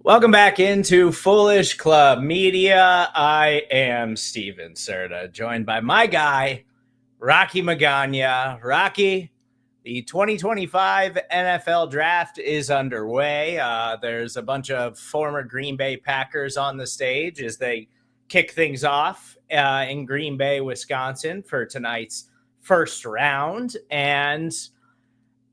Welcome back into Foolish Club Media. I am Steven Serda, joined by my guy, Rocky Magaña. Rocky, the 2025 NFL Draft is underway. There's a bunch of former Green Bay Packers on the stage as they kick things off in Green Bay, Wisconsin for tonight's first round. And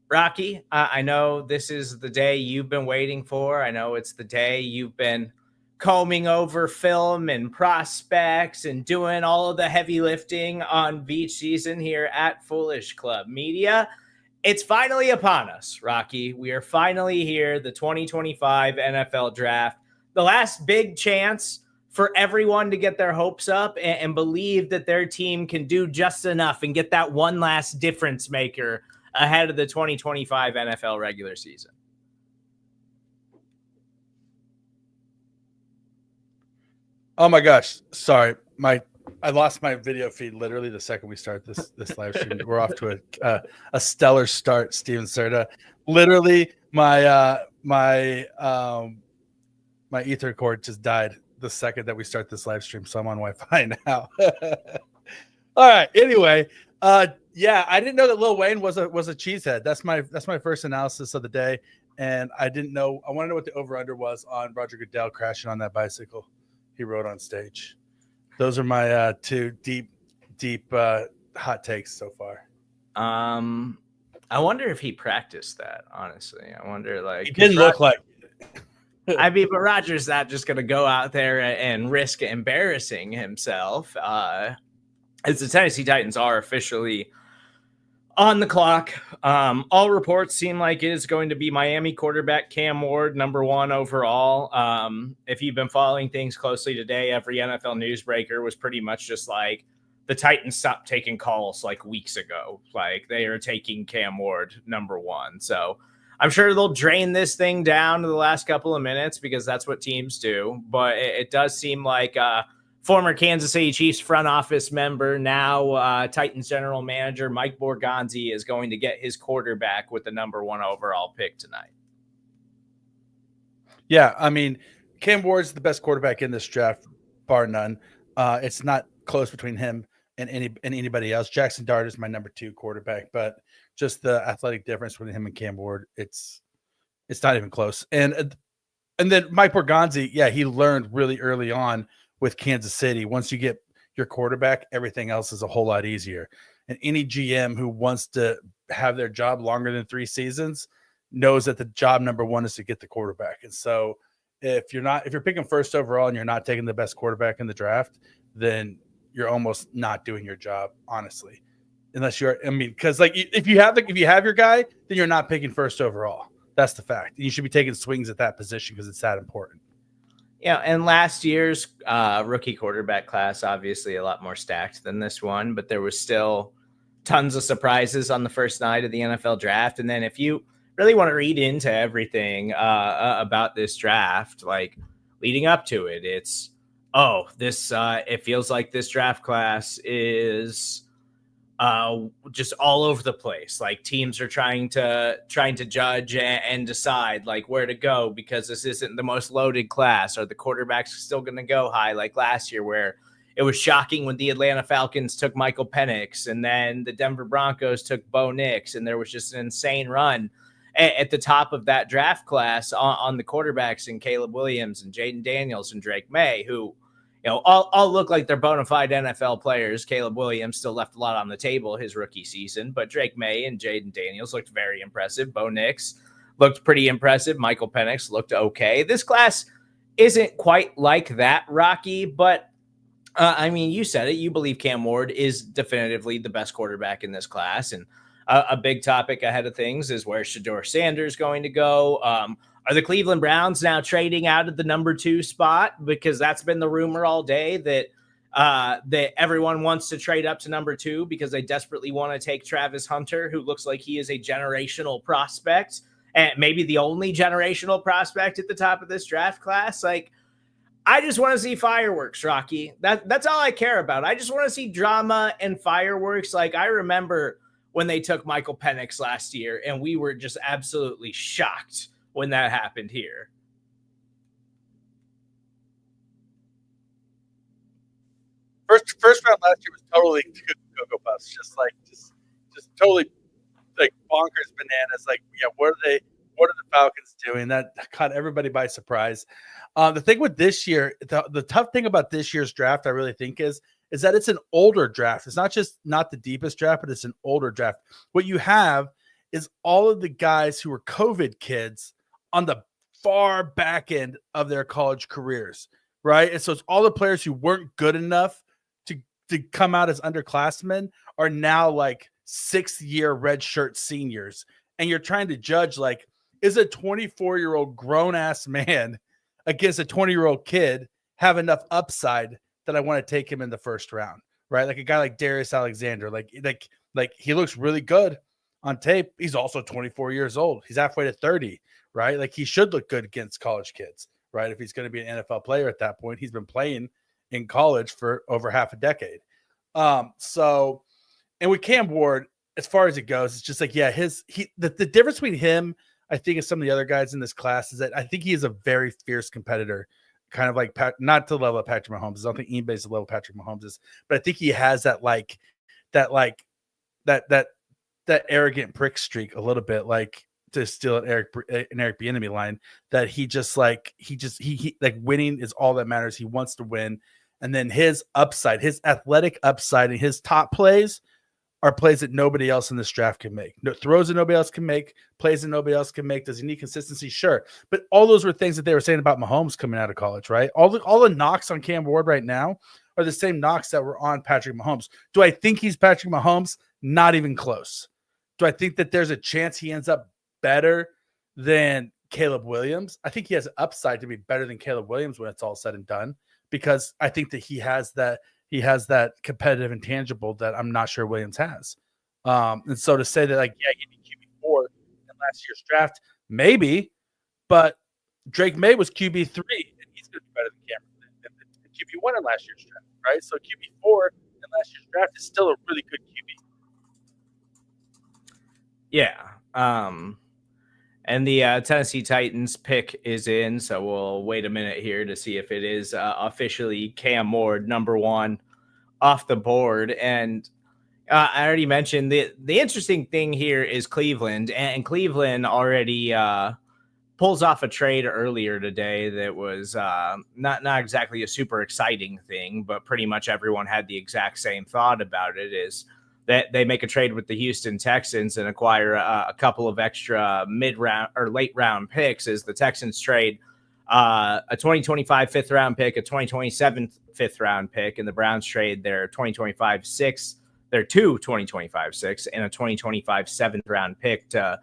Rocky, I know this is the day you've been waiting for. I know it's the day you've been combing over film and prospects and doing all of the heavy lifting on beach season here at Foolish Club Media. It's finally upon us, Rocky. We are finally here, the 2025 NFL Draft. The last big chance for everyone to get their hopes up and believe that their team can do just enough and get that one last difference maker ahead of the 2025 NFL regular season. Oh my gosh. Sorry. I lost my video feed literally the second we start this live stream. We're off to a stellar start, Steven Serda. Literally my ether cord just died the second that we start this live stream, so I'm on Wi-Fi now. All right. Anyway, yeah, I didn't know that Lil Wayne was a cheesehead. That's my first analysis of the day, and I didn't know. I want to know what the over/under was on Roger Goodell crashing on that bicycle he rode on stage. Those are my two deep hot takes so far. I wonder if he practiced that. Honestly, I wonder. Like, he didn't look like. I mean, but Roger's not just going to go out there and risk embarrassing himself. As the Tennessee Titans are officially on the clock. All reports seem like it is going to be Miami quarterback Cam Ward, number 1 overall. If you've been following things closely today, every NFL newsbreaker was pretty much just like, the Titans stopped taking calls like weeks ago. Like, they are taking Cam Ward, number 1. So I'm sure they'll drain this thing down to the last couple of minutes because that's what teams do. But it does seem like former Kansas City Chiefs front office member, now Titans general manager Mike Borgonzi is going to get his quarterback with the number 1 overall pick tonight. Yeah, I mean, Cam Ward's the best quarterback in this draft, bar none. It's not close between him and anybody else. Jackson Dart is my number 2 quarterback, but just the athletic difference between him and Cam Ward, it's not even close. And then Mike Borgonzi, yeah, he learned really early on with Kansas City. Once you get your quarterback, everything else is a whole lot easier. And any GM who wants to have their job longer than 3 seasons knows that the job number 1 is to get the quarterback. And so if you're picking first overall and you're not taking the best quarterback in the draft, then you're almost not doing your job, honestly. Unless because like if you have your guy, then you're not picking first overall. That's the fact. You should be taking swings at that position because it's that important. Yeah, and last year's rookie quarterback class, obviously a lot more stacked than this one, but there was still tons of surprises on the first night of the NFL draft. And then if you really want to read into everything about this draft, like leading up to it, it's, it feels like this draft class is just all over the place. Like teams are trying to judge and decide like where to go because this isn't the most loaded class. Are the quarterbacks still going to go high like last year where it was shocking when the Atlanta Falcons took Michael Penix and then the Denver Broncos took Bo Nix and there was just an insane run at the top of that draft class on the quarterbacks and Caleb Williams and Jaden Daniels and Drake May, who all look like they're bona fide NFL players. Caleb Williams still left a lot on the table his rookie season, but Drake May and Jaden Daniels looked very impressive. Bo Nix looked pretty impressive. Michael Penix looked okay. This class isn't quite like that, Rocky, but I mean, you said it. You believe Cam Ward is definitively the best quarterback in this class, and a big topic ahead of things is where Shedeur Sanders going to go. Are the Cleveland Browns now trading out of the number 2 spot? Because that's been the rumor all day that everyone wants to trade up to number 2 because they desperately want to take Travis Hunter, who looks like he is a generational prospect and maybe the only generational prospect at the top of this draft class. Like, I just want to see fireworks, Rocky. That's all I care about. I just want to see drama and fireworks. Like, I remember when they took Michael Penix last year, and we were just absolutely shocked when that happened here. first round last year was totally Cocoa Puffs, just totally like bonkers bananas. Like, yeah, what are the Falcons doing? That caught everybody by surprise. The thing with this year, the tough thing about this year's draft, I really think is that it's an older draft. It's not the deepest draft, but it's an older draft. What you have is all of the guys who were COVID kids on the far back end of their college careers, right? And so it's all the players who weren't good enough to come out as underclassmen are now like 6th-year red shirt seniors. And you're trying to judge, like, is a 24-year-old grown-ass man against a 20-year-old kid have enough upside that I want to take him in the first round, right? Like a guy like Darius Alexander, like he looks really good on tape. He's also 24 years old. He's halfway to 30, right? Like he should look good against college kids, right? If he's going to be an NFL player at that point. He's been playing in college for over half a decade. So, and with Cam Ward, as far as it goes, it's just like, yeah, the difference between him, I think, and some of the other guys in this class is that I think he is a very fierce competitor, kind of like not to the level of Patrick Mahomes. I don't think anybody's the level Patrick Mahomes is, but I think he has that arrogant prick streak a little bit, like, to steal an Eric Bieniemy line, that he winning is all that matters. He wants to win. And then his upside, his athletic upside, and his top plays are plays that nobody else in this draft can make. No, throws that nobody else can make, plays that nobody else can make. Does he need consistency? Sure. But all those were things that they were saying about Mahomes coming out of college, right? All the knocks on Cam Ward right now are the same knocks that were on Patrick Mahomes. Do I think he's Patrick Mahomes? Not even close. Do I think that there's a chance he ends up better than Caleb Williams? I think he has an upside to be better than Caleb Williams when it's all said and done, because I think that he has that competitive intangible that I'm not sure Williams has. And so to say that, like, yeah, he did QB4 in last year's draft, maybe, but Drake May was QB3, and he's going to be better than Cameron than QB1 in last year's draft, right? So QB4 in last year's draft is still a really good QB. Yeah. And the Tennessee Titans pick is in, so we'll wait a minute here to see if it is officially Cam Ward, number 1 off the board. And I already mentioned the interesting thing here is Cleveland, and Cleveland already pulls off a trade earlier today that was not exactly a super exciting thing, but pretty much everyone had the exact same thought about it, is that they make a trade with the Houston Texans and acquire a couple of extra mid-round or late-round picks, as the Texans trade a 2025 fifth-round pick, a 2027 fifth-round pick, and the Browns trade their 2025 sixth, their two 2025 sixth, and a 2025 seventh-round pick to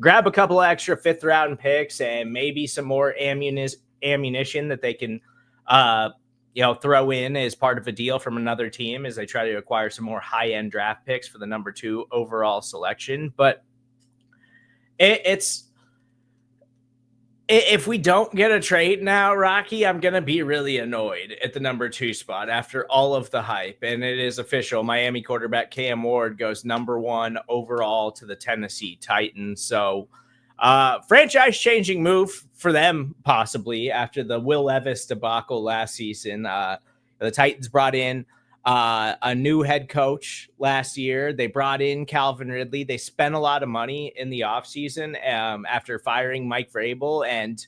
grab a couple of extra fifth-round picks and maybe some more ammunition that they can throw in as part of a deal from another team as they try to acquire some more high-end draft picks for the number 2 overall selection. But if we don't get a trade now, Rocky, I'm going to be really annoyed at the number 2 spot after all of the hype. And it is official. Miami quarterback Cam Ward goes number 1 overall to the Tennessee Titans. So franchise changing move for them, possibly, after the Will Levis debacle last season. The Titans brought in a new head coach last year. They brought in Calvin Ridley. They spent a lot of money in the offseason after firing Mike Vrabel and,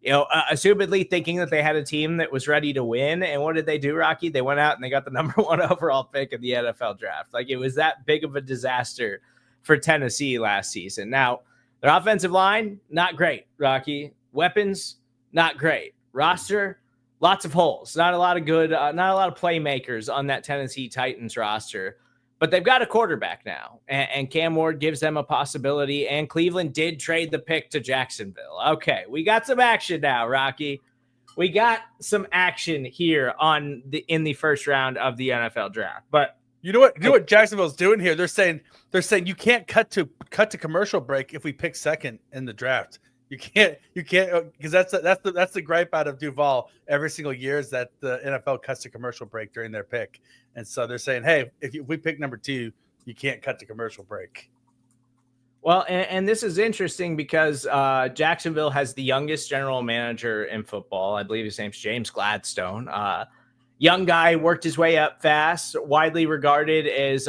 assumedly thinking that they had a team that was ready to win. And what did they do, Rocky? They went out and they got the number 1 overall pick in the NFL draft. Like, it was that big of a disaster for Tennessee last season. Now, their offensive line, not great, Rocky. Weapons, not great. Roster, lots of holes. Not a lot of playmakers on that Tennessee Titans roster. But they've got a quarterback now, and Cam Ward gives them a possibility, and Cleveland did trade the pick to Jacksonville. Okay, we got some action now, Rocky. We got some action here in the first round of the NFL draft. But you know what Jacksonville's doing here? They're saying you can't cut to commercial break if we pick second in the draft. You can't because that's the gripe out of Duval every single year, is that the NFL cuts to commercial break during their pick. And so they're saying, hey, if we pick number 2, you can't cut to commercial break. Well, and this is interesting because Jacksonville has the youngest general manager in football. I believe his name's James Gladstone. young guy, worked his way up fast, widely regarded as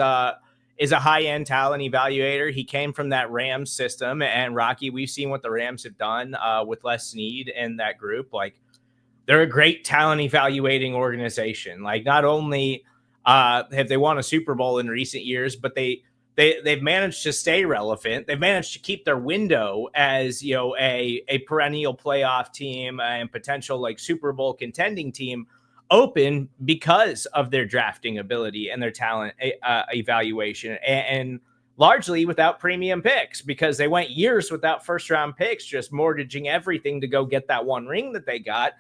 is a high-end talent evaluator. He came from that Rams system, and Rocky, we've seen what the Rams have done with Les Snead and that group. Like, they're a great talent evaluating organization. Like, not only have they won a Super Bowl in recent years, but they've managed to stay relevant. They've managed to keep their window as, you know, a perennial playoff team and potential like Super Bowl contending team open because of their drafting ability and their talent evaluation, and largely without premium picks, because they went years without first round picks, just mortgaging everything to go get that one ring that they got.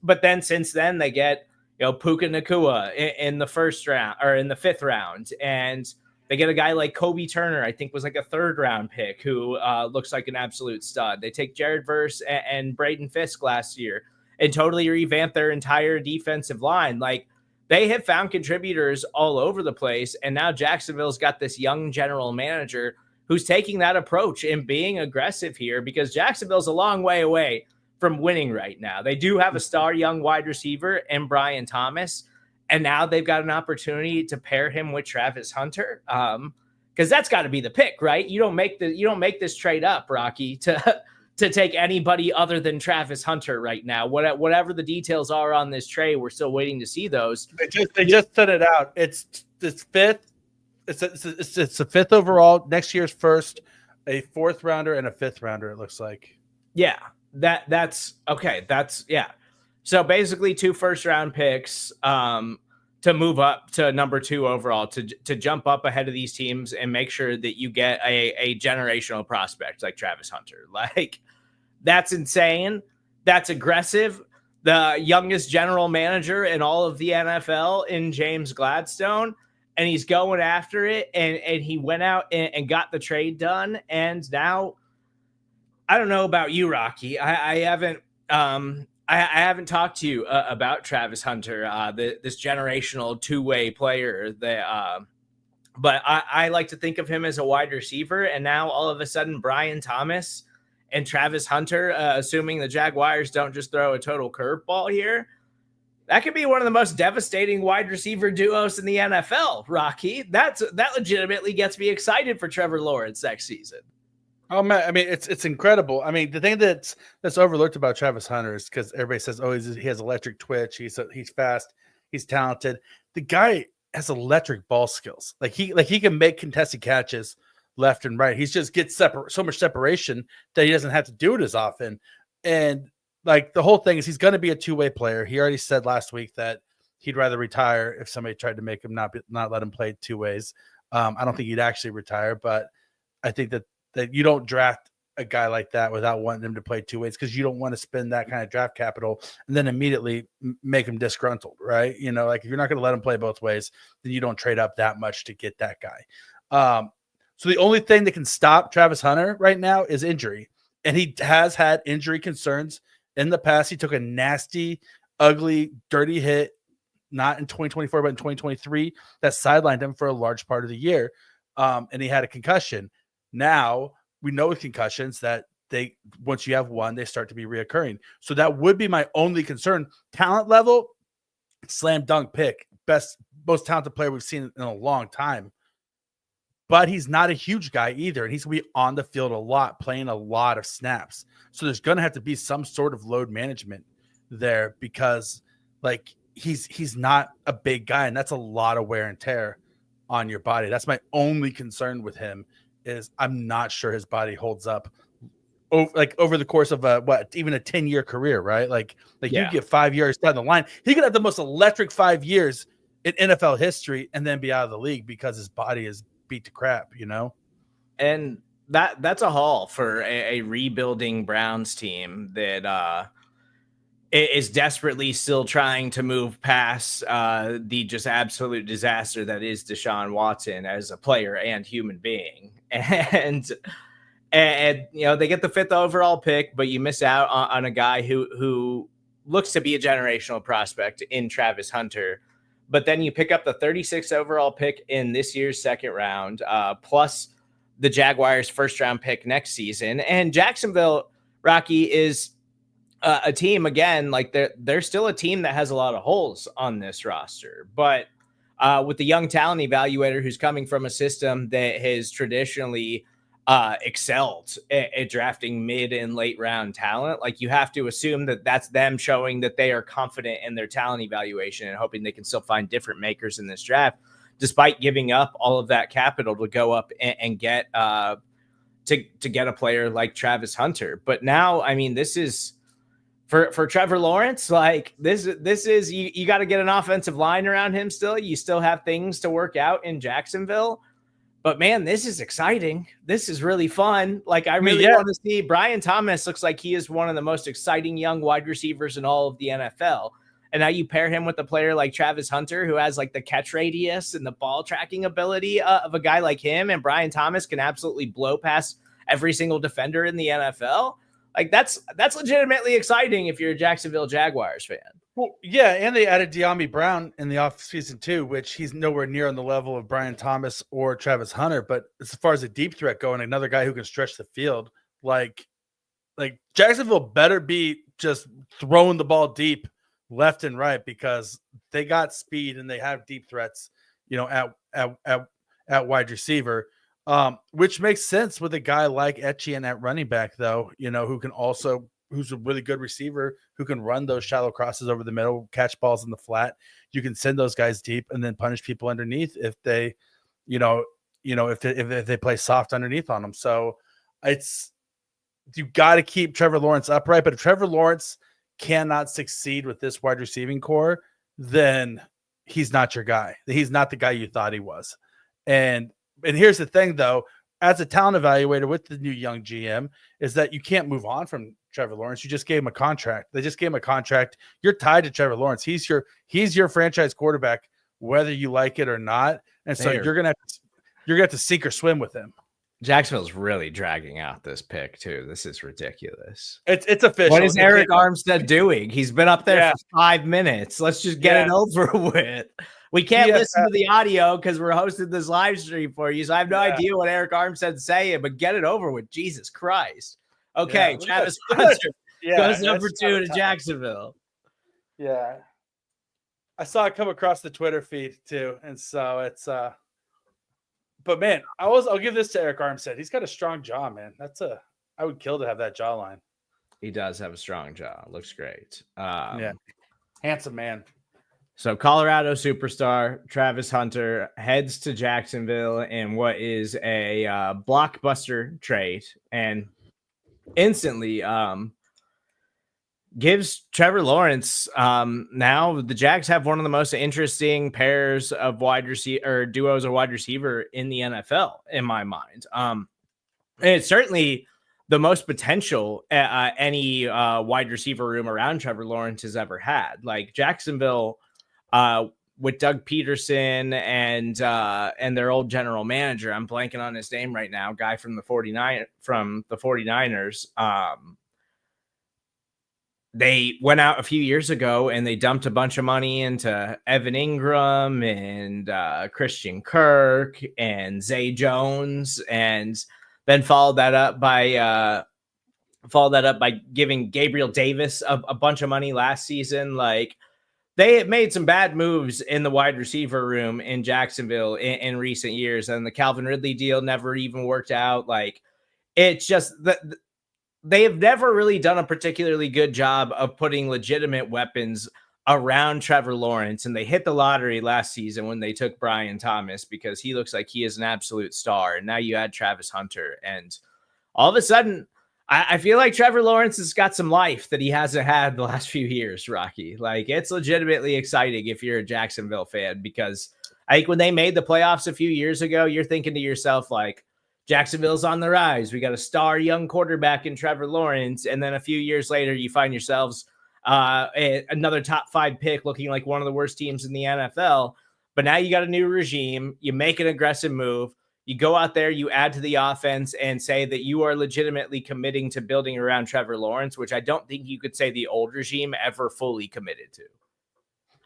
But then since then they get, you know, Puka Nacua in the first round or in the fifth round, and they get a guy like Kobe Turner, I think was like a third round pick, who looks like an absolute stud. They take Jared Verse and Braden Fisk last year and totally revamp their entire defensive line. Like, they have found contributors all over the place. And now Jacksonville's got this young general manager who's taking that approach and being aggressive here, because Jacksonville's a long way away from winning right now. They do have a star young wide receiver in Brian Thomas, and now they've got an opportunity to pair him with Travis Hunter. Because that's got to be the pick, right? You don't make this trade up, Rocky, to take anybody other than Travis Hunter right now. Whatever the details are on this trade, we're still waiting to see those. They just set it out. It's fifth. It's a fifth overall. Next year's first, a fourth rounder, and a fifth rounder. It looks like. Yeah, that's okay. Yeah. So basically 2 first round picks to move up to number 2 overall, to jump up ahead of these teams and make sure that you get a generational prospect like Travis Hunter. Like, that's insane. That's aggressive. The youngest general manager in all of the NFL in James Gladstone, and he's going after it. And he went out and got the trade done. And now, I don't know about you, Rocky. I haven't talked to you about Travis Hunter, this generational two-way player. But I like to think of him as a wide receiver. And now all of a sudden, Brian Thomas and Travis Hunter, assuming the Jaguars don't just throw a total curveball here, that could be one of the most devastating wide receiver duos in the NFL, Rocky. That legitimately gets me excited for Trevor Lawrence next season. Oh man, I mean, it's incredible. I mean, the thing that's overlooked about Travis Hunter is because everybody says, "Oh, he has electric twitch. He's fast. He's talented." The guy has electric ball skills. Like he can make contested catches left and right. He's just gets so much separation that he doesn't have to do it as often. And like, the whole thing is he's going to be a two-way player. He already said last week that he'd rather retire if somebody tried to make him not let him play two ways. I don't think he'd actually retire, but I think that you don't draft a guy like that without wanting him to play two ways, because you don't want to spend that kind of draft capital and then immediately make him disgruntled, right? You know, like, if you're not going to let him play both ways, then you don't trade up that much to get that guy. So the only thing that can stop Travis Hunter right now is injury. And he has had injury concerns in the past. He took a nasty, ugly, dirty hit, not in 2024, but in 2023, that sidelined him for a large part of the year. And he had a concussion. Now we know with concussions that once you have one, they start to be reoccurring. So that would be my only concern. Talent level, slam dunk pick, most talented player we've seen in a long time. But he's not a huge guy either, and he's going to be on the field a lot, playing a lot of snaps. So there's going to have to be some sort of load management there, because like he's not a big guy, and that's a lot of wear and tear on your body. That's my only concern with him. Is I'm not sure his body holds up over the course of even a 10-year career, right? Like yeah. You get 5 years down the line, he could have the most electric 5 years in NFL history and then be out of the league because his body is beat to crap, you know? And that's a haul for a rebuilding Browns team that is desperately still trying to move past the just absolute disaster that is Deshaun Watson as a player and human being. And you know, they get the 5th overall pick, but you miss out on a guy who looks to be a generational prospect in Travis Hunter. But then you pick up the 36th overall pick in this year's second round, plus the Jaguars' first round pick next season. And Jacksonville, Rocky, is a team again, like they're still a team that has a lot of holes on this roster, but with the young talent evaluator who's coming from a system that has traditionally excelled at drafting mid and late round talent, like you have to assume that that's them showing that they are confident in their talent evaluation and hoping they can still find different makers in this draft, despite giving up all of that capital to go up and get to get a player like Travis Hunter. But now, I mean, this is for Trevor Lawrence, like this is you got to get an offensive line around him still. You still have things to work out in Jacksonville. But man, this is exciting. This is really fun. Like I really want to see Brian Thomas. Looks like he is one of the most exciting young wide receivers in all of the NFL. And now you pair him with a player like Travis Hunter, who has like the catch radius and the ball tracking ability of a guy like him. And Brian Thomas can absolutely blow past every single defender in the NFL. Like that's legitimately exciting if you're a Jacksonville Jaguars fan. Well, yeah, and they added De'Ami Brown in the offseason too, which he's nowhere near on the level of Brian Thomas or Travis Hunter. But as far as a deep threat going, another guy who can stretch the field, like Jacksonville better be just throwing the ball deep left and right, because they got speed and they have deep threats, at wide receiver. Which makes sense with a guy like Etienne at running back, though, who's a really good receiver who can run those shallow crosses over the middle, catch balls in the flat. You can send those guys deep and then punish people underneath if they, if they play soft underneath on them. So you got to keep Trevor Lawrence upright. But if Trevor Lawrence cannot succeed with this wide receiving core, then he's not your guy. He's not the guy you thought he was. And here's the thing, though, as a talent evaluator with the new young GM, is that you can't move on from Trevor Lawrence. You just gave him a contract. They just gave him a contract. You're tied to Trevor Lawrence. He's your franchise quarterback, whether you like it or not. And so you're gonna have to sink or swim with him. Jacksonville's really dragging out this pick too. This is ridiculous. It's official. What is Eric Armstead doing? He's been up there for 5 minutes. Let's just get it over with. We can't listen to the audio because we're hosting this live stream for you. So I have no idea what Eric Armstead's saying, but get it over with. Jesus Christ. Okay, Travis Hunter goes number 2 to Jacksonville. Yeah. I saw it come across the Twitter feed too. And so it's but man, I'll give this to Eric Armstead. He's got a strong jaw, man. I would kill to have that jawline. He does have a strong jaw. Looks great. Handsome man. So Colorado superstar Travis Hunter heads to Jacksonville in what is a blockbuster trade and instantly gives Trevor Lawrence. Now the Jags have one of the most interesting pairs of wide receiver or duos of wide receiver in the NFL, in my mind. And it's certainly the most potential any wide receiver room around Trevor Lawrence has ever had. Like Jacksonville, with Doug Peterson and their old general manager, I'm blanking on his name right now, guy from the 49ers. They went out a few years ago and they dumped a bunch of money into Evan Ingram and Christian Kirk and Zay Jones, and then followed that up by giving Gabriel Davis a bunch of money last season. Like, they had made some bad moves in the wide receiver room in Jacksonville in recent years, and the Calvin Ridley deal never even worked out. Like, it's just that they have never really done a particularly good job of putting legitimate weapons around Trevor Lawrence, and they hit the lottery last season when they took Brian Thomas because he looks like he is an absolute star. And now you add Travis Hunter, and all of a sudden, I feel like Trevor Lawrence has got some life that he hasn't had the last few years, Rocky. Like, it's legitimately exciting if you're a Jacksonville fan, because I think when they made the playoffs a few years ago, you're thinking to yourself, like, Jacksonville's on the rise. We got a star young quarterback in Trevor Lawrence. And then a few years later, you find yourselves another top 5 pick looking like one of the worst teams in the NFL. But now you got a new regime. You make an aggressive move. You go out there, you add to the offense and say that you are legitimately committing to building around Trevor Lawrence, which I don't think you could say the old regime ever fully committed to.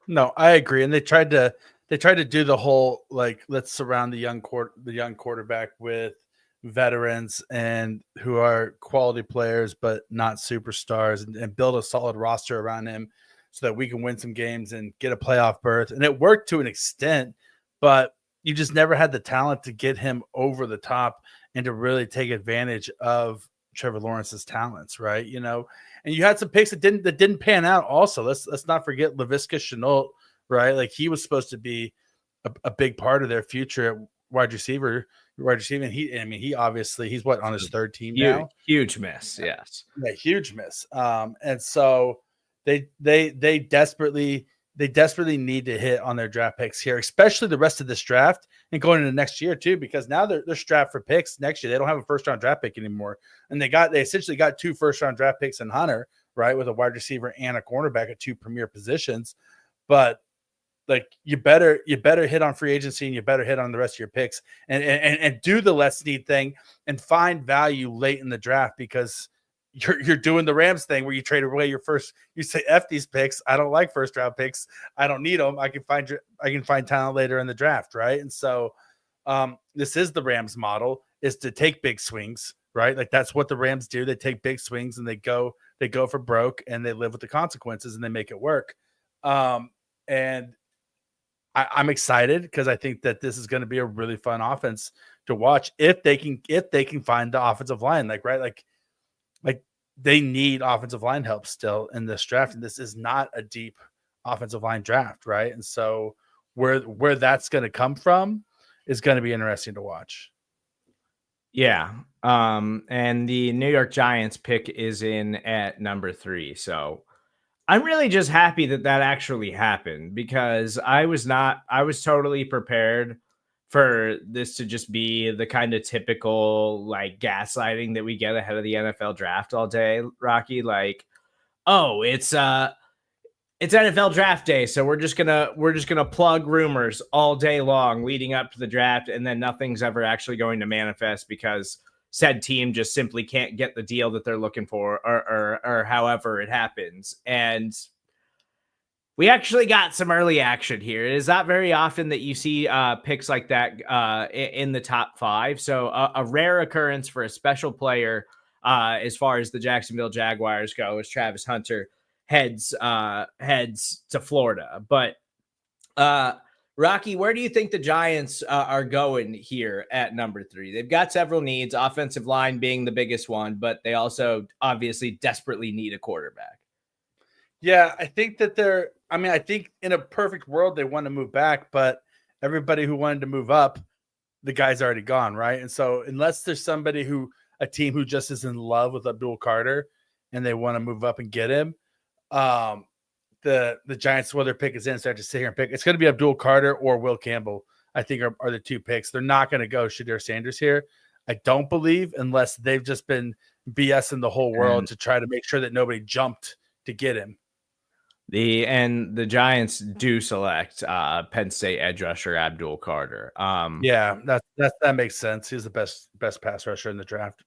No, I agree. And they tried to do the whole, like, let's surround the young quarterback with veterans and who are quality players but not superstars, and build a solid roster around him so that we can win some games and get a playoff berth. And it worked to an extent, but you just never had the talent to get him over the top and to really take advantage of Trevor Lawrence's talents, right? And you had some picks that didn't pan out. Also, let's not forget Laviska Shenault, right? Like, he was supposed to be a big part of their future at wide receiver. And he obviously, he's on his third team now. Huge miss, yes. Yeah, huge miss. And so they desperately need to hit on their draft picks here, especially the rest of this draft and going into next year too, because now they're strapped for picks next year. They don't have a first round draft pick anymore, and they essentially got 2 first round draft picks in Hunter, right, with a wide receiver and a cornerback at 2 premier positions. But like, you better hit on free agency, and you better hit on the rest of your picks, and do the let's need thing and find value late in the draft, because you're doing the Rams thing where you trade away your first. You say, F these picks. I don't like first round picks. I don't need them. I can find talent later in the draft, right? And so this is the Rams model, is to take big swings, right? Like, that's what the Rams do. They take big swings and they go for broke, and they live with the consequences, and they make it work. And I'm excited because I think that this is going to be a really fun offense to watch if they can find the offensive line, like they need offensive line help still in this draft, and this is not a deep offensive line draft, right? And so where that's going to come from is going to be interesting to watch. Yeah. And the New York Giants pick is in at number 3. So I'm really just happy that actually happened, because I was totally prepared for this to just be the kind of typical like gaslighting that we get ahead of the NFL draft all day, Rocky. Like, oh, it's NFL draft day, so we're just gonna plug rumors all day long leading up to the draft, and then nothing's ever actually going to manifest because said team just simply can't get the deal that they're looking for, or however it happens. And we actually got some early action here. It is not very often that you see picks like that in the top 5. So a rare occurrence for a special player as far as the Jacksonville Jaguars go, as Travis Hunter heads to Florida. But Rocky, where do you think the Giants are going here at number 3? They've got several needs, offensive line being the biggest one, but they also obviously desperately need a quarterback. Yeah, I think I think in a perfect world they want to move back, but everybody who wanted to move up, the guy's already gone, right? And so unless there's a team who just is in love with Abdul Carter and they want to move up and get him, the Giants, whether pick is in, so I have to sit here and pick. It's going to be Abdul Carter or Will Campbell, I think, are the 2 picks. They're not going to go Shadir Sanders here, I don't believe, unless they've just been BSing the whole world to try to make sure that nobody jumped to get him. The Giants do select Penn State edge rusher Abdul Carter. Yeah, that makes sense. He's the best pass rusher in the draft.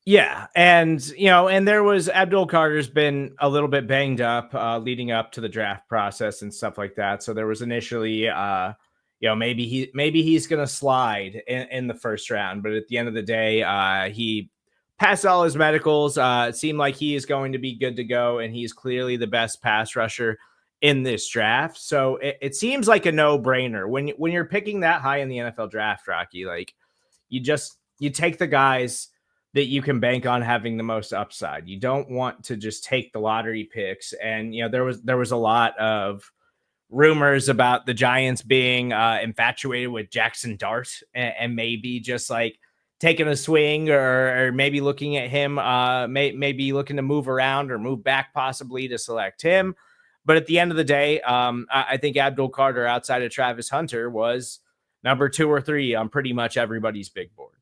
Yeah, and and there was Abdul Carter's been a little bit banged up leading up to the draft process and stuff like that. So there was initially, maybe he's gonna slide in the first round, but at the end of the day, he passed all his medicals. It seemed like he is going to be good to go, and he's clearly the best pass rusher in this draft. So it seems like a no-brainer when you're picking that high in the NFL draft, Rocky. Like, you take the guys that you can bank on having the most upside. You don't want to just take the lottery picks. And there was a lot of rumors about the Giants being infatuated with Jackson Dart and maybe just like taking a swing or maybe looking at him, maybe looking to move around or move back possibly to select him. But at the end of the day, I think Abdul Carter, outside of Travis Hunter, was number 2 or 3 on pretty much everybody's big board.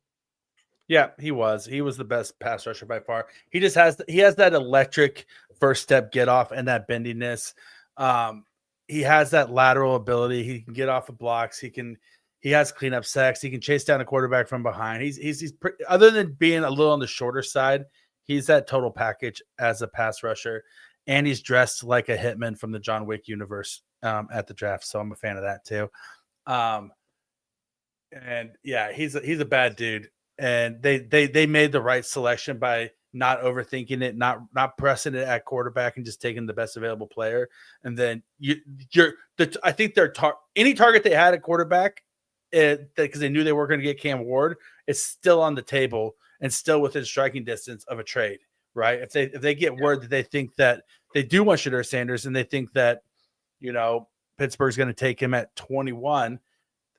Yeah, he was the best pass rusher by far. He has that electric first step get off and that bendiness. He has that lateral ability. He can get off of blocks. He has cleanup sacks. He can chase down a quarterback from behind. He's other than being a little on the shorter side, he's that total package as a pass rusher, and he's dressed like a hitman from the John Wick universe at the draft. So I'm a fan of that too. And yeah, he's a bad dude. and they made the right selection by not overthinking it, not pressing it at quarterback, and just taking the best available player. And then I think any target they had at quarterback, because they knew they were going to get Cam Ward, is still on the table and still within striking distance of a trade, right? If they get word that they think that they do want Shedeur Sanders and they think that, Pittsburgh's going to take him at 21,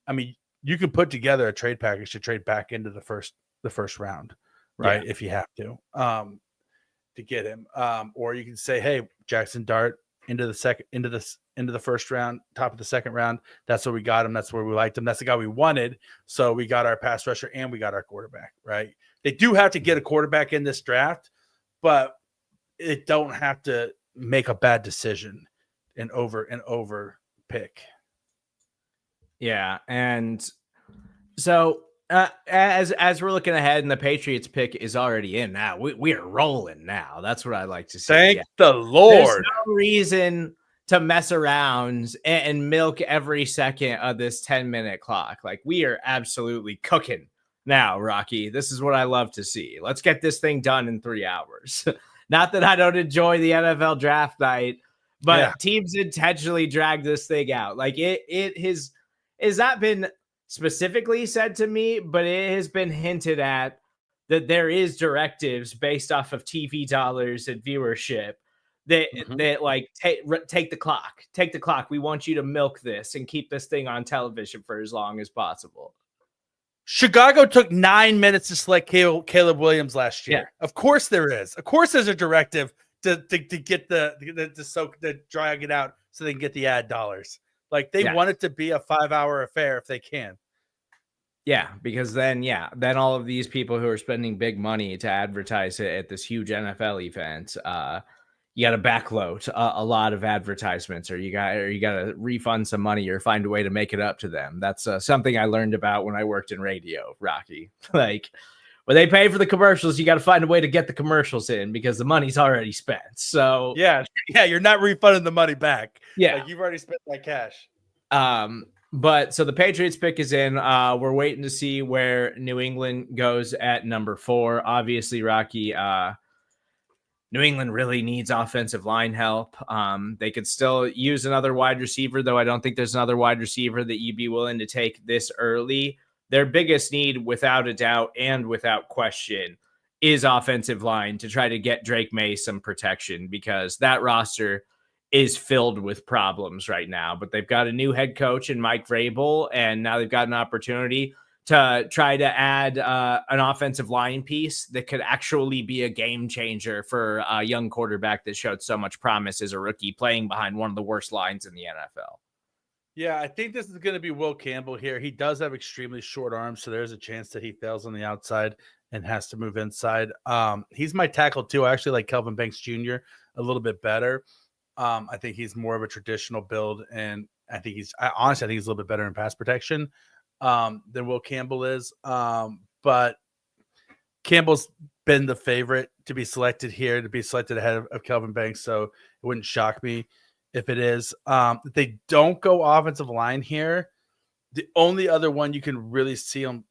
I mean, you can put together a trade package to trade back into the first round, right? Yeah. If you have to get him, or you can say, hey, Jackson Dart into the first round, top of the second round. That's where we got him. That's where we liked him. That's the guy we wanted. So we got our pass rusher and we got our quarterback, right? They do have to get a quarterback in this draft, but it don't have to make a bad decision and over pick. Yeah, and so as we're looking ahead, and the Patriots pick is already in now, we are rolling now. That's what I like to see. Thank the Lord. There's no reason to mess around and milk every second of this 10-minute clock. Like, we are absolutely cooking now, Rocky. This is what I love to see. Let's get this thing done in 3 hours. Not that I don't enjoy the NFL draft night, but teams intentionally drag this thing out. Like, it has not been specifically said to me, but it has been hinted at that there is directives based off of TV dollars and viewership that like take the clock. We want you to milk this and keep this thing on television for as long as possible. Chicago took 9 minutes to select Caleb Williams last year. Yeah. Of course there is. Of course there's a directive to get to drag it out so they can get the ad dollars. Like, they want it to be a 5-hour affair if they can. Yeah, because then all of these people who are spending big money to advertise it at this huge NFL event, you got to backload a lot of advertisements, or you got to refund some money or find a way to make it up to them. That's something I learned about when I worked in radio, Rocky. Like, when they pay for the commercials, you got to find a way to get the commercials in because the money's already spent. So yeah, you're not refunding the money back. Yeah, like, you've already spent that cash. But so the Patriots pick is in. We're waiting to see where New England goes at number 4. Obviously, Rocky, New England really needs offensive line help. They could still use another wide receiver, though I don't think there's another wide receiver that you'd be willing to take this early. Their biggest need, without a doubt and without question, is offensive line to try to get Drake May some protection, because that roster is filled with problems right now. But they've got a new head coach in Mike Vrabel, and now they've got an opportunity to try to add an offensive line piece that could actually be a game changer for a young quarterback that showed so much promise as a rookie, playing behind one of the worst lines in the NFL. Yeah, I think this is going to be Will Campbell here. He does have extremely short arms, so there's a chance that he fails on the outside and has to move inside. He's my tackle too. I actually like Kelvin Banks Jr. a little bit better. I think he's more of a traditional build, and I think he's a little bit better in pass protection than Will Campbell is. But Campbell's been the favorite to be selected here, to be selected ahead of Kelvin Banks, so it wouldn't shock me if it is. If they don't go offensive line here, the only other one you can really see them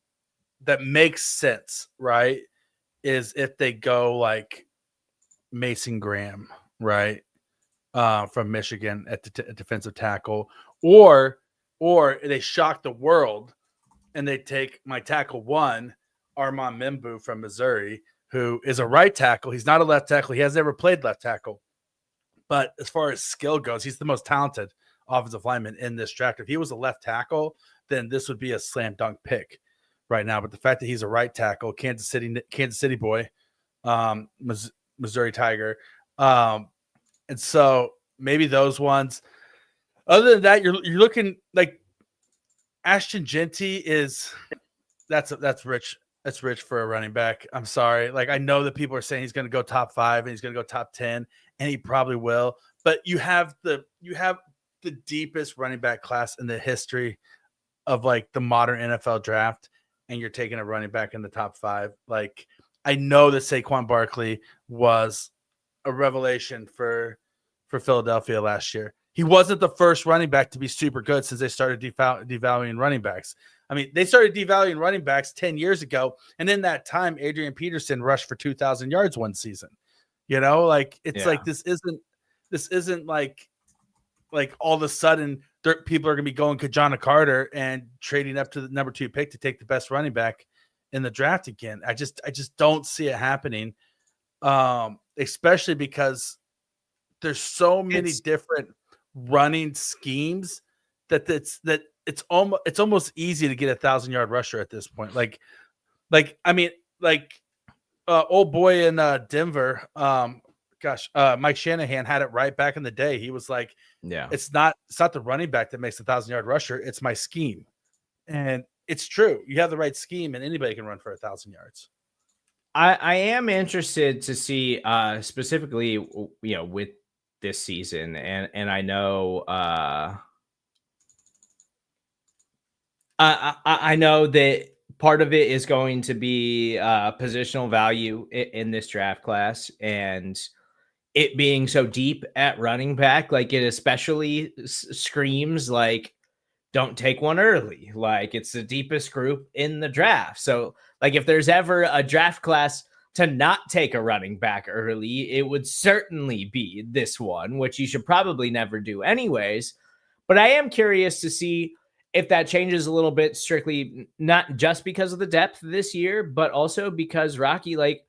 that makes sense, right, is if they go like Mason Graham, right, from Michigan at the defensive tackle, or they shock the world and they take my tackle 1, Armand Membu from Missouri, who is a right tackle. He's not a left tackle. He has never played left tackle. But as far as skill goes, he's the most talented offensive lineman in this draft. If he was a left tackle, then this would be a slam dunk pick right now. But the fact that he's a right tackle, Kansas City boy, Missouri Tiger, and so maybe those ones. Other than that, you're looking like Ashton Genty is that's rich. That's rich for a running back. I'm sorry. Like, I know that people are saying he's going to go top 5 and he's going to go top 10, and he probably will. But you have the deepest running back class in the history of like the modern NFL draft, and you're taking a running back in the top 5. Like, I know that Saquon Barkley was a revelation for Philadelphia last year. he wasn't the first running back to be super good since they started devaluing running backs. I mean, they started devaluing running backs 10 years ago, and in that time, Adrian Peterson rushed for 2,000 yards one season. Like it's like this isn't like all of a sudden people are going to be going Kajana Carter and trading up to the number 2 pick to take the best running back in the draft again. I just don't see it happening, especially because there's so many different running schemes that it's almost easy to get 1,000-yard rusher at this point. Old boy in Denver, Mike Shanahan had it right back in the day. He was like, it's not the running back that makes 1,000-yard rusher, it's my scheme. And it's true. You have the right scheme and anybody can run for 1,000 yards. I am interested to see specifically, with this season, and I know I know that part of it is going to be positional value in this draft class, and it being so deep at running back, like it especially screams like don't take one early. Like it's the deepest group in the draft. So like if there's ever a draft class to not take a running back early, it would certainly be this one, which you should probably never do anyways. But I am curious to see if that changes a little bit, strictly not just because of the depth this year, but also because Rocky, like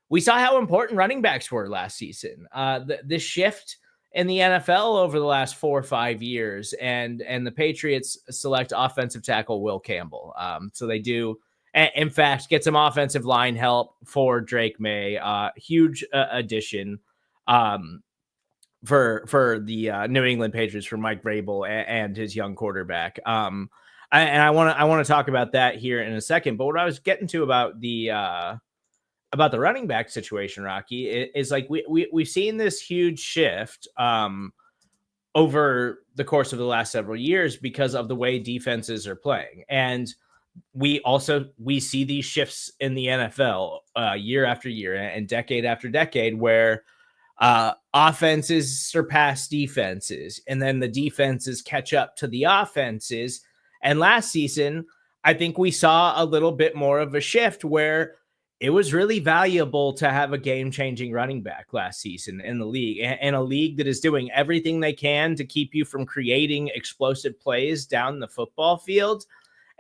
we saw how important running backs were last season. The shift in the NFL over the last 4 or 5 years, and the Patriots select offensive tackle Will Campbell. So they do, in fact, get some offensive line help for Drake May. Huge addition for the New England Patriots, for Mike Vrabel and his young quarterback. I want to talk about that here in a second. But what I was getting to about the running back situation, Rocky, is like we've seen this huge shift over the course of the last several years because of the way defenses are playing. And we see these shifts in the NFL year after year and decade after decade where offenses surpass defenses, and then the defenses catch up to the offenses. And last season, I think we saw a little bit more of a shift where it was really valuable to have a game-changing running back last season in the league, and a league that is doing everything they can to keep you from creating explosive plays down the football field,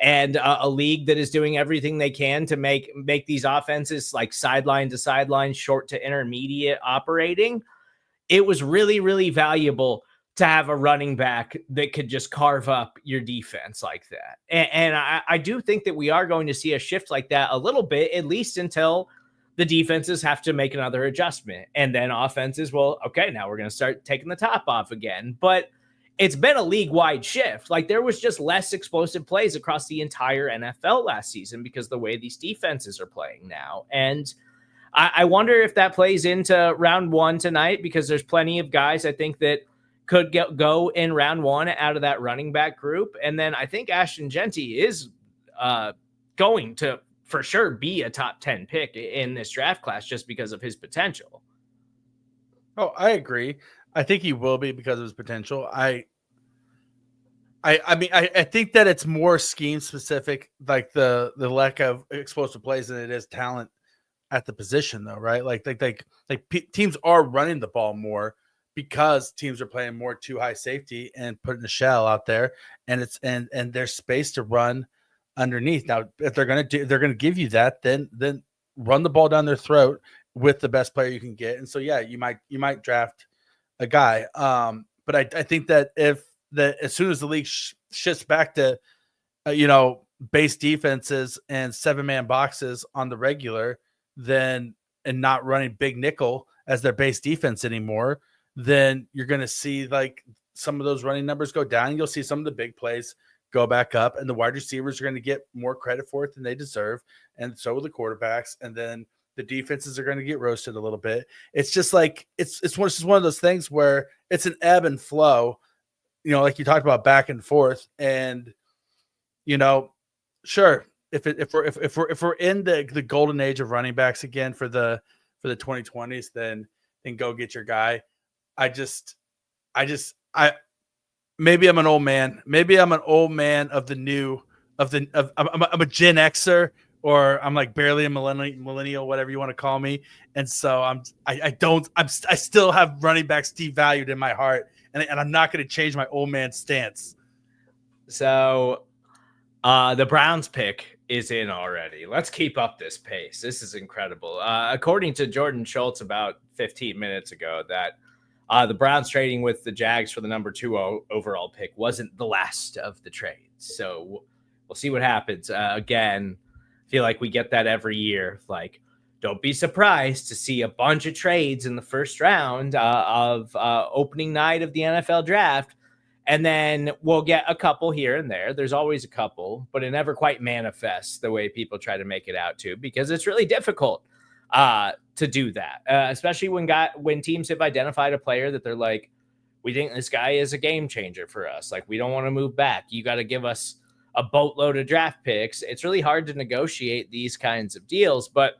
and a league that is doing everything they can to make these offenses like sideline to sideline, short to intermediate operating. It was really, really valuable to have a running back that could just carve up your defense like that. And I do think that we are going to see a shift like that a little bit, at least until the defenses have to make another adjustment. And then offenses, well, okay, now we're going to start taking the top off again. But it's been a league-wide shift. Like there was just less explosive plays across the entire NFL last season because of the way these defenses are playing now. And I wonder if that plays into round one tonight, because there's plenty of guys I think that could go in round one out of that running back group. And then I think Ashton Genty is going to for sure be a top 10 pick in this draft class just because of his potential. Oh, I agree. I think he will be because of his potential. I think that it's more scheme specific, like the lack of explosive plays, than it is talent at the position, though, right? Like teams are running the ball more because teams are playing more too high safety and putting the shell out there, and it's and there's space to run underneath. Now, if they're gonna give you that, then run the ball down their throat with the best player you can get. And so, yeah, you might draft a guy. But I think that as soon as the league shifts back to base defenses and 7-man boxes on the regular, then and not running big nickel as their base defense anymore, then you're going to see like some of those running numbers go down. You'll see some of the big plays go back up, and the wide receivers are going to get more credit for it than they deserve, and so will the quarterbacks. And then the defenses are going to get roasted a little bit. It's just like it's one of those things where it's an ebb and flow, like you talked about, back and forth. And sure, if we're in the golden age of running backs again for the 2020s, then go get your guy. I maybe I'm an old man. Maybe I'm an old man of the new I'm a Gen Xer, or I'm like barely a millennial, whatever you want to call me. And so I still have running backs devalued in my heart, and I'm not going to change my old man stance. So the Browns pick is in already. Let's keep up this pace. This is incredible. According to Jordan Schultz about 15 minutes ago, that the Browns trading with the Jags for the number 2 overall pick wasn't the last of the trades. So we'll see what happens. Again, I feel like we get that every year. Like, don't be surprised to see a bunch of trades in the first round of opening night of the NFL draft. And then we'll get a couple here and there. There's always a couple, but it never quite manifests the way people try to make it out to, because it's really difficult to do that, especially when teams have identified a player that they're like, we think this guy is a game changer for us. Like, we don't want to move back. You got to give us a boatload of draft picks. It's really hard to negotiate these kinds of deals. But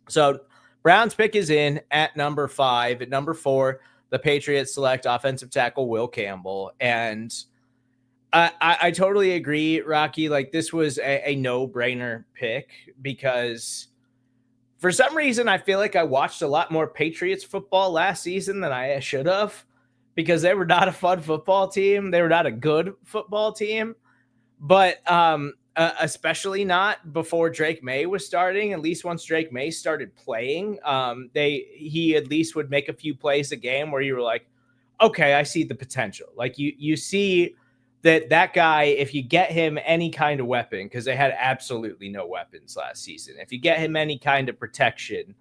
so Browns pick is in at number 5. At number 4, the Patriots select offensive tackle Will Campbell. And I totally agree, Rocky. Like, this was a no-brainer pick, because for some reason I feel like I watched a lot more Patriots football last season than I should have, because they were not a fun football team. They were not a good football team. But especially not before Drake May was starting. At least once Drake May started playing, he at least would make a few plays a game where you were like, okay, I see the potential. Like, you see that guy, if you get him any kind of weapon, because they had absolutely no weapons last season, if you get him any kind of protection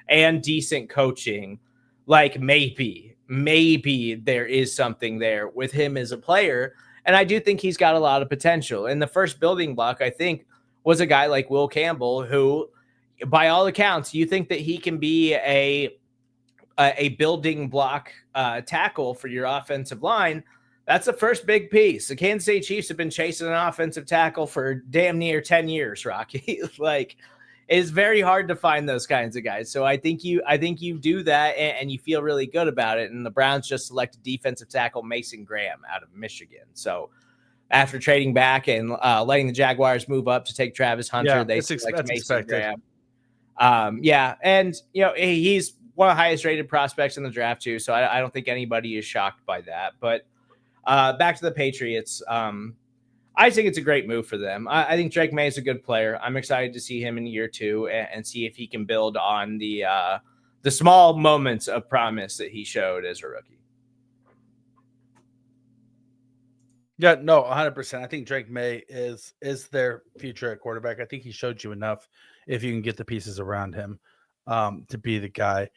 and decent coaching, like maybe there is something there with him as a player. And I do think he's got a lot of potential. And the first building block, I think, was a guy like Will Campbell, who, by all accounts, you think that he can be a building block tackle for your offensive line. That's the first big piece. The Kansas City Chiefs have been chasing an offensive tackle for damn near 10 years, Rocky. Like, it's very hard to find those kinds of guys. So I think you do that, and you feel really good about it. And the Browns just selected defensive tackle Mason Graham out of Michigan. So after trading back and letting the Jaguars move up to take Travis Hunter, they select Mason Graham. And he's one of the highest rated prospects in the draft too. So I don't think anybody is shocked by that. But back to the Patriots. I think it's a great move for them. I think Drake May is a good player. I'm excited to see him in year 2 and see if he can build on the small moments of promise that he showed as a rookie. Yeah, no, 100%. I think Drake May is their future at quarterback. I think he showed you enough if you can get the pieces around him to be the guy.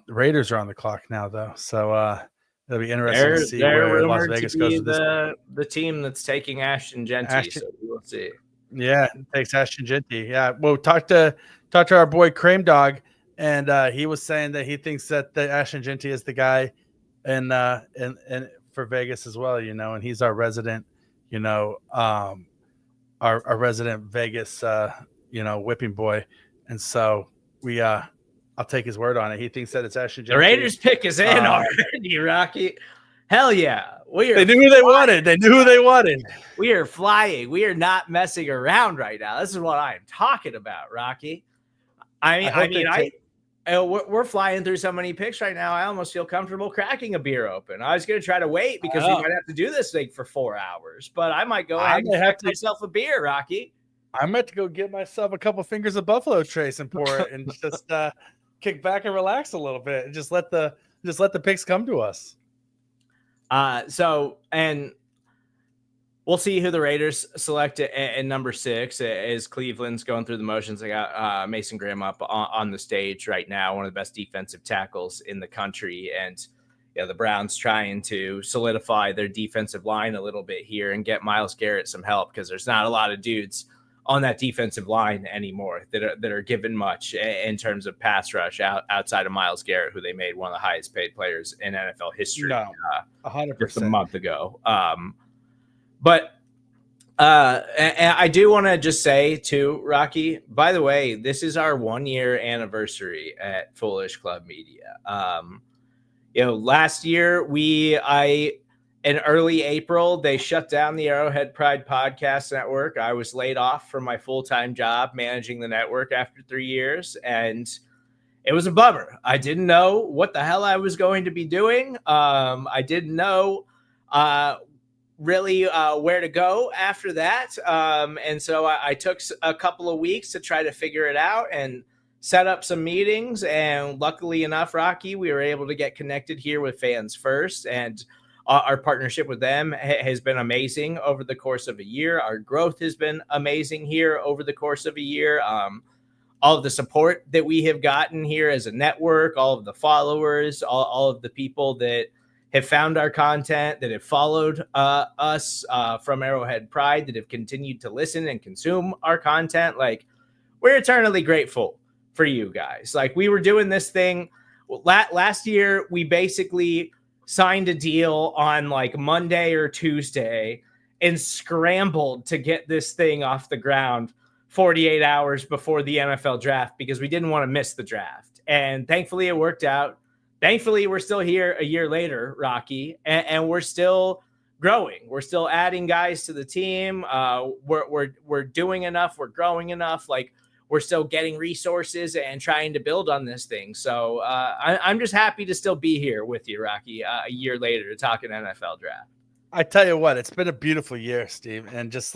Raiders are on the clock now, though, so it'll be interesting to see where Las Vegas goes with the team that's taking Ashton Genty. So we'll see. Yeah, it takes Ashton Genty. Yeah, well, talk to our boy Cream Dog, and he was saying that he thinks that the Ashton Genty is the guy, and for Vegas as well. And he's our resident, our resident Vegas, whipping boy, and so we I'll take his word on it. He thinks that it's Ashton Genty. The Raiders pick is in already, Rocky. Hell yeah. They knew who they wanted. They knew who they wanted. We are flying. We are not messing around right now. This is what I'm talking about, Rocky. We're flying through so many picks right now. I almost feel comfortable cracking a beer open. I was going to try to wait because we might have to do this thing for 4 hours, but I might go ahead and crack myself a beer, Rocky. I meant to go get myself a couple fingers of Buffalo Trace and pour it and just kick back and relax a little bit and just let the picks come to us. And we'll see who the Raiders select at number 6 as Cleveland's going through the motions. They got Mason Graham up on the stage right now, one of the best defensive tackles in the country. And the Browns trying to solidify their defensive line a little bit here and get Myles Garrett some help, because there's not a lot of dudes on that defensive line anymore that are given much in terms of pass rush outside of Myles Garrett, who they made one of the highest paid players in NFL history 100%. just a month ago. But I do want to just say too, Rocky, by the way, this is our 1-year anniversary at Foolish Club Media. Last year I in early April, they shut down the Arrowhead Pride Podcast Network. I was laid off from my full-time job managing the network after 3 years, and it was a bummer. I didn't know what the hell I was going to be doing. I didn't know really where to go after that. And so I took a couple of weeks to try to figure it out and set up some meetings. And luckily enough, Rocky, we were able to get connected here with Fans First. And our partnership with them has been amazing over the course of a year. Our growth has been amazing here over the course of a year. All of the support that we have gotten here as a network, all of the followers, all of the people that have found our content, that have followed us from Arrowhead Pride, that have continued to listen and consume our content. Like, we're eternally grateful for you guys. Like, we were doing this thing last year. We basically signed a deal on like Monday or Tuesday and scrambled to get this thing off the ground 48 hours before the NFL draft because we didn't want to miss the draft. And thankfully it worked out. Thankfully we're still here a year later, Rocky, and we're still growing. We're still adding guys to the team. We're doing enough. We're growing enough. Like, we're still getting resources and trying to build on this thing. So I'm just happy to still be here with you, Rocky, a year later talking NFL draft. I tell you what, it's been a beautiful year, Steve. And just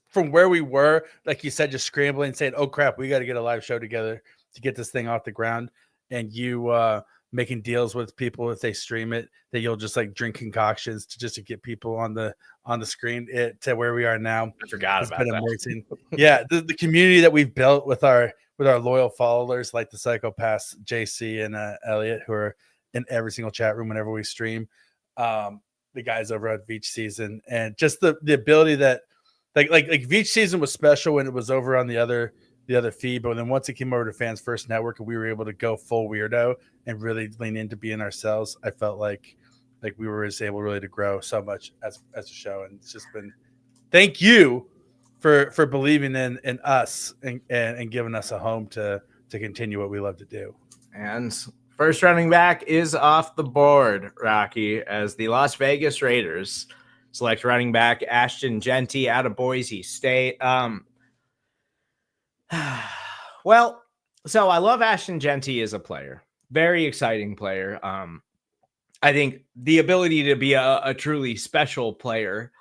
from where we were, like you said, just scrambling, saying, oh crap, we got to get a live show together to get this thing off the ground. And you making deals with people if they stream it, that you'll just like drink concoctions to get people on the screen to where we are now. I forgot about that. Amazing. Yeah, the community that we've built with our loyal followers, like the psychopaths JC and Elliot, who are in every single chat room whenever we stream. The guys over at Beach Season, and just the ability that like Beach Season was special when it was over on the other feed, but then once it came over to Fans First Network and we were able to go full weirdo and really lean into being ourselves, I felt like we were just able really to grow so much as a show. And it's just been, thank you for believing in us and giving us a home to continue what we love to do. And first running back is off the board, Rocky, as the Las Vegas Raiders select running back Ashton Jeanty out of Boise State. Well, so I love Ashton Jeanty as a player. Very exciting player. I think the ability to be a truly special player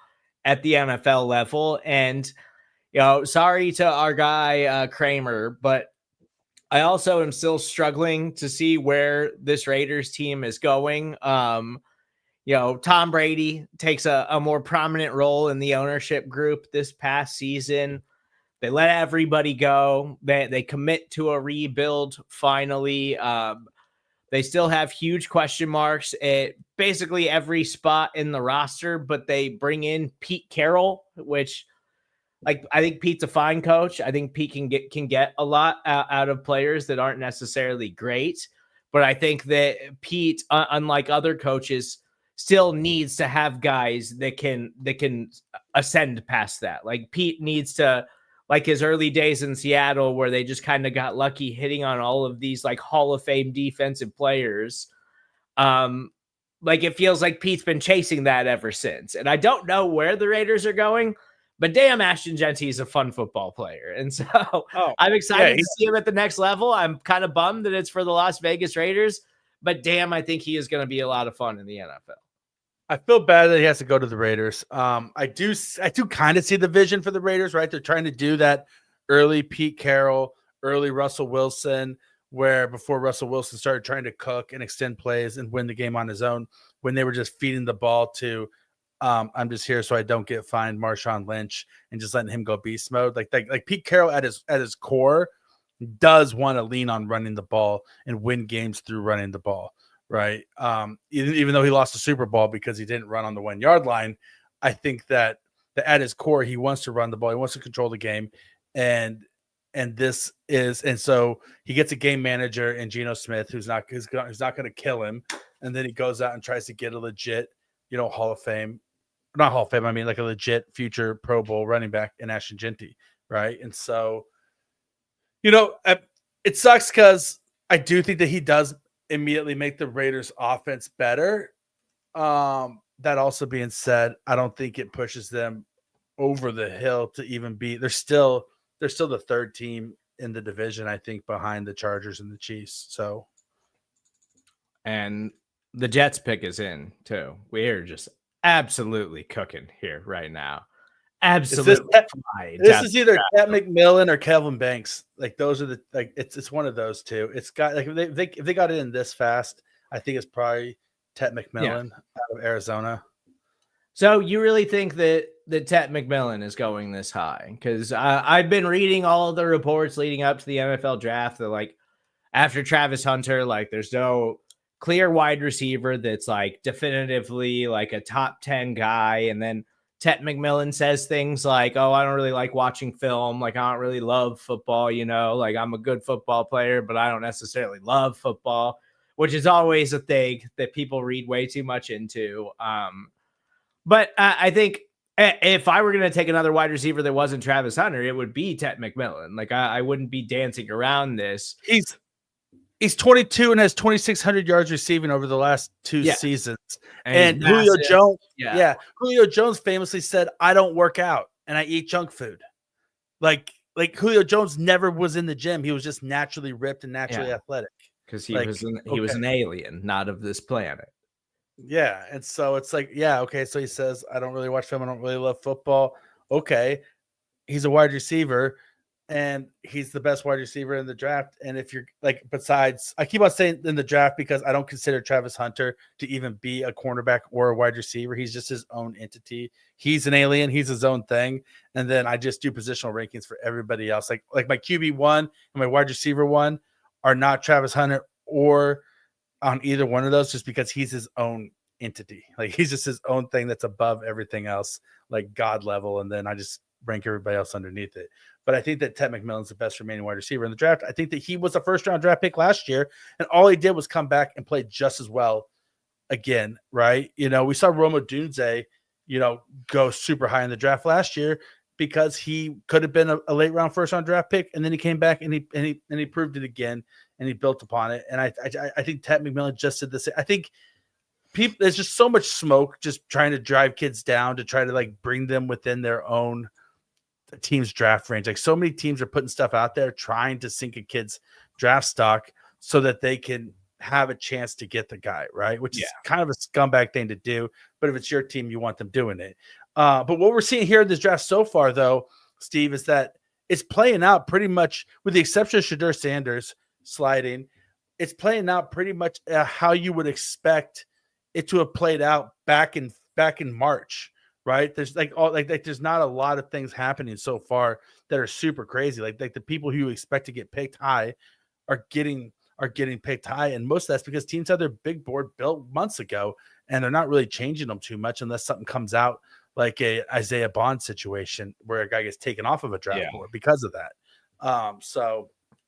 at the NFL level. And, sorry to our guy Kramer, but I also am still struggling to see where this Raiders team is going. Tom Brady takes a more prominent role in the ownership group this past season. They let everybody go. They commit to a rebuild finally. They still have huge question marks at basically every spot in the roster, but they bring in Pete Carroll, which, like, I think Pete's a fine coach. I think Pete can get a lot out of players that aren't necessarily great. But I think that Pete, unlike other coaches, still needs to have guys that can ascend past that. Like, Pete needs to, like his early days in Seattle, where they just kind of got lucky hitting on all of these like Hall of Fame defensive players. Like, it feels like Pete's been chasing that ever since. And I don't know where the Raiders are going, but damn, Ashton Jeanty is a fun football player. And so I'm excited to see him at the next level. I'm kind of bummed that it's for the Las Vegas Raiders, but damn, I think he is going to be a lot of fun in the NFL. I feel bad that he has to go to the Raiders. I do kind of see the vision for the Raiders, right? They're trying to do that early Pete Carroll, early Russell Wilson, where before Russell Wilson started trying to cook and extend plays and win the game on his own, when they were just feeding the ball to I'm just here so I don't get fined, Marshawn Lynch, and just letting him go beast mode. Like Pete Carroll at his core does want to lean on running the ball and win games through running the ball. Right. Even though he lost the Super Bowl because he didn't run on the 1 yard line, I think that at his core, he wants to run the ball. He wants to control the game. And so he gets a game manager in Geno Smith, who's not going to kill him. And then he goes out and tries to get a legit, Hall of Fame, not Hall of Fame. I mean, like a legit future Pro Bowl running back in Ashton Jeanty. Right. And so, it sucks because I do think that he does immediately make the Raiders offense better. But that also being said, I don't think it pushes them over the hill to even be. They're still the third team in the division, I think, behind the Chargers and the Chiefs. So, and the Jets pick is in too. We're just absolutely cooking here right now. Absolutely. This is either Cat McMillan or Kelvin Banks. Like those are the it's one of those two. It's got like if they got it in this fast, I think it's probably Tet McMillan out of Arizona. So you really think that Tet McMillan is going this high? Because I've been reading all of the reports leading up to the NFL draft that like after Travis Hunter, like there's no clear wide receiver that's like definitively like a top 10 guy. And then Tet McMillan says things like, oh, I don't really like watching film. Like, I don't really love football, you know, like I'm a good football player, but I don't necessarily love football, which is always a thing that people read way too much into. But I think if I were going to take another wide receiver that wasn't Travis Hunter, it would be Tet McMillan. Like I wouldn't be dancing around this. He's 22 and has 2,600 yards receiving over the last two seasons. And Julio Jones, Julio Jones famously said, "I don't work out and I eat junk food." Like Julio Jones never was in the gym. He was just naturally ripped and naturally athletic. Because he was an alien, not of this planet. Yeah, and so it's like, okay. So he says, "I don't really watch film. I don't really love football." Okay, he's a wide receiver. And he's the best wide receiver in the draft. And if you're like, besides, I keep on saying in the draft because I don't consider Travis Hunter to even be a cornerback or a wide receiver. He's just his own entity. He's an alien. He's his own thing. And then I just do positional rankings for everybody else. Like my QB1 and my wide receiver 1 are not Travis Hunter or on either one of those, just because he's his own entity. Like he's just his own thing that's above everything else, like God level. And then I just rank everybody else underneath it. But I think that Tet McMillan's the best remaining wide receiver in the draft. I think that he was a first-round draft pick last year, and all he did was come back and play just as well again, right? You know, we saw Roma Dunze, go super high in the draft last year because he could have been a late-round first-round draft pick, and then he came back and he proved it again, and he built upon it. And I think Tet McMillan just did the same. I think there's just so much smoke just trying to drive kids down to try to like bring them within their own team's draft range. Like so many teams are putting stuff out there trying to sink a kid's draft stock so that they can have a chance to get the guy, right? Which is kind of a scumbag thing to do. But if it's your team, you want them doing it. But what we're seeing here in this draft so far, though, Steve, is that it's playing out pretty much, with the exception of Shedeur Sanders sliding, it's playing out pretty much how you would expect it to have played out back in March. Right. There's there's not a lot of things happening so far that are super crazy. Like the people who you expect to get picked high are getting picked high. And most of that's because teams had their big board built months ago and they're not really changing them too much unless something comes out like a Isaiah Bond situation where a guy gets taken off of a draft board because of that.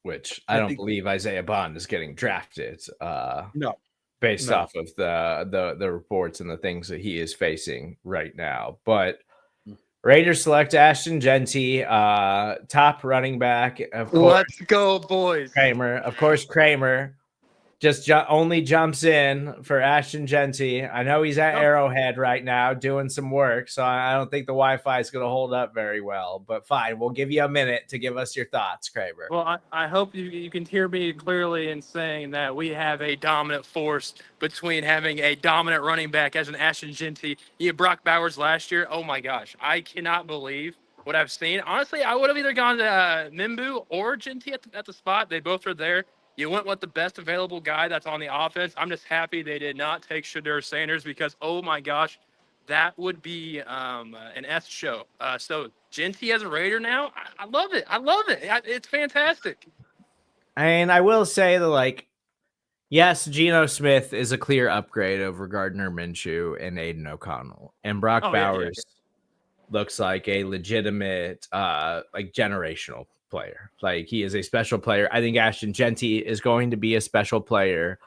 Which I don't believe Isaiah Bond is getting drafted. No. Based off of the reports and the things that he is facing right now. But Raiders select Ashton Genty, top running back. Of course, let's go, boys. Kramer. Of course, Kramer just only jumps in for Ashton Genty. I know he's at Arrowhead right now doing some work, so I don't think the Wi-Fi is going to hold up very well. But fine, we'll give you a minute to give us your thoughts, Kramer. Well, I hope you can hear me clearly in saying that we have a dominant force between having a dominant running back as an Ashton Genty. You had Brock Bowers last year. Oh, my gosh. I cannot believe what I've seen. Honestly, I would have either gone to Mimbu or Genty at the spot. They both are there. You went with the best available guy that's on the offense. I'm just happy they did not take Shedeur Sanders because, oh, my gosh, that would be an S show. So Genty as a Raider now, I love it. I love it. It's fantastic. And I will say that, yes, Geno Smith is a clear upgrade over Gardner Minshew and Aiden O'Connell. And Brock Bowers looks like a legitimate, generational player. Like, he is a special player. I think Ashton Genty is going to be a special player.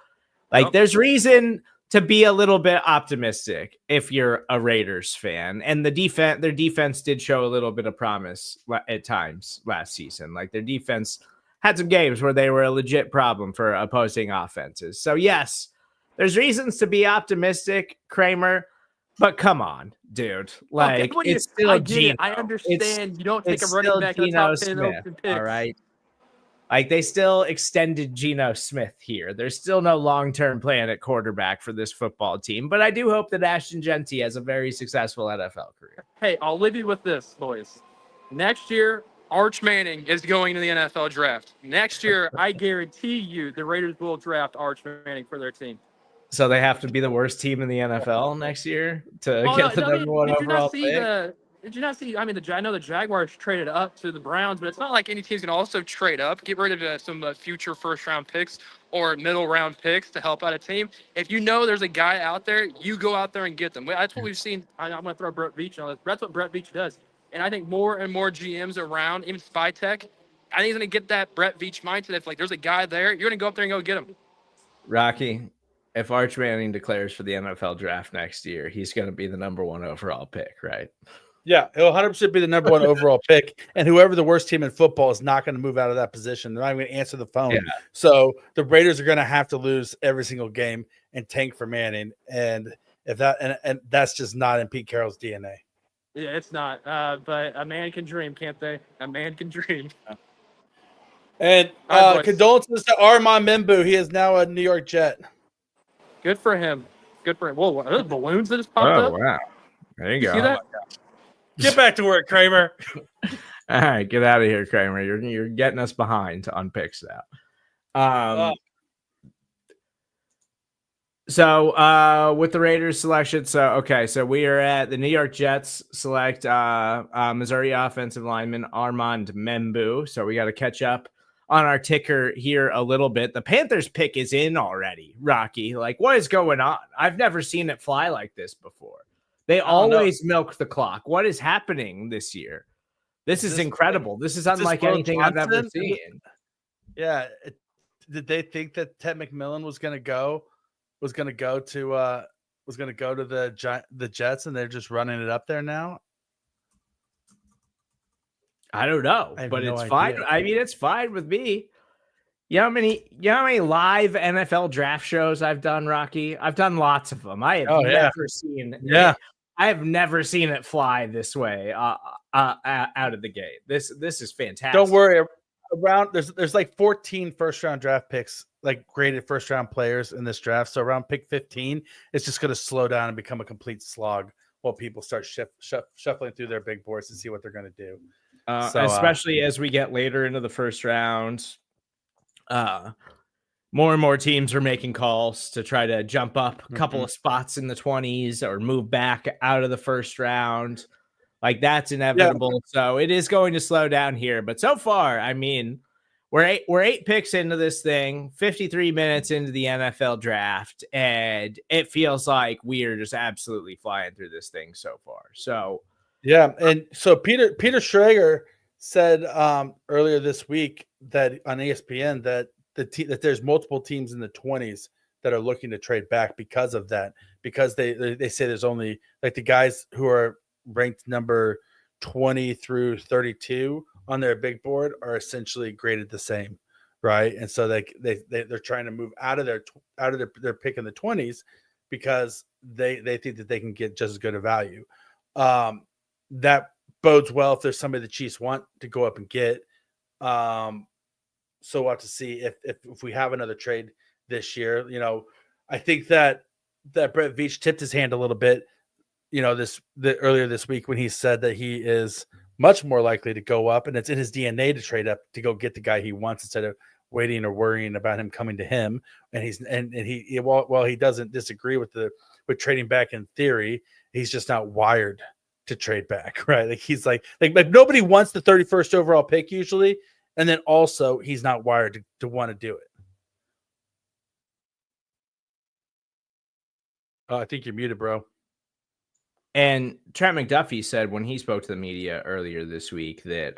There's reason to be a little bit optimistic if you're a Raiders fan. And their defense did show a little bit of promise at times last season. Like, their defense had some games where they were a legit problem for opposing offenses. So yes, there's reasons to be optimistic, Kramer. But come on, dude. Like, Okay, it's still Geno. I understand you don't take a It's running still back in the Geno top 10 Smith, open picks. all right? Like, they still extended Geno Smith here. There's still no long-term plan at quarterback for this football team. But I do hope that Ashton Genty has a very successful NFL career. Hey, I'll leave you with this, boys. Next year, Arch Manning is going to the NFL draft. Next year, I guarantee you the Raiders will draft Arch Manning for their team. So they have to be the worst team in the NFL next year to Oh, get the no, I number mean, one did you overall not see pick? Did you not see? I mean, I know the Jaguars traded up to the Browns, but it's not like any team's going to also trade up, get rid of some future first-round picks or middle-round picks to help out a team. If you know there's a guy out there, you go out there and get them. That's what we've seen. I'm going to throw Brett Veach on this. That's what Brett Veach does. And I think more and more GMs around, even Spytech, I think he's going to get that Brett Veach mindset. If like there's a guy there, you're going to go up there and go get him. Rocky, if Arch Manning declares for the NFL draft next year, he's going to be the number one overall pick, right? Yeah, he'll 100% be the number one overall pick. And whoever the worst team in football is not going to move out of that position. They're not even going to answer the phone. Yeah. So the Raiders are going to have to lose every single game and tank for Manning. And if that and that's just not in Pete Carroll's DNA. Yeah, it's not. But a man can dream, can't they? A man can dream. And All right, condolences to Armand Membu. He is now a New York Jet. Good for him. Good for him. Whoa, are those balloons that just popped up? Wow. There you You go. see that? Get back to work, Kramer. All right, get out of here, Kramer. You're getting us behind on picks now. So with the Raiders selection, so we are at the New York Jets select Missouri offensive lineman Armand Membu. So we got to catch up on our ticker here a little bit. The Panthers pick is in already, Rocky. Like, what is going on? I've never seen it fly like this before. They always milk the clock. What is happening this year? This is incredible. This is unlike anything I've ever seen. Yeah. Did they think that Ted McMillan was going to go to the Jets, and they're just running it up there now? I don't know, but it's fine. I mean, it's fine with me. You know how many live NFL draft shows I've done, Rocky? I've done lots of them. I have never seen I have never seen it fly this way out of the gate. This is fantastic. Don't worry. Around there's like 14 first-round draft picks, like graded first-round players in this draft. So around pick 15, it's just going to slow down and become a complete slog while people start shuffling through their big boards to see what they're going to do. Especially as we get later into the first round, more and more teams are making calls to try to jump up a couple of spots in the 20s or move back out of the first round. Like, that's inevitable. Yeah. So it is going to slow down here. But so far, I mean, we're eight picks into this thing, 53 minutes into the NFL draft, and it feels like we are just absolutely flying through this thing so far. So yeah, and so Peter Schrager said earlier this week that on ESPN that that there's multiple teams in the 20s that are looking to trade back because of that, because they say there's only like the guys who are ranked number 20 through 32 on their big board are essentially graded the same, right? And so they're trying to move out of their pick in the 20s because they think that they can get just as good a value. That bodes well if there's somebody the Chiefs want to go up and get. So we'll have to see if we have another trade this year. You know, I think that Brett Veach tipped his hand a little bit, you know, earlier this week when he said that he is much more likely to go up, and it's in his DNA to trade up to go get the guy he wants instead of waiting or worrying about him coming to him. And he while he doesn't disagree with trading back in theory, he's just not wired to trade back, right? Like he's like nobody wants the 31st overall pick usually, and then also he's not wired to want to do it. I think you're muted, bro. And Trent McDuffie said when he spoke to the media earlier this week that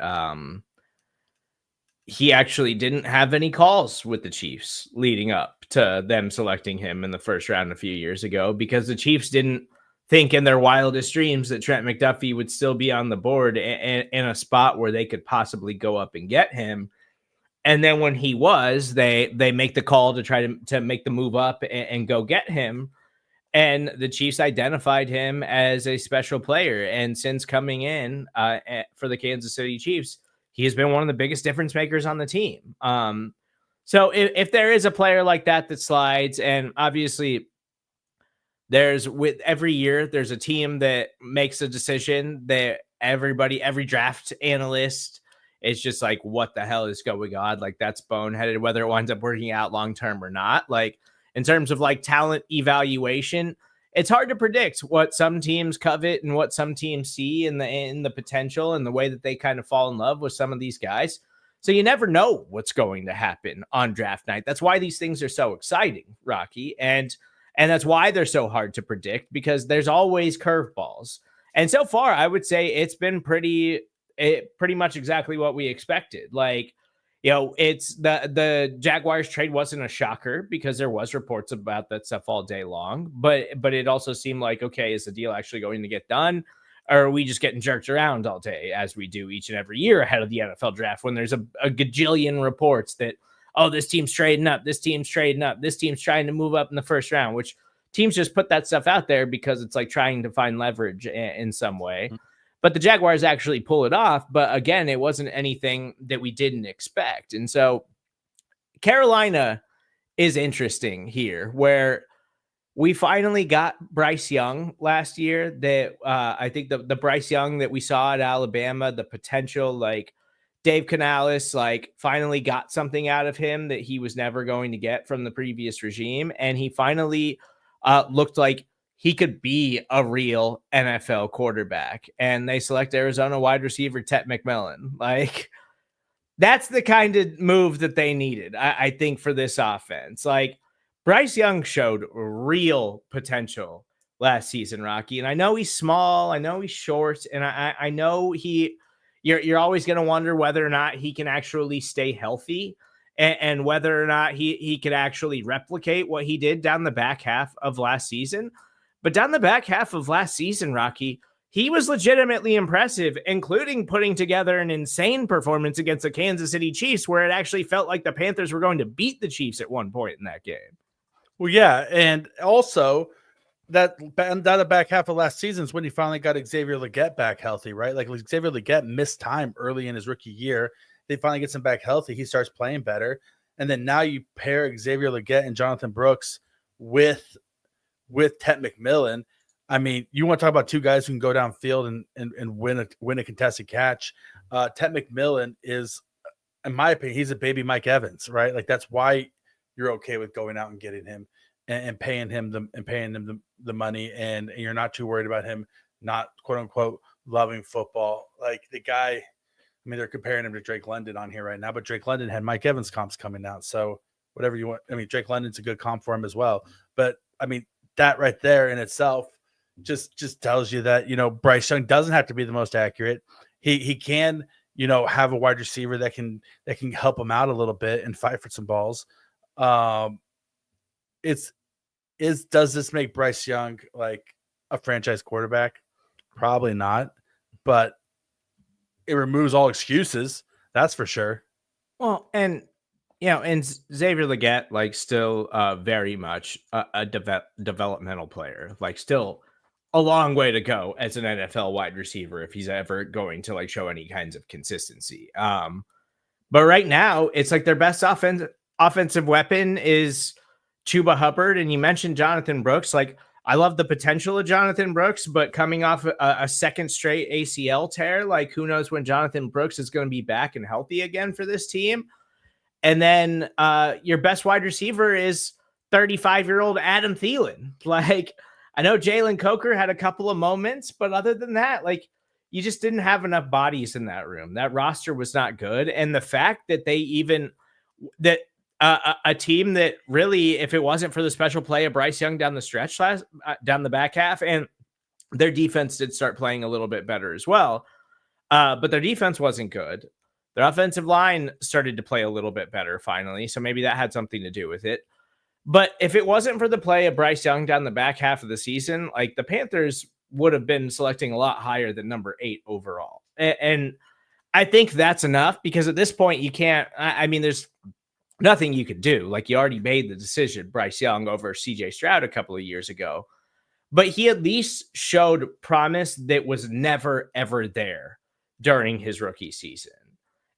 he actually didn't have any calls with the Chiefs leading up to them selecting him in the first round a few years ago, because the Chiefs didn't think in their wildest dreams that Trent McDuffie would still be on the board in a spot where they could possibly go up and get him. And then when he was, they make the call to try to make the move up and go get him. And the Chiefs identified him as a special player. And since coming in for the Kansas City Chiefs, he has been one of the biggest difference makers on the team. So if there is a player like that slides, and obviously with every year, there's a team that makes a decision that every draft analyst is just like, what the hell is going on? Like, that's boneheaded, whether it winds up working out long-term or not. Like, in terms of like talent evaluation, it's hard to predict what some teams covet and what some teams see in the potential and the way that they kind of fall in love with some of these guys. So you never know what's going to happen on draft night. That's why these things are so exciting, Rocky. And that's why they're so hard to predict, because there's always curveballs. And so far, I would say it's been pretty much exactly what we expected. Like, you know, it's the Jaguars trade wasn't a shocker because there was reports about that stuff all day long. But it also seemed like, okay, is the deal actually going to get done? Or are we just getting jerked around all day, as we do each and every year ahead of the NFL draft, when there's a gajillion reports that, oh, this team's trading up, this team's trading up, this team's trying to move up in the first round, which teams just put that stuff out there because it's like trying to find leverage in some way. But the Jaguars actually pull it off. But again, it wasn't anything that we didn't expect. And so Carolina is interesting here, where we finally got Bryce Young last year. That I think the Bryce Young that we saw at Alabama, the potential, like Dave Canales, like finally got something out of him that he was never going to get from the previous regime. And he finally looked like he could be a real NFL quarterback. And they select Arizona wide receiver Tet McMillan. Like, that's the kind of move that they needed, I think, for this offense. Like, Bryce Young showed real potential last season, Rocky. And I know he's small, I know he's short, and I know you're always going to wonder whether or not he can actually stay healthy, and whether or not he could actually replicate what he did down the back half of last season. But down the back half of last season, Rocky, he was legitimately impressive, including putting together an insane performance against the Kansas City Chiefs, where it actually felt like the Panthers were going to beat the Chiefs at one point in that game. Well, yeah, and also that the back half of last season is when he finally got Xavier Legette back healthy, right? Like, Xavier Legette missed time early in his rookie year. They finally get him back healthy. He starts playing better. And then now you pair Xavier Legette and Jonathan Brooks with Tet McMillan. I mean, you want to talk about two guys who can go downfield and win a contested catch. Tet McMillan is, in my opinion, he's a baby Mike Evans, right? Like, that's why you're okay with going out and getting him and paying him the money, and you're not too worried about him not, quote unquote, loving football. Like, the guy, I mean, they're comparing him to Drake London on here right now, but Drake London had Mike Evans comps coming out. So whatever you want. I mean, Drake London's a good comp for him as well. But I mean, that right there in itself just tells you that, you know, Bryce Young doesn't have to be the most accurate. He can, you know, have a wide receiver that can help him out a little bit and fight for some balls. Does this make Bryce Young like a franchise quarterback? Probably not, but it removes all excuses. That's for sure. Well, and you know, and Xavier Legette, like, still very much a developmental player, like, still a long way to go as an NFL wide receiver if he's ever going to like show any kinds of consistency. But right now, it's like their best offensive weapon is Chuba Hubbard. And you mentioned Jonathan Brooks. Like, I love the potential of Jonathan Brooks, but coming off a second straight ACL tear, like, who knows when Jonathan Brooks is going to be back and healthy again for this team. And then your best wide receiver is 35-year-old Adam Thielen. Like, I know Jalen Coker had a couple of moments, but other than that, like, you just didn't have enough bodies in that room. That roster was not good. And the fact that a team that really, if it wasn't for the special play of Bryce Young down the stretch down the back half, and their defense did start playing a little bit better as well, but their defense wasn't good. Their offensive line started to play a little bit better finally, so maybe that had something to do with it. But if it wasn't for the play of Bryce Young down the back half of the season, like, the Panthers would have been selecting a lot higher than number 8 overall. And I think that's enough, because at this point you can't, I mean, there's nothing you could do. Like, you already made the decision, Bryce Young over CJ Stroud a couple of years ago. but he at least showed promise that was never, ever there during his rookie season.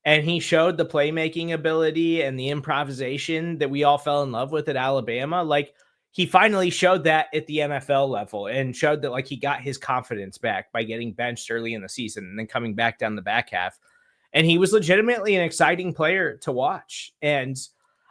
And he showed the playmaking ability and the improvisation that we all fell in love with at Alabama. Like, he finally showed that at the NFL level and showed that, like, he got his confidence back by getting benched early in the season and then coming back down the back half. And he was legitimately an exciting player to watch. And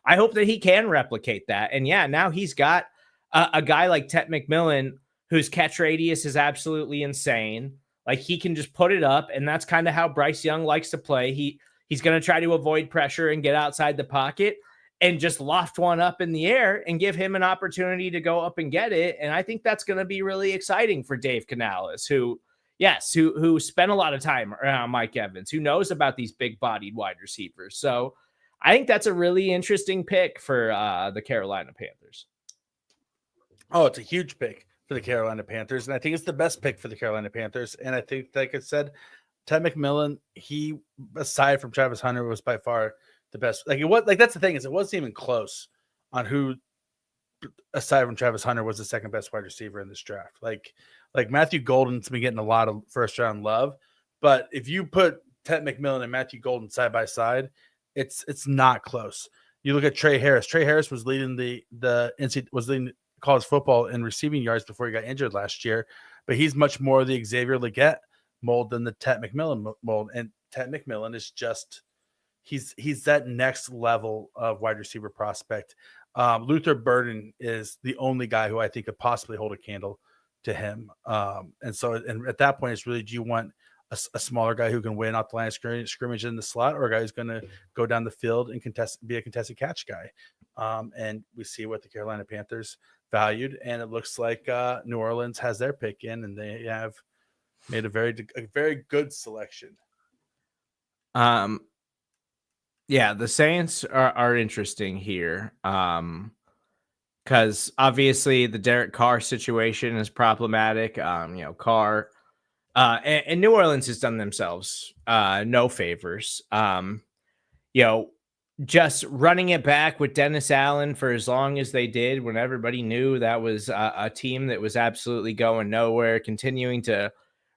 I hope that he can replicate that. And yeah, now he's got a guy like Tet McMillan, whose catch radius is absolutely insane. Like, he can just put it up, and that's kind of how Bryce Young likes to play. He's going to try to avoid pressure and get outside the pocket and just loft one up in the air and give him an opportunity to go up and get it. And I think that's going to be really exciting for Dave Canales, who spent a lot of time around Mike Evans, who knows about these big-bodied wide receivers. So I think that's a really interesting pick for the Carolina Panthers. Oh, it's a huge pick for the Carolina Panthers, and I think it's the best pick for the Carolina Panthers. And I think, like I said, Ted McMillan, he, aside from Travis Hunter, was by far the best. That's the thing, is it wasn't even close on who, aside from Travis Hunter, was the second best wide receiver in this draft. Like Matthew Golden's been getting a lot of first round love, but if you put Ted McMillan and Matthew Golden side by side, it's not close. You look at Trey Harris. Trey Harris was leading leading college football in receiving yards before he got injured last year, but he's much more the Xavier Legette mold than the Tet McMillan mold. And Tet McMillan is just, he's that next level of wide receiver prospect. Luther Burden is the only guy who I think could possibly hold a candle to him. And at that point, it's really, do you want a smaller guy who can win off the line of scrimmage in the slot, or a guy who's going to go down the field and be a contested catch guy? And we see what the Carolina Panthers valued, and it looks like New Orleans has their pick in, and they have made a very good selection. Yeah, the Saints are interesting here. Because obviously the Derek Carr situation is problematic. Carr and New Orleans has done themselves no favors. Just running it back with Dennis Allen for as long as they did, when everybody knew that was a team that was absolutely going nowhere, continuing to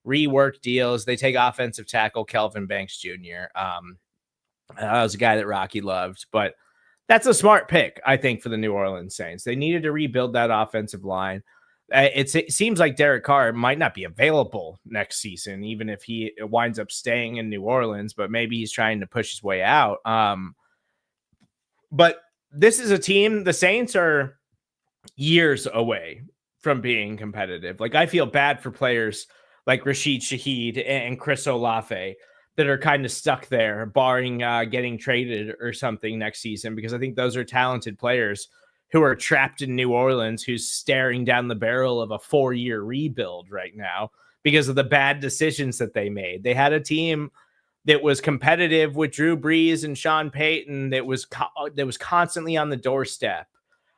rework deals. They take offensive tackle Kelvin Banks Jr. That was a guy that Rocky loved, but that's a smart pick, I think, for the New Orleans Saints. They needed to rebuild that offensive line. It seems like Derek Carr might not be available next season, even if he winds up staying in New Orleans, but maybe he's trying to push his way out. But this is a team, the Saints are years away from being competitive. Like, I feel bad for players like Rashid Shaheed and Chris Olave that are kind of stuck there, barring getting traded or something next season, because I think those are talented players who are trapped in New Orleans, who's staring down the barrel of a 4-year rebuild right now because of the bad decisions that they made. They had a team that was competitive with Drew Brees and Sean Payton that was constantly on the doorstep,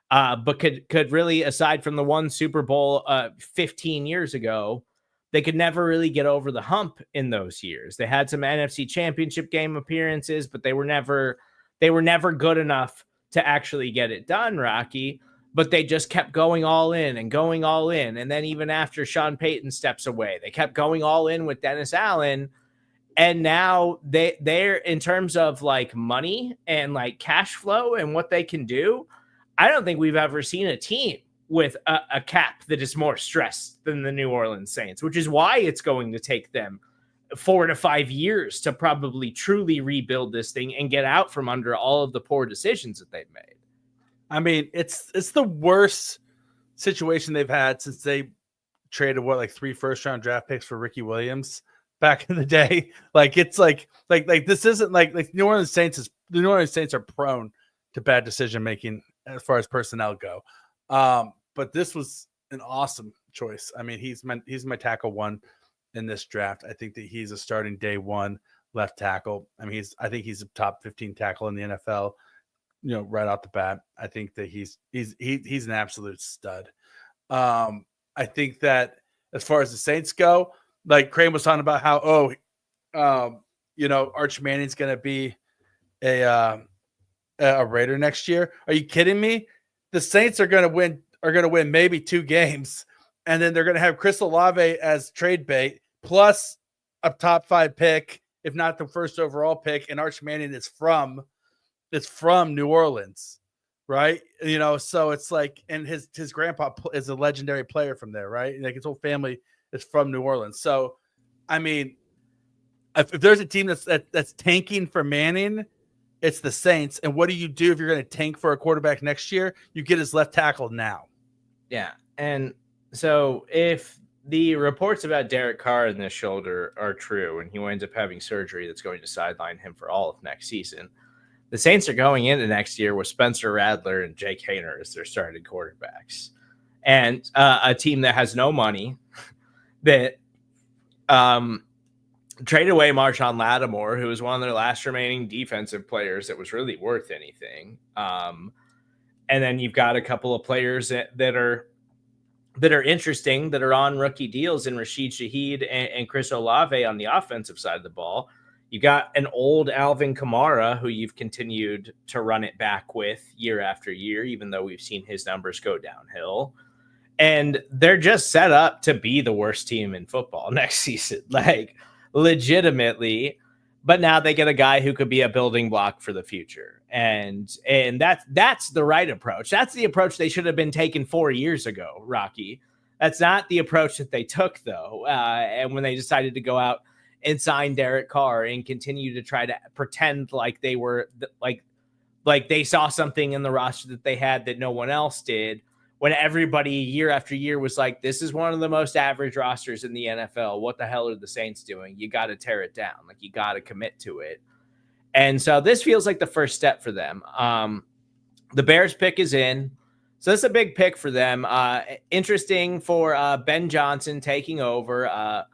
but could really, aside from the one Super Bowl 15 years ago, they could never really get over the hump in those years. They had some NFC Championship game appearances, but they were never good enough to actually get it done, Rocky. But they just kept going all in and going all in. And then even after Sean Payton steps away, they kept going all in with Dennis Allen. And now they're, in terms of like money and like cash flow and what they can do, I don't think we've ever seen a team with a cap that is more stressed than the New Orleans Saints, which is why it's going to take them 4 to 5 years to probably truly rebuild this thing and get out from under all of the poor decisions that they've made. I mean, it's the worst situation they've had since they traded 3 first-round draft picks for Ricky Williams back in the day. Like, it's like this isn't like New Orleans Saints are prone to bad decision making as far as personnel go. But this was an awesome choice. I mean, he's my tackle one in this draft. I think that he's a starting day one left tackle. I mean, I think he's a top 15 tackle in the NFL, right off the bat. I think that he's an absolute stud. I think that as far as the Saints go, like Crane was talking about how, Arch Manning's going to be a Raider next year. Are you kidding me? The Saints are going to win maybe 2 games and then they're going to have Chris Olave as trade bait, plus a top 5 pick, if not the first overall pick. And Arch Manning is from New Orleans, right? So it's like, and his grandpa is a legendary player from there, right? Like his whole family is from New Orleans. So, I mean, if there's a team that's tanking for Manning, it's the Saints. And what do you do if you're going to tank for a quarterback next year? You get his left tackle now. Yeah. And so if the reports about Derek Carr and this shoulder are true, and he winds up having surgery that's going to sideline him for all of next season, the Saints are going into next year with Spencer Rattler and Jake Haener as their starting quarterbacks, and a team that has no money, that traded away Marshawn Lattimore, who was one of their last remaining defensive players that was really worth anything. And then you've got a couple of players that are interesting, that are on rookie deals in Rashid Shaheed and Chris Olave on the offensive side of the ball. You got an old Alvin Kamara who you've continued to run it back with year after year, even though we've seen his numbers go downhill. And they're just set up to be the worst team in football next season, like legitimately. But now they get a guy who could be a building block for the future. And that's the right approach. That's the approach they should have been taken 4 years ago, Rocky. That's not the approach that they took, though. And when they decided to go out and sign Derek Carr and continue to try to pretend like they were like they saw something in the roster that they had that no one else did, when everybody year after year was like, this is one of the most average rosters in the NFL. What the hell are the Saints doing? You got to tear it down. Like, you got to commit to it. And so this feels like the first step for them. The Bears pick is in. So this is a big pick for them. Interesting for Ben Johnson taking over.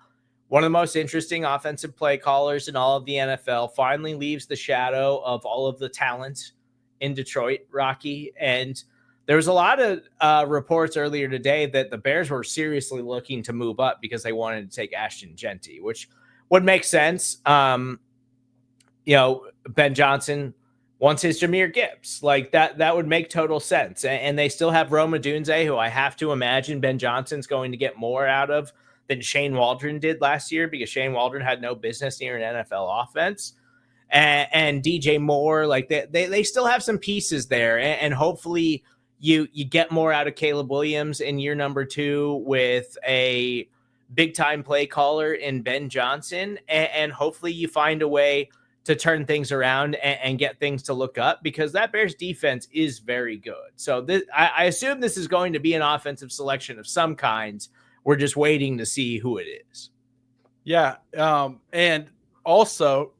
One of the most interesting offensive play callers in all of the NFL finally leaves the shadow of all of the talent in Detroit, Rocky. And there was a lot of reports earlier today that the Bears were seriously looking to move up because they wanted to take Ashton Genty, which would make sense. Ben Johnson wants his Jahmyr Gibbs. Like that would make total sense. And they still have Rome Odunze, who I have to imagine Ben Johnson's going to get more out of than Shane Waldron did last year, because Shane Waldron had no business near an NFL offense. And DJ Moore, like they still have some pieces there. And hopefully you get more out of Caleb Williams in year number 2 with a big time play caller in Ben Johnson. And hopefully you find a way to turn things around and get things to look up, because that Bears defense is very good. So I assume this is going to be an offensive selection of some kinds. We're just waiting to see who it is. Yeah. And also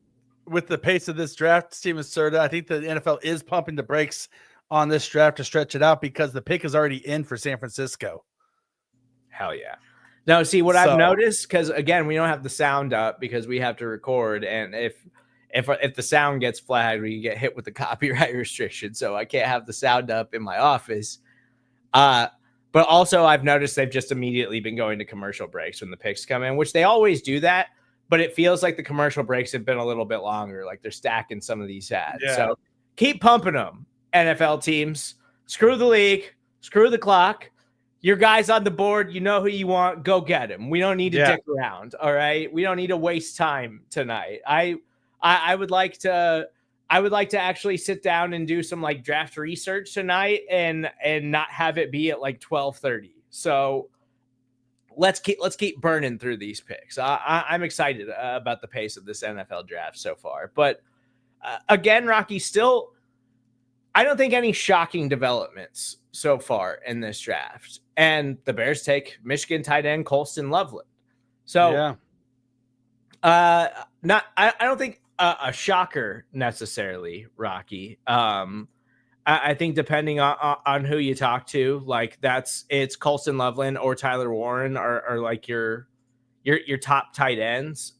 with the pace of this draft, Steven Serda, I think the NFL is pumping the brakes on this draft to stretch it out, because the pick is already in for San Francisco. Hell yeah. Now, see what I've noticed, because again, we don't have the sound up because we have to record. And if the sound gets flagged, we get hit with the copyright restriction. So I can't have the sound up in my office. But also I've noticed they've just immediately been going to commercial breaks when the picks come in, which they always do that. But it feels like the commercial breaks have been a little bit longer. Like they're stacking some of these ads. Yeah. So keep pumping them, NFL teams. Screw the league. Screw the clock. Your guys on the board, you know who you want. Go get him. We don't need to dick around. All right. We don't need to waste time tonight. I would like to actually sit down and do some like draft research tonight and not have it be at like 12:30. So let's keep burning through these picks. I'm excited about the pace of this NFL draft so far. But again, Rocky, still, I don't think any shocking developments so far in this draft. And the Bears take Michigan tight end Colston Loveland. So I don't think a shocker necessarily, Rocky. I think depending on who you talk to, like it's Colston Loveland or Tyler Warren are like your top tight ends.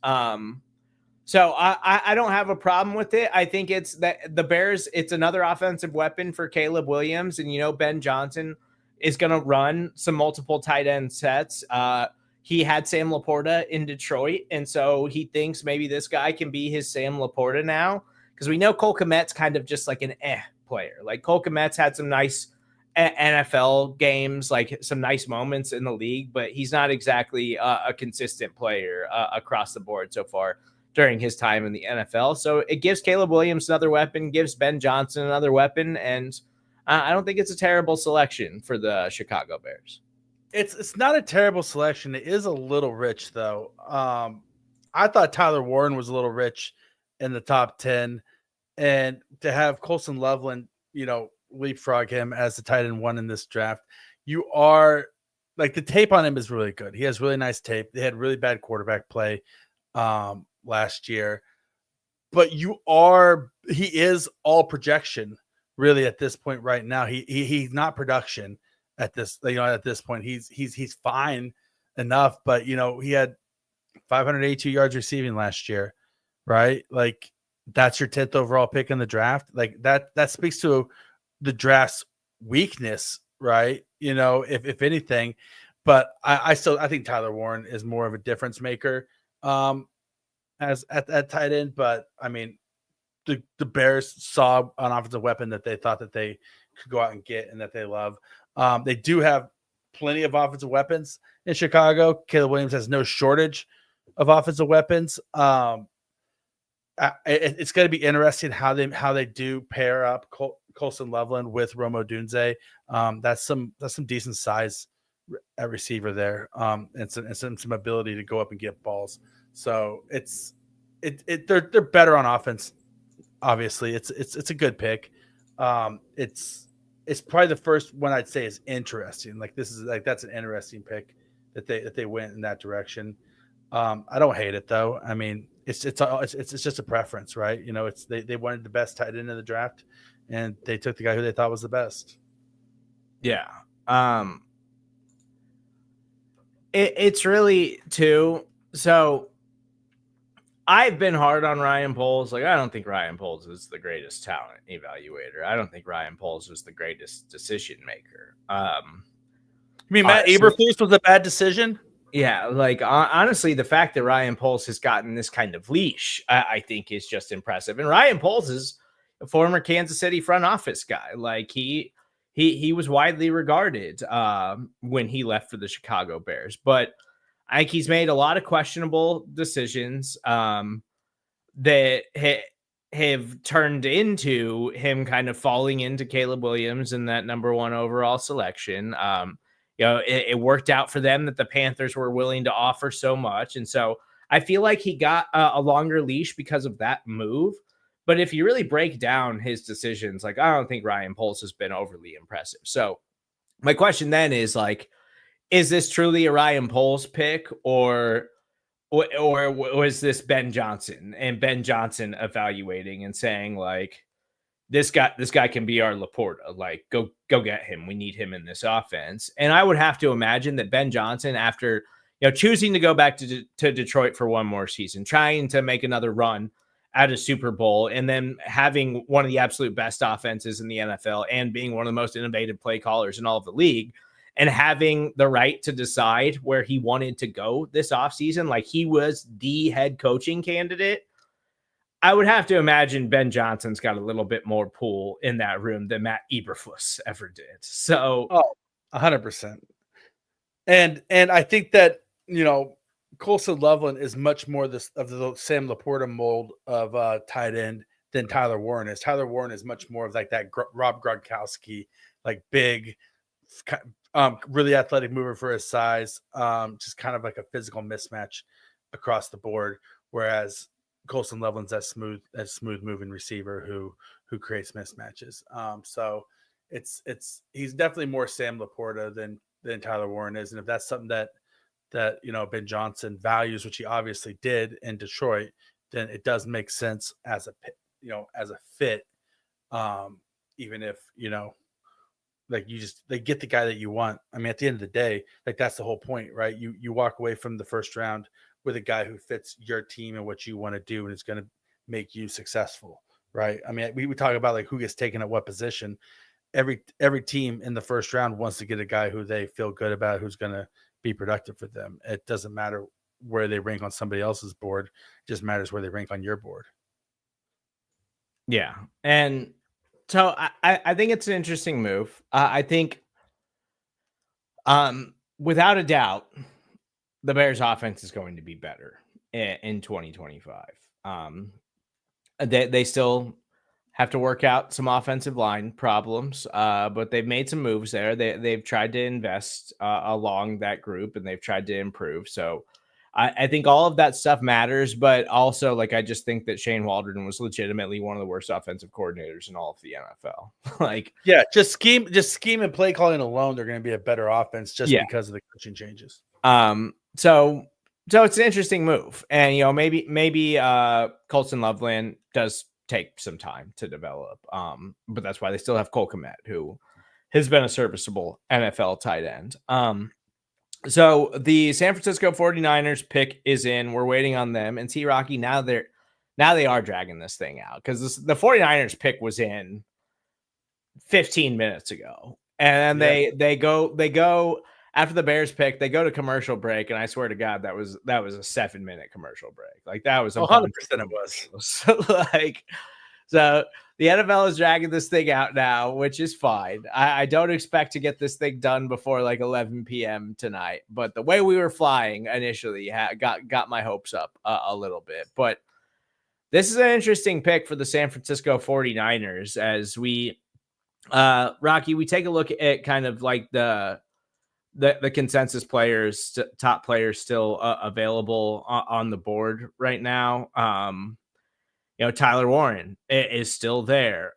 So I don't have a problem with it. I think it's that the Bears, it's another offensive weapon for Caleb Williams. And, Ben Johnson is going to run some multiple tight end sets. He had Sam Laporta in Detroit, and so he thinks maybe this guy can be his Sam Laporta now, because we know Cole Kmet's kind of just like an player. Like Cole Kmet's had some nice NFL games, like some nice moments in the league, but he's not exactly a consistent player across the board so far during his time in the NFL. So it gives Caleb Williams another weapon, gives Ben Johnson another weapon, and I don't think it's a terrible selection for the Chicago Bears. It's not a terrible selection. It is a little rich, though. I thought Tyler Warren was a little rich in the top 10, and to have Colson Loveland, leapfrog him as the tight end 1 in this draft, you are like, the tape on him is really good. He has really nice tape. They had really bad quarterback play last year, but he is all projection really at this point right now. He's not production at this, at this point. He's fine enough, but he had 582 yards receiving last year, right? Like, that's your 10th overall pick in the draft. Like, that speaks to the draft's weakness, right? If anything, but I think Tyler Warren is more of a difference maker as at tight end. But I mean, the Bears saw an offensive weapon that they thought that they could go out and get and that they love. They do have plenty of offensive weapons in Chicago. Caleb Williams has no shortage of offensive weapons. It's going to be interesting how they do pair up Colson Loveland with Rome Odunze. That's some decent size at receiver there, and some ability to go up and get balls. So they're better on offense. Obviously, it's a good pick. It's probably the first one I'd say is interesting. Like, that's an interesting pick that they went in that direction. I don't hate it though. I mean, it's just a preference, right? They wanted the best tight end in the draft, and they took the guy who they thought was the best. Yeah. It's really too. So I've been hard on Ryan Poles. Like, I don't think Ryan Poles is the greatest talent evaluator. I don't think Ryan Poles was the greatest decision maker. You mean Matt Eberflus was a bad decision? Yeah, like, honestly, the fact that Ryan Poles has gotten this kind of leash, I think, is just impressive. And Ryan Poles is a former Kansas City front office guy. Like, he was widely regarded when he left for the Chicago Bears. But I think he's made a lot of questionable decisions that have turned into him kind of falling into Caleb Williams in that number 1 overall selection. It worked out for them that the Panthers were willing to offer so much. And so I feel like he got a longer leash because of that move. But if you really break down his decisions, like, I don't think Ryan Poles has been overly impressive. So my question then is, like, is this truly a Ryan Poles pick, or was this Ben Johnson and Ben Johnson evaluating and saying, like, this guy can be our Laporta. Like, go get him. We need him in this offense. And I would have to imagine that Ben Johnson, after choosing to go back to Detroit for one more season, trying to make another run at a Super Bowl, and then having one of the absolute best offenses in the NFL and being one of the most innovative play callers in all of the league, and having the right to decide where he wanted to go this offseason, like, he was the head coaching candidate. I would have to imagine Ben Johnson's got a little bit more pull in that room than Matt Eberflus ever did. So, 100%. And I think that, Colson Loveland is much more of the Sam Laporta mold of tight end than Tyler Warren is. Tyler Warren is much more of like that Rob Gronkowski, like big, really athletic mover for his size, just kind of like a physical mismatch across the board. Whereas Colson Loveland's that smooth moving receiver who creates mismatches. So he's definitely more Sam Laporta than Tyler Warren is. And if that's something that Ben Johnson values, which he obviously did in Detroit, then it does make sense as a fit. Even if, like, they get the guy that you want. I mean, at the end of the day, like, that's the whole point, right? You walk away from the first round with a guy who fits your team and what you want to do, and is going to make you successful, right? I mean, we talk about, like, who gets taken at what position. Every team in the first round wants to get a guy who they feel good about, who's going to be productive for them. It doesn't matter where they rank on somebody else's board. It just matters where they rank on your board. Yeah. And So I think it's an interesting move. I think, without a doubt, the Bears' offense is going to be better in 2025. They still have to work out some offensive line problems, but they've made some moves there. They've tried to invest along that group, and they've tried to improve. So I think all of that stuff matters, but also, like, I just think that Shane Waldron was legitimately one of the worst offensive coordinators in all of the NFL. Like, Yeah, just scheme and play calling alone, they're going to be a better offense just because of the coaching changes. So it's an interesting move, and maybe Colson Loveland does take some time to develop. But that's why they still have Cole Kmet, who has been a serviceable NFL tight end. So the San Francisco 49ers pick is in. We're waiting on them. And see, Rocky, now they are dragging this thing out, because the 49ers pick was in 15 minutes ago. And then they go after the Bears pick, they go to commercial break. And I swear to God, that was a 7-minute commercial break. Like, that was 100% it was. So the NFL is dragging this thing out now, which is fine. I don't expect to get this thing done before like 11 p.m. tonight. But the way we were flying initially got my hopes up a little bit. But this is an interesting pick for the San Francisco 49ers as we, Rocky, we take a look at kind of like the consensus players, top players still available on the board right now. Tyler Warren is still there.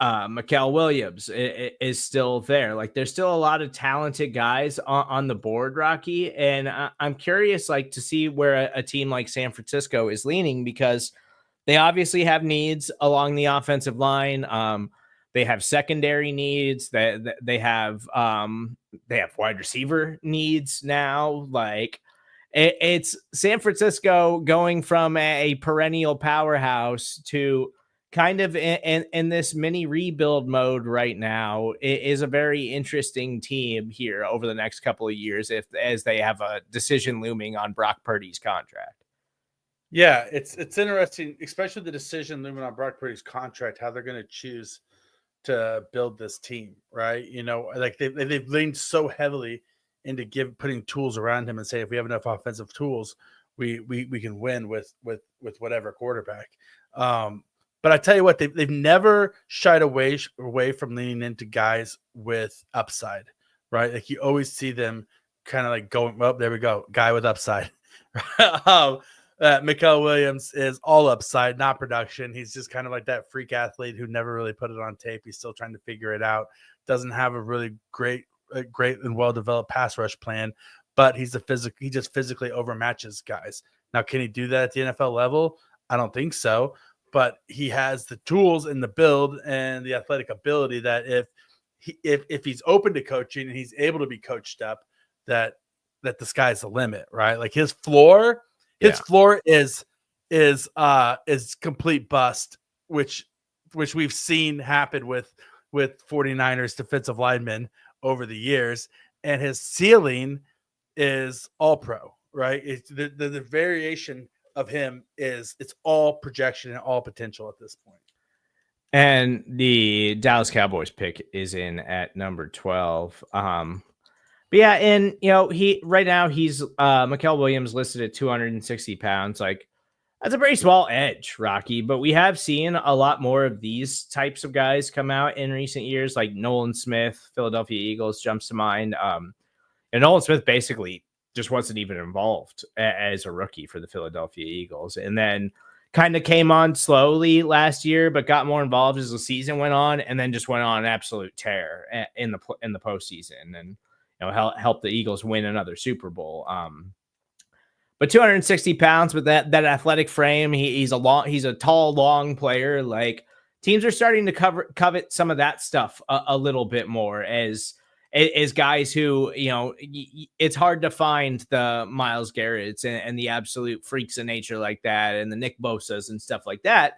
Mikael Williams is still there. Like, there's still a lot of talented guys on the board, Rocky. And I'm curious, like, to see where a team like San Francisco is leaning, because they obviously have needs along the offensive line. They have secondary needs. They have wide receiver needs now. Like, it's San Francisco going from a perennial powerhouse to kind of in this mini rebuild mode right now. It is a very interesting team here over the next couple of years, as they have a decision looming on Brock Purdy's contract. Yeah, it's interesting, especially the decision looming on Brock Purdy's contract, how they're going to choose to build this team, right? Like they've leaned so heavily into putting tools around him and say, if we have enough offensive tools, we can win with whatever quarterback. But I tell you what, they've never shied away from leaning into guys with upside, right? Like, you always see them kind of like going, well, there we go, guy with upside. Mikael Williams is all upside, not production. He's just kind of like that freak athlete who never really put it on tape. He's still trying to figure it out. Doesn't have a really great and well-developed pass rush plan, but he just physically overmatches guys. Now, can he do that at the NFL level? I don't think so, but he has the tools and the build and the athletic ability that if he's open to coaching and he's able to be coached up, that the sky's the limit, right? Like, his floor is complete bust, which we've seen happen with 49ers defensive linemen over the years, and his ceiling is all pro, right? It's the variation of him it's all projection and all potential at this point. And the Dallas Cowboys pick is in at number 12. But yeah, and he right now he's Mikael Williams listed at 260 pounds. Like, that's a pretty small edge, Rocky. But we have seen a lot more of these types of guys come out in recent years, like Nolan Smith, Philadelphia Eagles jumps to mind. And Nolan Smith basically just wasn't even involved as a rookie for the Philadelphia Eagles, and then kind of came on slowly last year, but got more involved as the season went on, and then just went on an absolute tear in the postseason, and helped the Eagles win another Super Bowl. But 260 pounds with that athletic frame, he's a tall, long player. Like, teams are starting to covet some of that stuff a little bit more as guys who, it's hard to find the Myles Garretts and the absolute freaks of nature like that, and the Nick Bosas and stuff like that.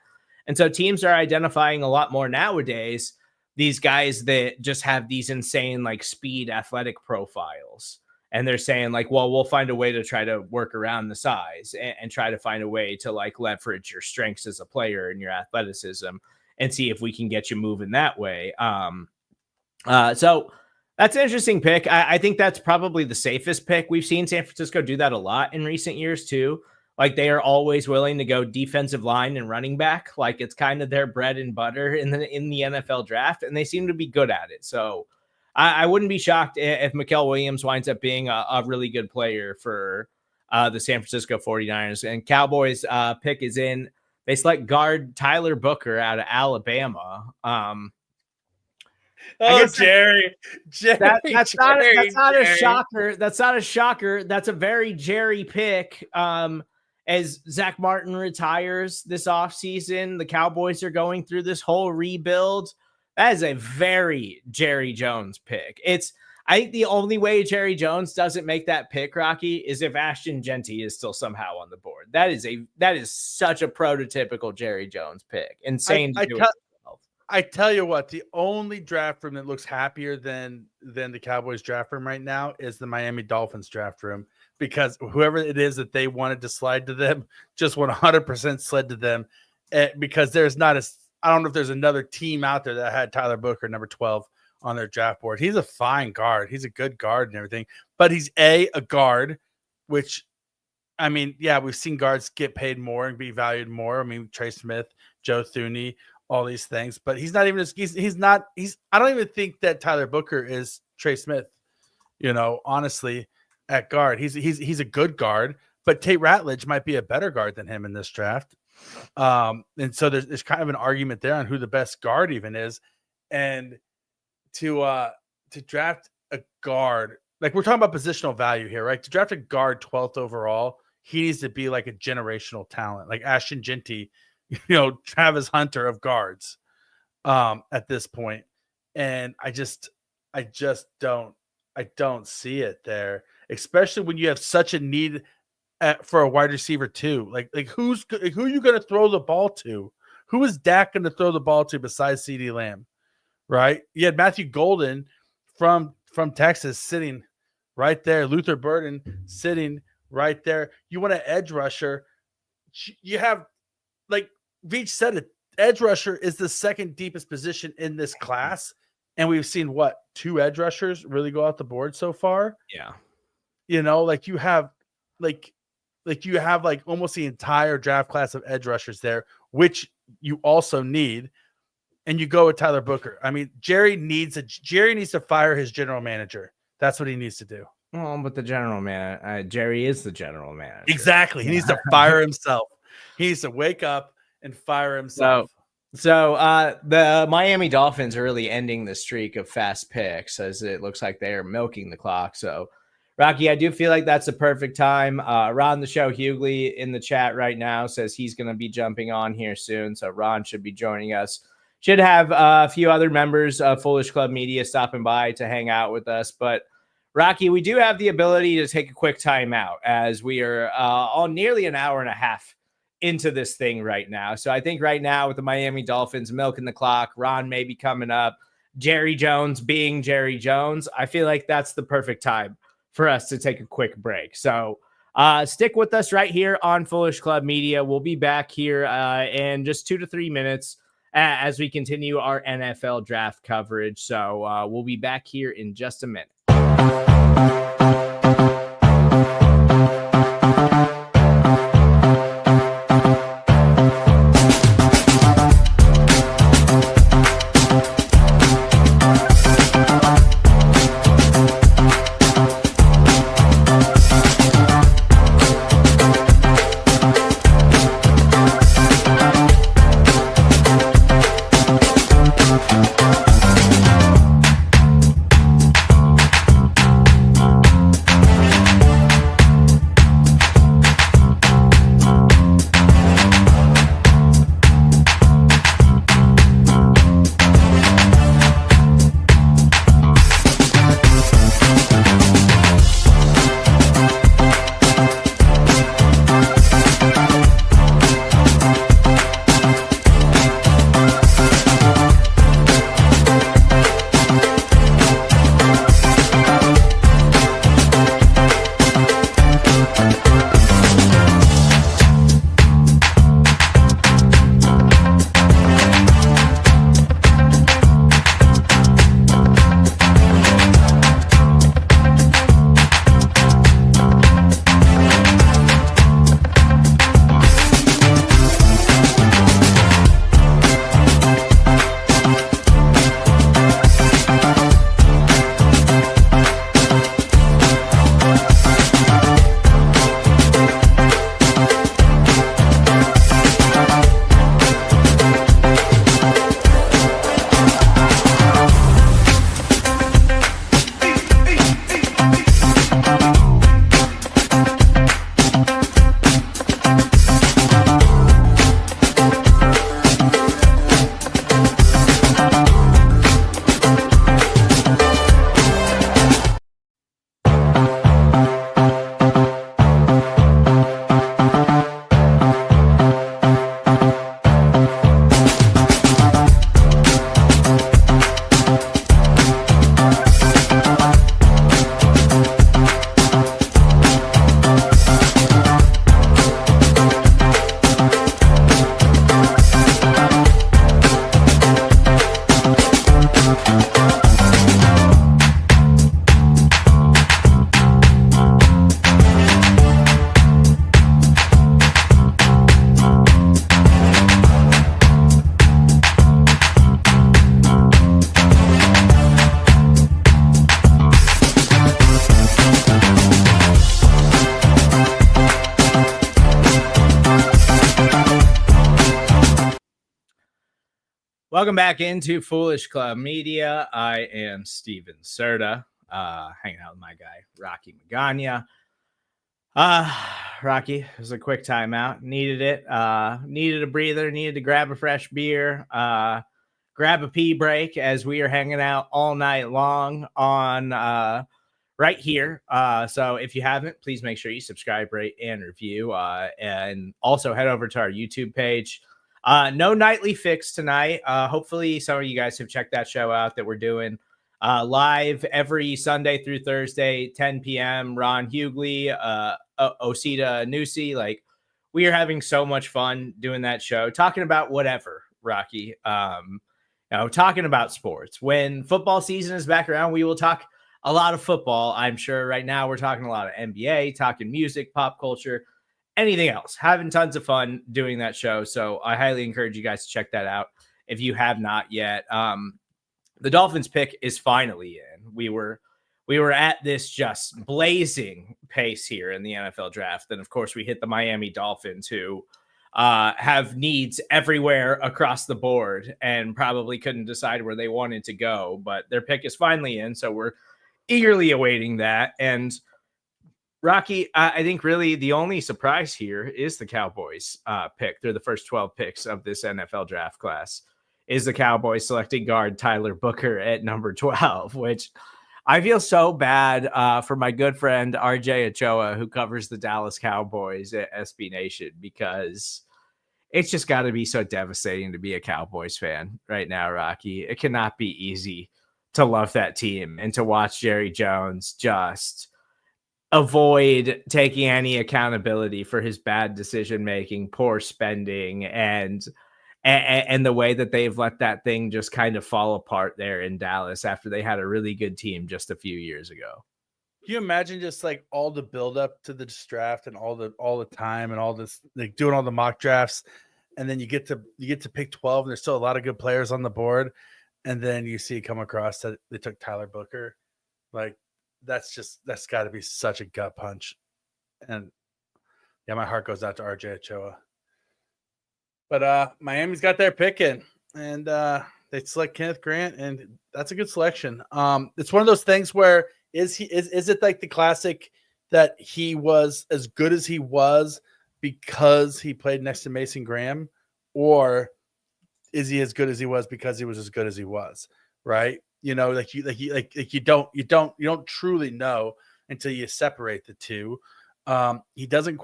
And so teams are identifying a lot more nowadays these guys that just have these insane, like, speed athletic profiles. And they're saying like, well, we'll find a way to try to work around the size and try to find a way to like leverage your strengths as a player and your athleticism and see if we can get you moving that way. So that's an interesting pick. I think that's probably the safest pick. We've seen San Francisco do that a lot in recent years too. Like they are always willing to go defensive line and running back. Like it's kind of their bread and butter in the NFL draft, and they seem to be good at it. So I wouldn't be shocked if Mikael Williams winds up being a really good player for the San Francisco 49ers. And Cowboys pick is in. They select guard Tyler Booker out of Alabama. Jerry. That's not a shocker. That's not a shocker. That's a very Jerry pick. As Zach Martin retires this offseason, the Cowboys are going through this whole rebuild. That is a very Jerry Jones pick. I think the only way Jerry Jones doesn't make that pick, Rocky, is if Ashton Genty is still somehow on the board. That is such a prototypical Jerry Jones pick. Insane. I tell you what, the only draft room that looks happier than the Cowboys draft room right now is the Miami Dolphins draft room, because whoever it is that they wanted to slide to them just 100% slid to them, because I don't know if there's another team out there that had Tyler Booker, number 12, on their draft board. He's a fine guard. He's a good guard and everything, but he's a guard, which, I mean, yeah, we've seen guards get paid more and be valued more. I mean, Trey Smith, Joe Thuney, all these things, but he's not even, I don't even think that Tyler Booker is Trey Smith, honestly, at guard. He's a good guard, but Tate Ratledge might be a better guard than him in this draft. And so there's kind of an argument there on who the best guard even is. And to draft a guard, like we're talking about positional value here, right? To draft a guard 12th overall, he needs to be like a generational talent, like Ashton Genty, Travis Hunter of guards at this point. And I don't see it there, especially when you have such a need for a wide receiver too. Like who are you going to throw the ball to? Who is Dak going to throw the ball to besides CeeDee Lamb? Right? You had Matthew Golden from Texas sitting right there. Luther Burden sitting right there. You want an edge rusher. You have, like Veach said it, edge rusher is the second deepest position in this class. And we've seen two edge rushers really go out the board so far. Yeah. You have almost the entire draft class of edge rushers there, which you also need. And you go with Tyler Booker. I mean, Jerry needs to fire his general manager. That's what he needs to do. Well, but the general man, Jerry is the general manager. Exactly. He needs to fire himself. He needs to wake up and fire himself. So the Miami Dolphins are really ending the streak of fast picks, as it looks like they are milking the clock. So, Rocky, I do feel like that's the perfect time. Ron the Show Hughley in the chat right now says he's going to be jumping on here soon. So Ron should be joining us. Should have a few other members of Foolish Club Media stopping by to hang out with us. But, Rocky, we do have the ability to take a quick timeout as we are on nearly an hour and a half into this thing right now. So I think right now with the Miami Dolphins milking the clock, Ron may be coming up, Jerry Jones being Jerry Jones, I feel like that's the perfect time for us to take a quick break. So stick with us right here on Foolish Club Media. We'll be back here in just 2 to 3 minutes as we continue our NFL draft coverage. So we'll be back here in just a minute. Welcome back into Foolish Club Media. I am Steven Serda, hanging out with my guy, Rocky Magaña. Rocky, it was a quick timeout. Needed it. Needed a breather. Needed to grab a fresh beer. Grab a pee break as we are hanging out all night long on right here. So if you haven't, please make sure you subscribe, rate, and review. And also head over to our YouTube page. No nightly fix tonight. Hopefully some of you guys have checked that show out that we're doing live every Sunday through Thursday, 10 p.m. Ron Hughley, Osita Nusi. Like, we are having so much fun doing that show, talking about whatever, Rocky. Talking about sports. When football season is back around, we will talk a lot of football. I'm sure right now we're talking a lot of NBA, talking music, pop culture, anything else. Having tons of fun doing that show. So I highly encourage you guys to check that out if you have not yet. The Dolphins pick is finally in. We were at this just blazing pace here in the NFL draft. And of course, we hit the Miami Dolphins, who have needs everywhere across the board and probably couldn't decide where they wanted to go. But their pick is finally in. So we're eagerly awaiting that. And Rocky, I think really the only surprise here is the Cowboys pick. They're the first 12 picks of this NFL draft class. Is the Cowboys selecting guard Tyler Booker at number 12, which I feel so bad for my good friend RJ Ochoa, who covers the Dallas Cowboys at SB Nation, because it's just got to be so devastating to be a Cowboys fan right now, Rocky. It cannot be easy to love that team and to watch Jerry Jones just avoid taking any accountability for his bad decision-making, poor spending, and the way that they've let that thing just kind of fall apart there in Dallas after they had a really good team just a few years ago. Can you imagine just like all the build up to the draft and all the time and all this, like doing all the mock drafts, and then you get to pick 12 and there's still a lot of good players on the board, and then you see come across that they took Tyler Booker. Like, that's got to be such a gut punch. And yeah, my heart goes out to RJ Ochoa. But Miami's got their pick in, and they select Kenneth Grant, and that's a good selection. It's one of those things where is it like the classic that he was as good as he was because he played next to Mason Graham, or is he as good as he was because he was as good as he was? Right? You know, you don't truly know until you separate the two. He doesn't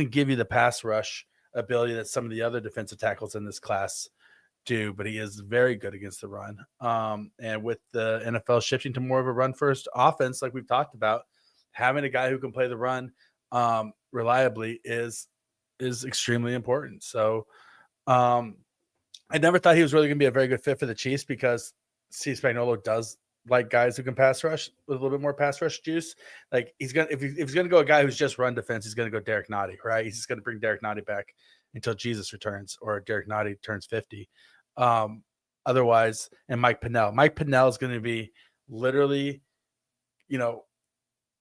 give you the pass rush ability that some of the other defensive tackles in this class do, but he is very good against the run. And with the NFL shifting to more of a run first offense, like we've talked about, having a guy who can play the run reliably is extremely important. So I never thought he was really going to be a very good fit for the Chiefs, because Steve Spagnuolo does like guys who can pass rush with a little bit more pass rush juice. Like, if he's gonna go a guy who's just run defense, he's gonna go Derek Nottie, right? He's just gonna bring Derek Nottie back until Jesus returns or Derek Nottie turns 50. Otherwise, and Mike Pennell is gonna be literally,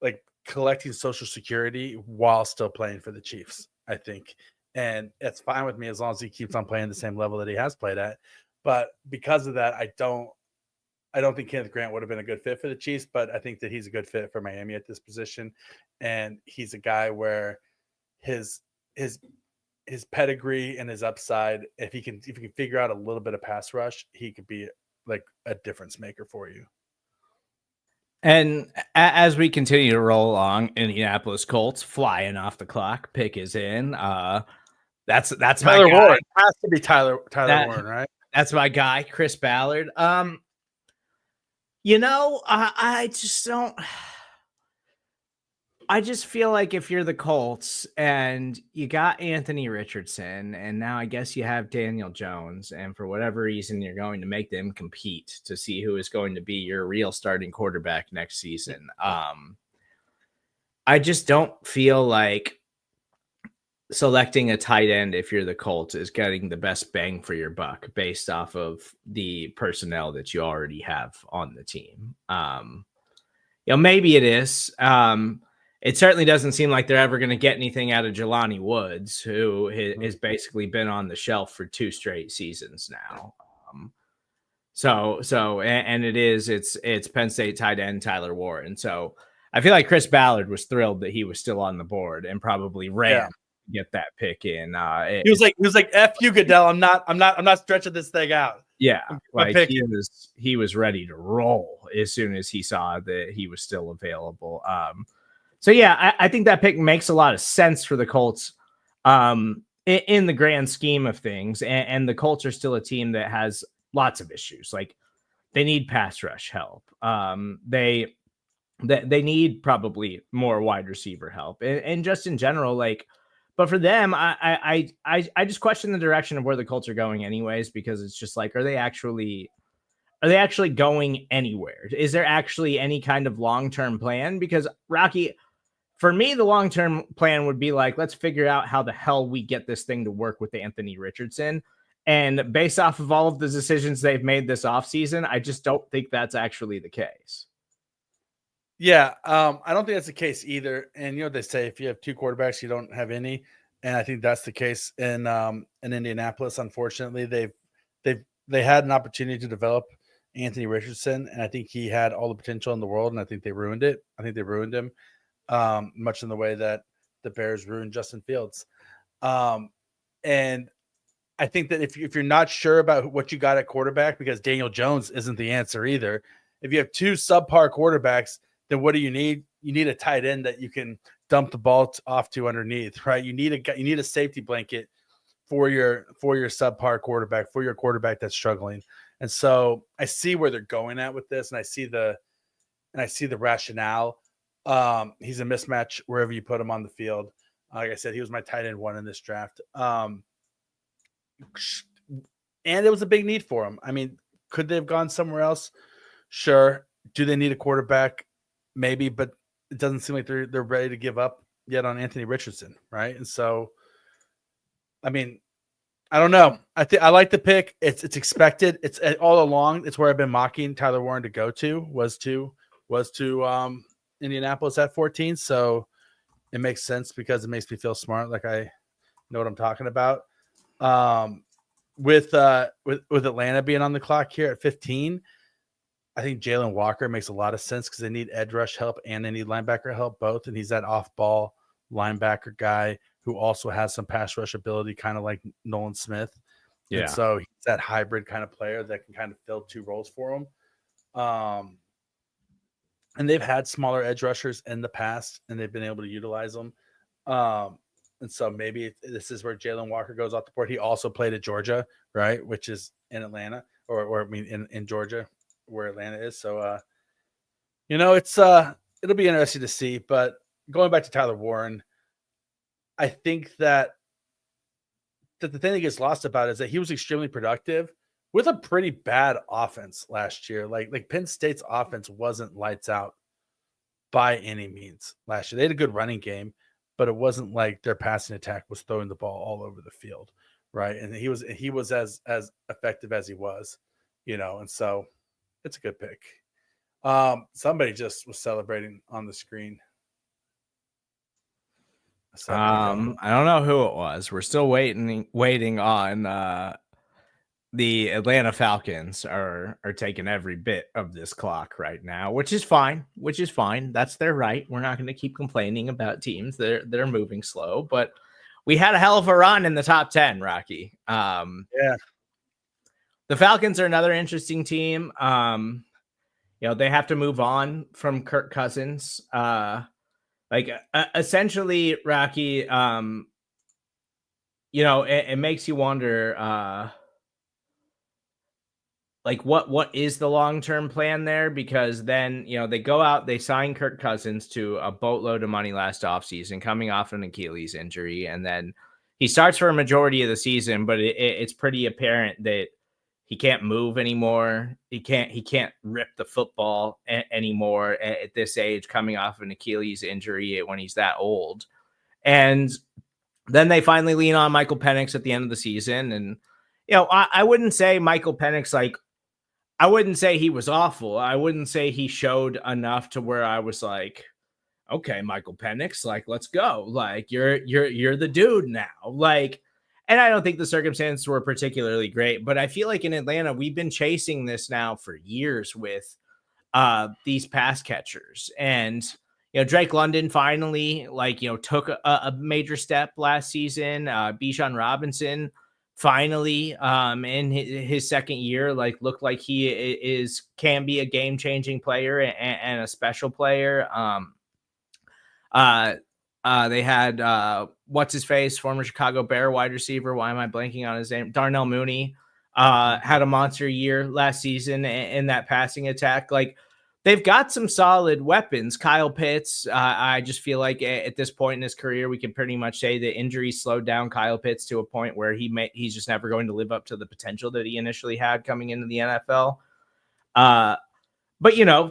like collecting Social Security while still playing for the Chiefs, I think. And it's fine with me as long as he keeps on playing the same level that he has played at. But because of that, I don't think Kenneth Grant would have been a good fit for the Chiefs, but I think that he's a good fit for Miami at this position. And he's a guy where his pedigree and his upside, if he can figure out a little bit of pass rush, he could be like a difference maker for you. And as we continue to roll along, Indianapolis Colts flying off the clock, pick is in. That's Tyler my guy. Warren. It has to be Tyler Warren, right? That's my guy, Chris Ballard. I just feel like if you're the Colts and you got Anthony Richardson, and now I guess you have Daniel Jones, and for whatever reason, you're going to make them compete to see who is going to be your real starting quarterback next season. I just don't feel like selecting a tight end, if you're the Colts, is getting the best bang for your buck based off of the personnel that you already have on the team. Maybe it is. It certainly doesn't seem like they're ever going to get anything out of Jelani Woods, who has basically been on the shelf for 2 straight seasons now. And it's Penn State tight end Tyler Warren. So I feel like Chris Ballard was thrilled that he was still on the board and probably ran to get that pick in. He was like, "F you, Goodell. I'm not stretching this thing out." Yeah, like he was ready to roll as soon as he saw that he was still available. So yeah, I think that pick makes a lot of sense for the Colts in the grand scheme of things. And the Colts are still a team that has lots of issues. Like they need pass rush help. They need probably more wide receiver help and just in general, like, but for them, I just question the direction of where the Colts are going anyways, because it's just like, are they actually going anywhere? Is there actually any kind of long-term plan? Because Rocky, for me, the long-term plan would be like, let's figure out how the hell we get this thing to work with Anthony Richardson. And based off of all of the decisions they've made this offseason, I just don't think that's actually the case. Yeah, I don't think that's the case either. And you know what they say, if you have two quarterbacks, you don't have any. And I think that's the case in Indianapolis. Unfortunately, they had an opportunity to develop Anthony Richardson, and I think he had all the potential in the world, and I think they ruined it. I think they ruined him, much in the way that the Bears ruined Justin Fields. And I think that if you're not sure about what you got at quarterback, because Daniel Jones isn't the answer either. If you have two subpar quarterbacks, then what do you need? You need a tight end that you can dump the ball off to underneath, right? You need a safety blanket for your subpar quarterback, for your quarterback that's struggling. And so I see where they're going at with this, and I see the rationale. He's a mismatch wherever you put him on the field. Like I said, he was my tight end one in this draft. And it was a big need for him. I mean, could they have gone somewhere else? Sure. Do they need a quarterback? Maybe, but it doesn't seem like they're ready to give up yet on Anthony Richardson, right? And so, I mean, I don't know. I like the pick. It's expected. It's all along. It's where I've been mocking Tyler Warren to go to was to Indianapolis at 14. So it makes sense because it makes me feel smart, like I know what I'm talking about. With Atlanta being on the clock here at 15. I think Jalen Walker makes a lot of sense because they need edge rush help and they need linebacker help both. And he's that off-ball linebacker guy who also has some pass rush ability, kind of like Nolan Smith. Yeah. And so he's that hybrid kind of player that can kind of fill two roles for him. And they've had smaller edge rushers in the past, and they've been able to utilize them. And so maybe this is where Jalen Walker goes off the board. He also played at Georgia, right, which is in Atlanta, or I mean in Georgia, where Atlanta is. So, it's it'll be interesting to see. But going back to Tyler Warren, I think that the thing that gets lost about it is that he was extremely productive with a pretty bad offense last year. Like Penn State's offense wasn't lights out by any means last year. They had a good running game, but it wasn't like their passing attack was throwing the ball all over the field, right? And he was as effective as he was, and so it's a good pick. Somebody just was celebrating on the screen. I don't know who it was. We're still waiting on the Atlanta Falcons are taking every bit of this clock right now, which is fine. That's their right. We're not going to keep complaining about teams that are moving slow, but we had a hell of a run in the top 10, Rocky. Yeah. The Falcons are another interesting team. They have to move on from Kirk Cousins. Essentially, Rocky, it makes you wonder, what is the long-term plan there? Because then, they go out, they sign Kirk Cousins to a boatload of money last offseason, coming off an Achilles injury. And then he starts for a majority of the season, but it's pretty apparent that he can't move anymore. He can't rip the football anymore at this age, coming off an Achilles injury when he's that old. And then they finally lean on Michael Penix at the end of the season. And, I wouldn't say Michael Penix, I wouldn't say he was awful. I wouldn't say he showed enough to where I was like, okay, Michael Penix, let's go. You're the dude now. And I don't think the circumstances were particularly great, but I feel like in Atlanta, we've been chasing this now for years with these pass catchers. And, Drake London finally, took a major step last season. Bijan Robinson finally, in his second year, looked like he can be a game-changing player and a special player. They had what's his face, former Chicago Bear wide receiver. Why am I blanking on his name? Darnell Mooney had a monster year last season in that passing attack. They've got some solid weapons. Kyle Pitts, I just feel like at this point in his career, we can pretty much say the injuries slowed down Kyle Pitts to a point where he's just never going to live up to the potential that he initially had coming into the NFL. But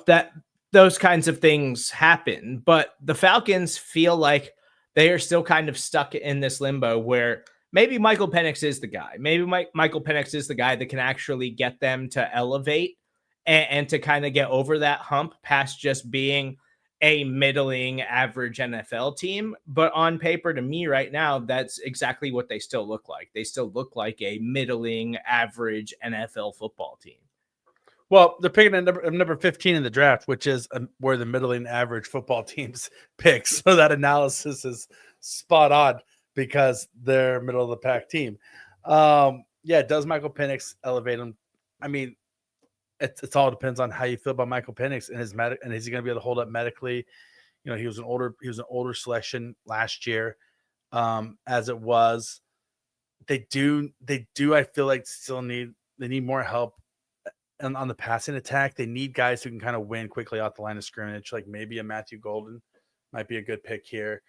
that those kinds of things happen. But the Falcons feel like they are still kind of stuck in this limbo where maybe Michael Penix is the guy. Maybe Michael Penix is the guy that can actually get them to elevate and to kind of get over that hump past just being a middling average NFL team. But on paper, to me right now, that's exactly what they still look like. They still look like a middling average NFL football team. Well, they're picking at number 15 in the draft, which is where the middling average football teams pick. So that analysis is spot on because they're middle of the pack team. Does Michael Penix elevate him? I mean, it's all depends on how you feel about Michael Penix and and is he going to be able to hold up medically? He was an older selection last year. As it was, they do. I feel like they need more help. And on the passing attack, they need guys who can kind of win quickly off the line of scrimmage. Like maybe a Matthew Golden might be a good pick here.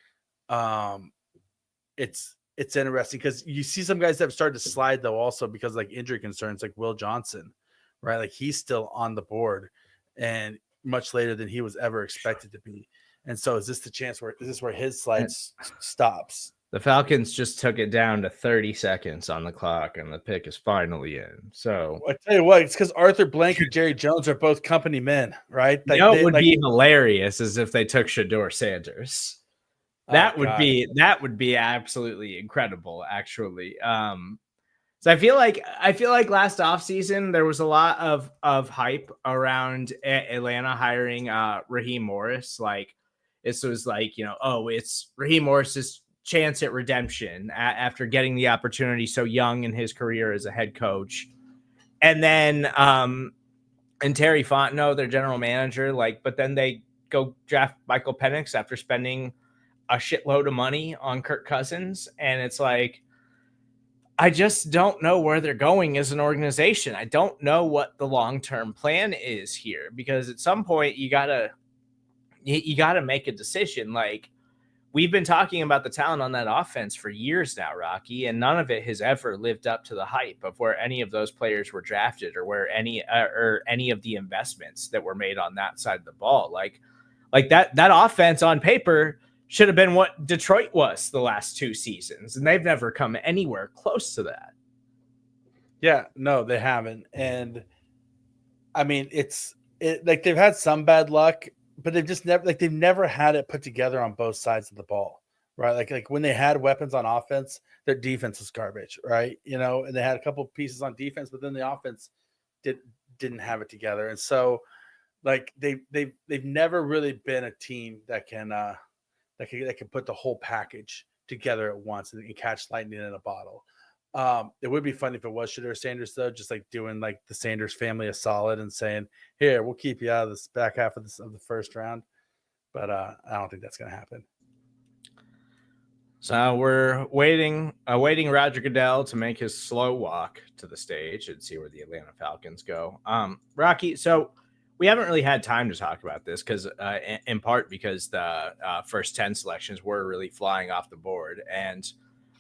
It's interesting because you see some guys that have started to slide though, also because like injury concerns, like Will Johnson, right? Like he's still on the board and much later than he was ever expected to be. And so is this where his slide stops? The Falcons just took it down to 30 seconds on the clock, and the pick is finally in. So I tell you what, it's because Arthur Blank and Jerry Jones are both company men, right? It would be hilarious as if they took Shedeur Sanders. That would be absolutely incredible, actually. So I feel like last offseason there was a lot of hype around Atlanta hiring Raheem Morris. Like this was like, it's Raheem Morris's chance at redemption after getting the opportunity so young in his career as a head coach. And then and Terry Fontenot, their general manager, but then they go draft Michael Penix after spending a shitload of money on Kirk Cousins. And it's like, I just don't know where they're going as an organization. I don't know what the long-term plan is here, because at some point you gotta make a decision. Like, we've been talking about the talent on that offense for years now, Rocky, and none of it has ever lived up to the hype of where any of those players were drafted or where any of the investments that were made on that side of the ball. Like that offense on paper should have been what Detroit was the last two seasons, and they've never come anywhere close to that. Yeah, no, they haven't. And I mean, like they've had some bad luck, but they've never had it put together on both sides of the ball, right? Like when they had weapons on offense, their defense was garbage, right? And they had a couple of pieces on defense, but then the offense didn't have it together. And so like they've never really been a team that can put the whole package together at once and catch lightning in a bottle. It would be funny if it was Shedeur Sanders, though, just like doing like the Sanders family a solid and saying, "Here, we'll keep you out of this back half of the first round." But I don't think that's going to happen. So we're awaiting Roger Goodell to make his slow walk to the stage and see where the Atlanta Falcons go. Rocky, so we haven't really had time to talk about this because, in part, because the first 10 selections were really flying off the board. And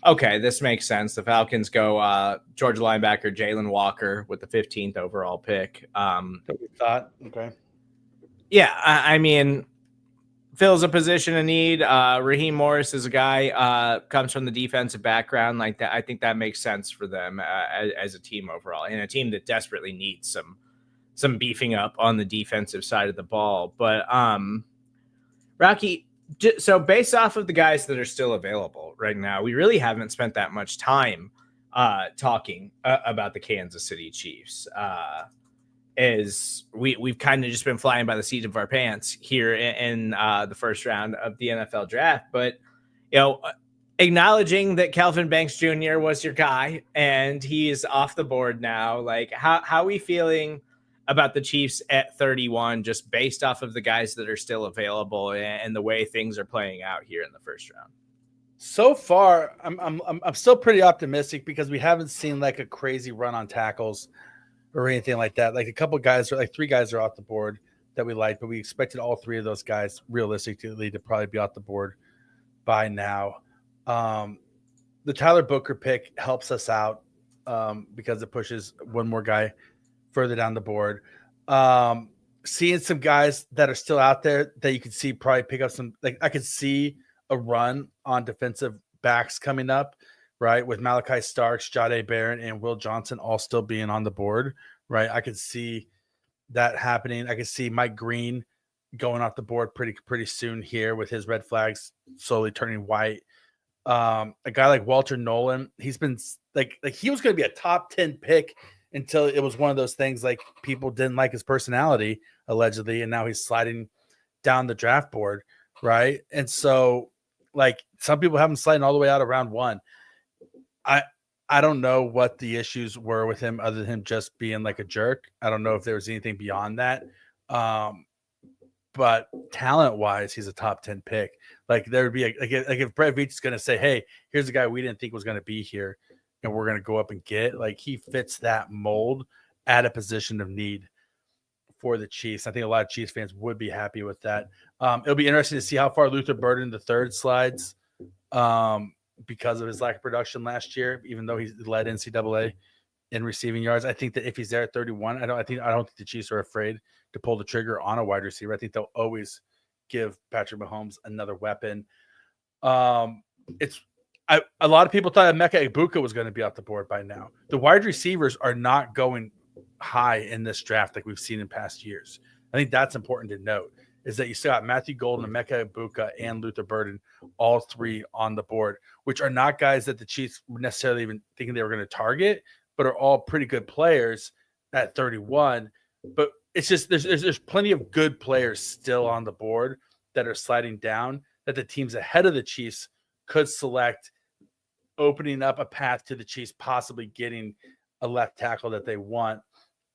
okay, this makes sense. The Falcons go Georgia linebacker Jalen Walker with the 15th overall pick. That we thought, okay, yeah, I mean, fills a position of need. Raheem Morris is a guy comes from the defensive background like that. I think that makes sense for them as a team overall, and a team that desperately needs some beefing up on the defensive side of the ball. But Rocky, so based off of the guys that are still available right now, we really haven't spent that much time talking about the Kansas City Chiefs. Is we've kind of just been flying by the seat of our pants here in the first round of the NFL draft, but acknowledging that Kelvin Banks Jr. was your guy and he's off the board now, like how are we feeling about the Chiefs at 31, just based off of the guys that are still available and the way things are playing out here in the first round? So far, I'm still pretty optimistic because we haven't seen like a crazy run on tackles or anything like that. Like a couple guys, like 3 guys are off the board that we like, but we expected all 3 of those guys realistically to probably be off the board by now. The Tyler Booker pick helps us out because it pushes one more guy further down the board. Seeing some guys that are still out there that you could see probably pick up some, like I could see a run on defensive backs coming up, right? With Malachi Starks, Jahdae Barron, and Will Johnson all still being on the board, right? I could see that happening. I could see Mike Green going off the board pretty soon here with his red flags slowly turning white. A guy like Walter Nolan, he's been like he was going to be a top 10 pick until it was one of those things like people didn't like his personality allegedly, and now he's sliding down the draft board, right? And so like some people have him sliding all the way out of round 1. I don't know what the issues were with him other than him just being like a jerk. I don't know if there was anything beyond that. But talent-wise, he's a top 10 pick. Like there would be like if Brett Veach is going to say, "Hey, here's a guy we didn't think was going to be here, and we're going to go up and get," like he fits that mold at a position of need for the Chiefs. I think a lot of Chiefs fans would be happy with that. It'll be interesting to see how far Luther Burden III slides because of his lack of production last year, even though he led NCAA in receiving yards. I think that if he's there at 31, I don't think the Chiefs are afraid to pull the trigger on a wide receiver. I think they'll always give Patrick Mahomes another weapon. A lot of people thought Emeka Egbuka was going to be off the board by now. The wide receivers are not going high in this draft like we've seen in past years. I think that's important to note, is that you still got Matthew Golden, Emeka Egbuka, and Luther Burden, all 3 on the board, which are not guys that the Chiefs were necessarily even thinking they were going to target, but are all pretty good players at 31. But it's just there's plenty of good players still on the board that are sliding down that the teams ahead of the Chiefs could select, opening up a path to the Chiefs possibly getting a left tackle that they want,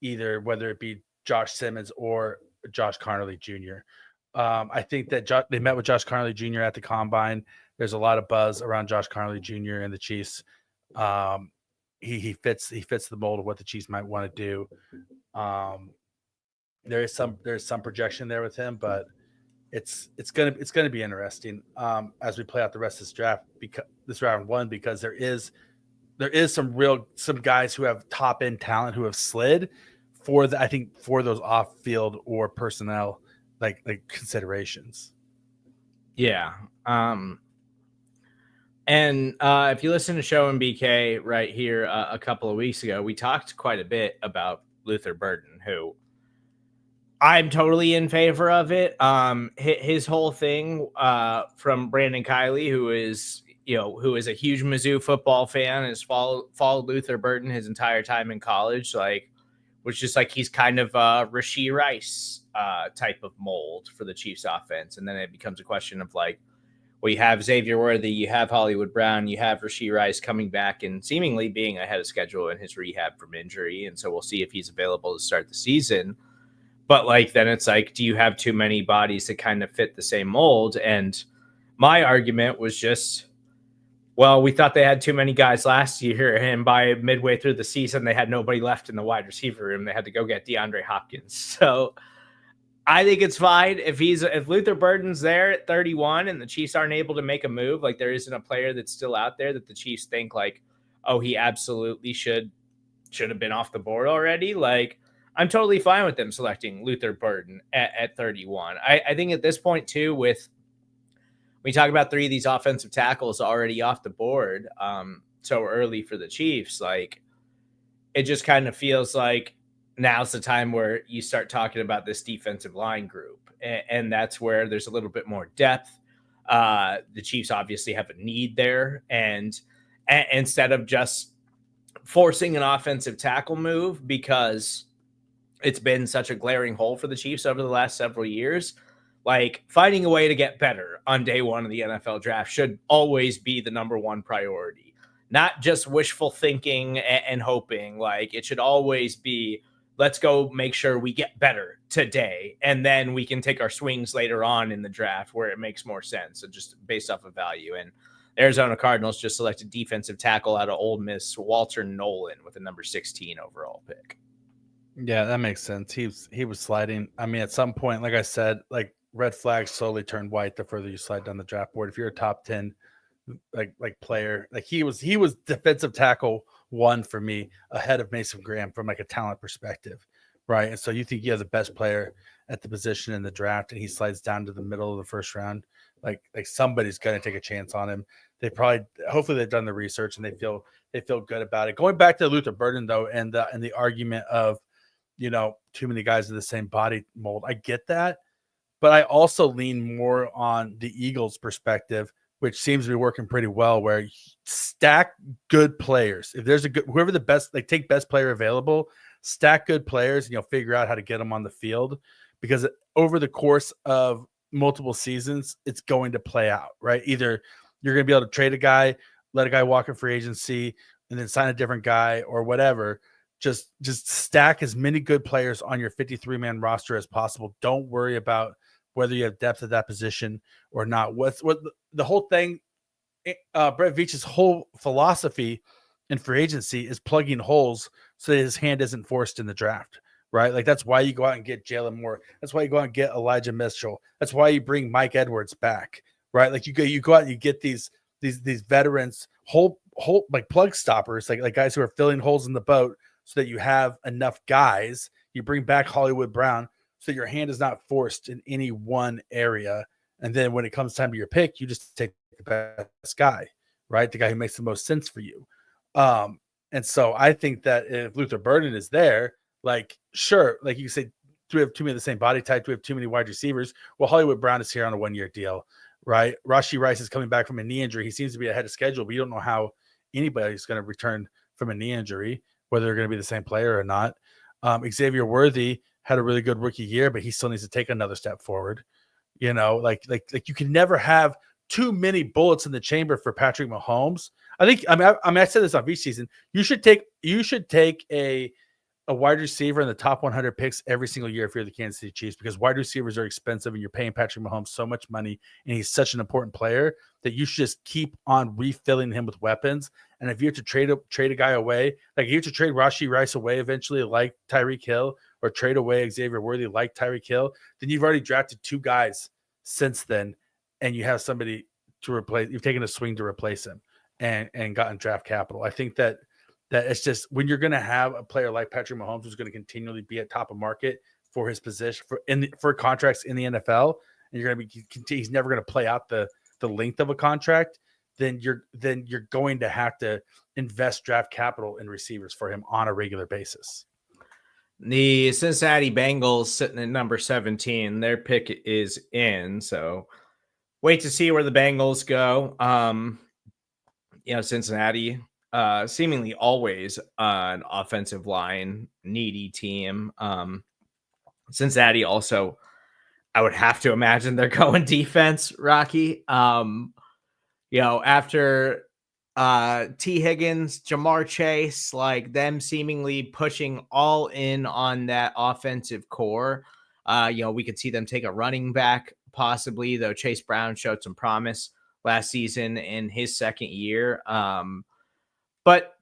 either whether it be Josh Simmons or Josh Carnley Jr. I think that they met with Josh Carnley Jr. at the Combine. There's a lot of buzz around Josh Carnley Jr. and the Chiefs. He fits the mold of what the Chiefs might want to do. There's some projection there with him, but it's gonna be interesting as we play out the rest of this draft, because this round 1, because there is some guys who have top end talent who have slid for those off field or personnel like considerations. Yeah. And if you listen to Show and BK right here a couple of weeks ago, we talked quite a bit about Luther Burden, who I'm totally in favor of it. His whole thing from Brandon Kiley, who is a huge Mizzou football fan, has followed Luther Burden his entire time in college, like, which is like he's kind of a Rashee Rice type of mold for the Chiefs offense. And then it becomes a question of like, well, you have Xavier Worthy, you have Hollywood Brown, you have Rashee Rice coming back and seemingly being ahead of schedule in his rehab from injury. And so we'll see if he's available to start the season. But like, then it's like, do you have too many bodies that kind of fit the same mold? And my argument was just, well, we thought they had too many guys last year, and by midway through the season, they had nobody left in the wide receiver room. They had to go get DeAndre Hopkins. So I think it's fine if Luther Burden's there at 31 and the Chiefs aren't able to make a move. Like, there isn't a player that's still out there that the Chiefs think like, oh, he absolutely should have been off the board already. Like, I'm totally fine with them selecting Luther Burden at 31. I think at this point too, with we talk about 3 of these offensive tackles already off the board so early for the Chiefs, like it just kind of feels like now's the time where you start talking about this defensive line group. And that's where there's a little bit more depth. The Chiefs obviously have a need there. And instead of just forcing an offensive tackle move because it's been such a glaring hole for the Chiefs over the last several years. Like, finding a way to get better on day one of the NFL draft should always be the number one priority, not just wishful thinking and hoping. Like, it should always be, let's go make sure we get better today, and then we can take our swings later on in the draft where it makes more sense. So just based off of value. And Arizona Cardinals just selected defensive tackle out of Ole Miss, Walter Nolan, with a number 16 overall pick. Yeah, that makes sense. He was sliding. I mean, at some point, like I said, like red flags slowly turn white the further you slide down the draft board. If you're a top 10 like player, like he was defensive tackle 1 for me, ahead of Mason Graham from like a talent perspective, right? And so you think you have the best player at the position in the draft, and he slides down to the middle of the first round. Like somebody's gonna take a chance on him. Hopefully they've done the research and they feel good about it. Going back to Luther Burden though, and the argument of, you know, too many guys of the same body mold. I get that, but I also lean more on the Eagles' perspective, which seems to be working pretty well, where you stack good players. If there's whoever the best, like take best player available, stack good players, and you'll figure out how to get them on the field, because over the course of multiple seasons, it's going to play out, right? Either you're going to be able to trade a guy, let a guy walk in free agency, and then sign a different guy or whatever. Just stack as many good players on your 53-man roster as possible. Don't worry about whether you have depth at that position or not. What the whole thing, Brett Veach's whole philosophy in free agency is plugging holes so that his hand isn't forced in the draft, right? Like that's why you go out and get Jalen Moore. That's why you go out and get Elijah Mitchell. That's why you bring Mike Edwards back, right? Like you go out and you get these veterans, whole like plug stoppers, like guys who are filling holes in the boat, so that you have enough guys. You bring back Hollywood Brown so your hand is not forced in any one area. And then when it comes time to your pick, you just take the best guy, right? The guy who makes the most sense for you. And so I think that if Luther Burden is there, like, sure, like you say, do we have too many of the same body type? Do we have too many wide receivers? Well, Hollywood Brown is here on a 1-year deal, right? Rashee Rice is coming back from a knee injury. He seems to be ahead of schedule, but you don't know how anybody's going to return from a knee injury, whether they're going to be the same player or not. Xavier Worthy had a really good rookie year, but he still needs to take another step forward. You know, like you can never have too many bullets in the chamber for Patrick Mahomes. I said this on each season. You should take a wide receiver in the top 100 picks every single year if you're the Kansas City Chiefs, because wide receivers are expensive and you're paying Patrick Mahomes so much money and he's such an important player that you should just keep on refilling him with weapons. And if you have to trade a guy away, like you have to trade Rashee Rice away eventually, like Tyreek Hill, or trade away Xavier Worthy like Tyreek Hill, then you've already drafted 2 guys since then, and you have somebody to replace. You've taken a swing to replace him and gotten draft capital. I think that it's just, when you're going to have a player like Patrick Mahomes who's going to continually be at top of market for his position for contracts in the NFL, and you're going to be, he's never going to play out the length of a contract, then you're going to have to invest draft capital in receivers for him on a regular basis. The Cincinnati Bengals sitting at number 17, their pick is in. So wait to see where the Bengals go. Cincinnati, seemingly always an offensive line needy team. Cincinnati also, I would have to imagine they're going defense, Rocky. After T. Higgins, Jamar Chase, like them seemingly pushing all in on that offensive core. We could see them take a running back possibly, though Chase Brown showed some promise last season in his second year. But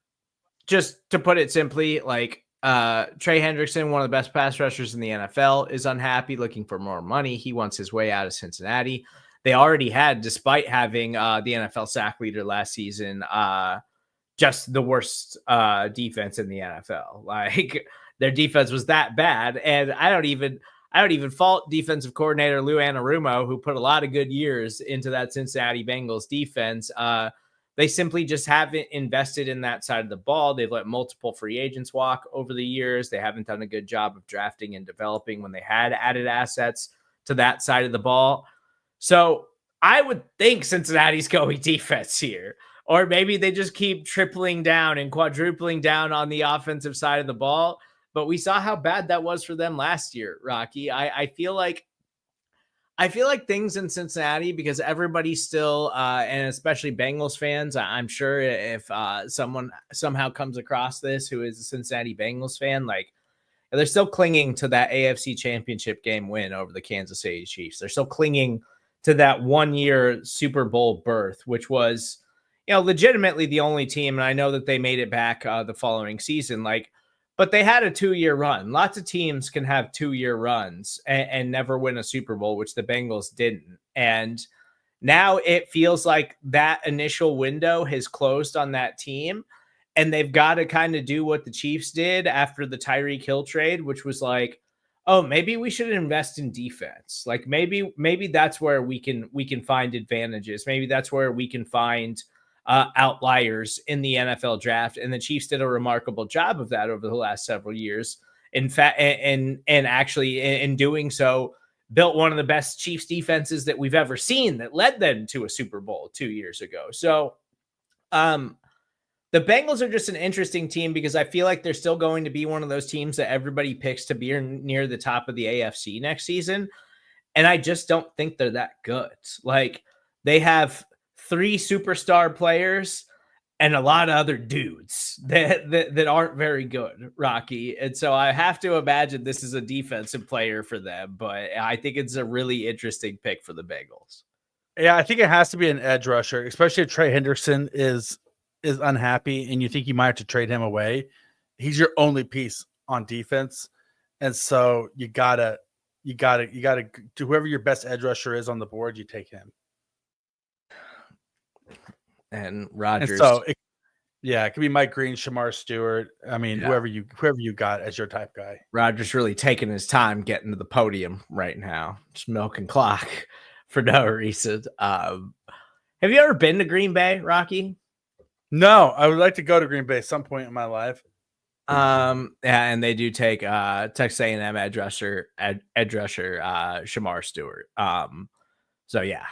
just to put it simply, like Trey Hendrickson, one of the best pass rushers in the NFL, is unhappy, looking for more money. He wants his way out of Cincinnati. They already had, despite having the NFL sack leader last season, just the worst defense in the NFL. Like, their defense was that bad, and I don't even fault defensive coordinator Lou Anarumo, who put a lot of good years into that Cincinnati Bengals defense. They simply just haven't invested in that side of the ball. They've let multiple free agents walk over the years. They haven't done a good job of drafting and developing when they had added assets to that side of the ball. So I would think Cincinnati's going defense here, or maybe they just keep tripling down and quadrupling down on the offensive side of the ball. But we saw how bad that was for them last year, Rocky. I feel like things in Cincinnati, because everybody still, and especially Bengals fans, I'm sure if someone somehow comes across this who is a Cincinnati Bengals fan, like they're still clinging to that AFC Championship game win over the Kansas City Chiefs. They're still clinging to that 1-year Super Bowl berth, which was, legitimately the only team. And I know that they made it back the following season, but they had a 2-year run. Lots of teams can have 2-year runs and never win a Super Bowl, which the Bengals didn't. And now it feels like that initial window has closed on that team. And they've got to kind of do what the Chiefs did after the Tyreek Hill trade, which was like, oh, maybe we should invest in defense. Like maybe that's where we can find advantages. Maybe that's where we can find outliers in the NFL draft. And the Chiefs did a remarkable job of that over the last several years. In fact, and actually in doing so, built one of the best Chiefs defenses that we've ever seen that led them to a Super Bowl 2 years ago. So, the Bengals are just an interesting team because I feel like they're still going to be one of those teams that everybody picks to be near the top of the AFC next season. And I just don't think they're that good. Like, they have 3 superstar players and a lot of other dudes that aren't very good, Rocky. And so I have to imagine this is a defensive player for them, but I think it's a really interesting pick for the Bengals. Yeah, I think it has to be an edge rusher, especially if Trey Henderson is unhappy and you think you might have to trade him away. He's your only piece on defense. And so you gotta to whoever your best edge rusher is on the board, you take him. And Rodgers. And so it could be Mike Green, Shamar Stewart. I mean, whoever you got as your type guy. Rodgers really taking his time getting to the podium right now. Just milking clock for no reason. Have you ever been to Green Bay, Rocky? No, I would like to go to Green Bay at some point in my life. Yeah, and they do take Texas A&M edge rusher Shamar Stewart. So yeah.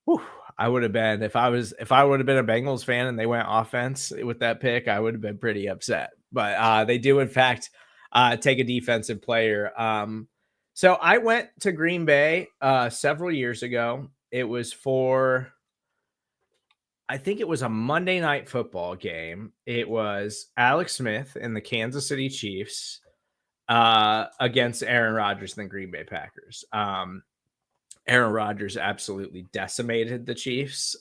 Whew. I would have been if I would have been a Bengals fan and they went offense with that pick, I would have been pretty upset. But they do in fact take a defensive player. So I went to Green Bay several years ago. It was for, I think it was a Monday Night Football game. It was Alex Smith and the Kansas City Chiefs against Aaron Rodgers and the Green Bay Packers. Aaron Rodgers absolutely decimated the Chiefs.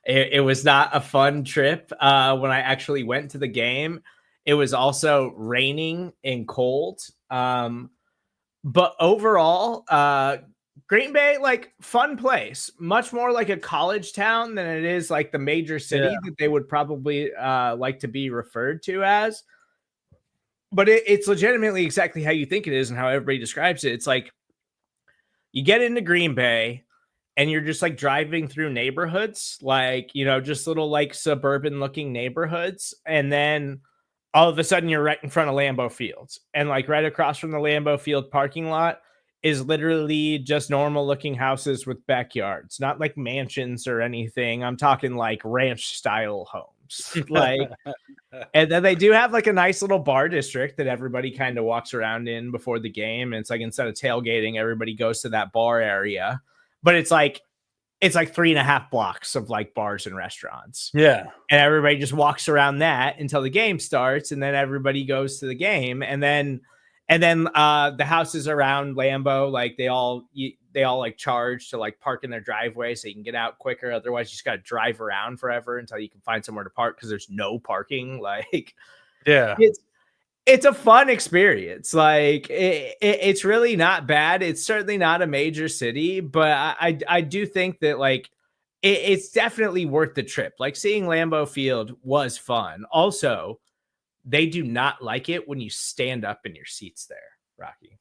It was not a fun trip when I actually went to the game. It was also raining and cold. But overall, Green Bay, like, fun place, much more like a college town than it is like the major city that they would probably like to be referred to as. But it's legitimately exactly how you think it is and how everybody describes it. It's like you get into Green Bay and you're just like driving through neighborhoods, like, just little like suburban looking neighborhoods. And then all of a sudden you're right in front of Lambeau Fields, and like right across from the Lambeau Field parking lot is literally just normal looking houses with backyards, not like mansions or anything. I'm talking like ranch style homes. Like, and then they do have like a nice little bar district that everybody kind of walks around in before the game. And it's like, instead of tailgating, everybody goes to that bar area, but it's like 3.5 blocks of like bars and restaurants. Yeah. And everybody just walks around that until the game starts. And then everybody goes to the game. And then the houses around Lambeau, like they all like charge to like park in their driveway so you can get out quicker. Otherwise, you just got to drive around forever until you can find somewhere to park because there's no parking. Like, yeah, it's a fun experience. Like it's really not bad. It's certainly not a major city, but I do think that like it's definitely worth the trip. Like, seeing Lambeau Field was fun. Also, they do not like it when you stand up in your seats there, Rocky.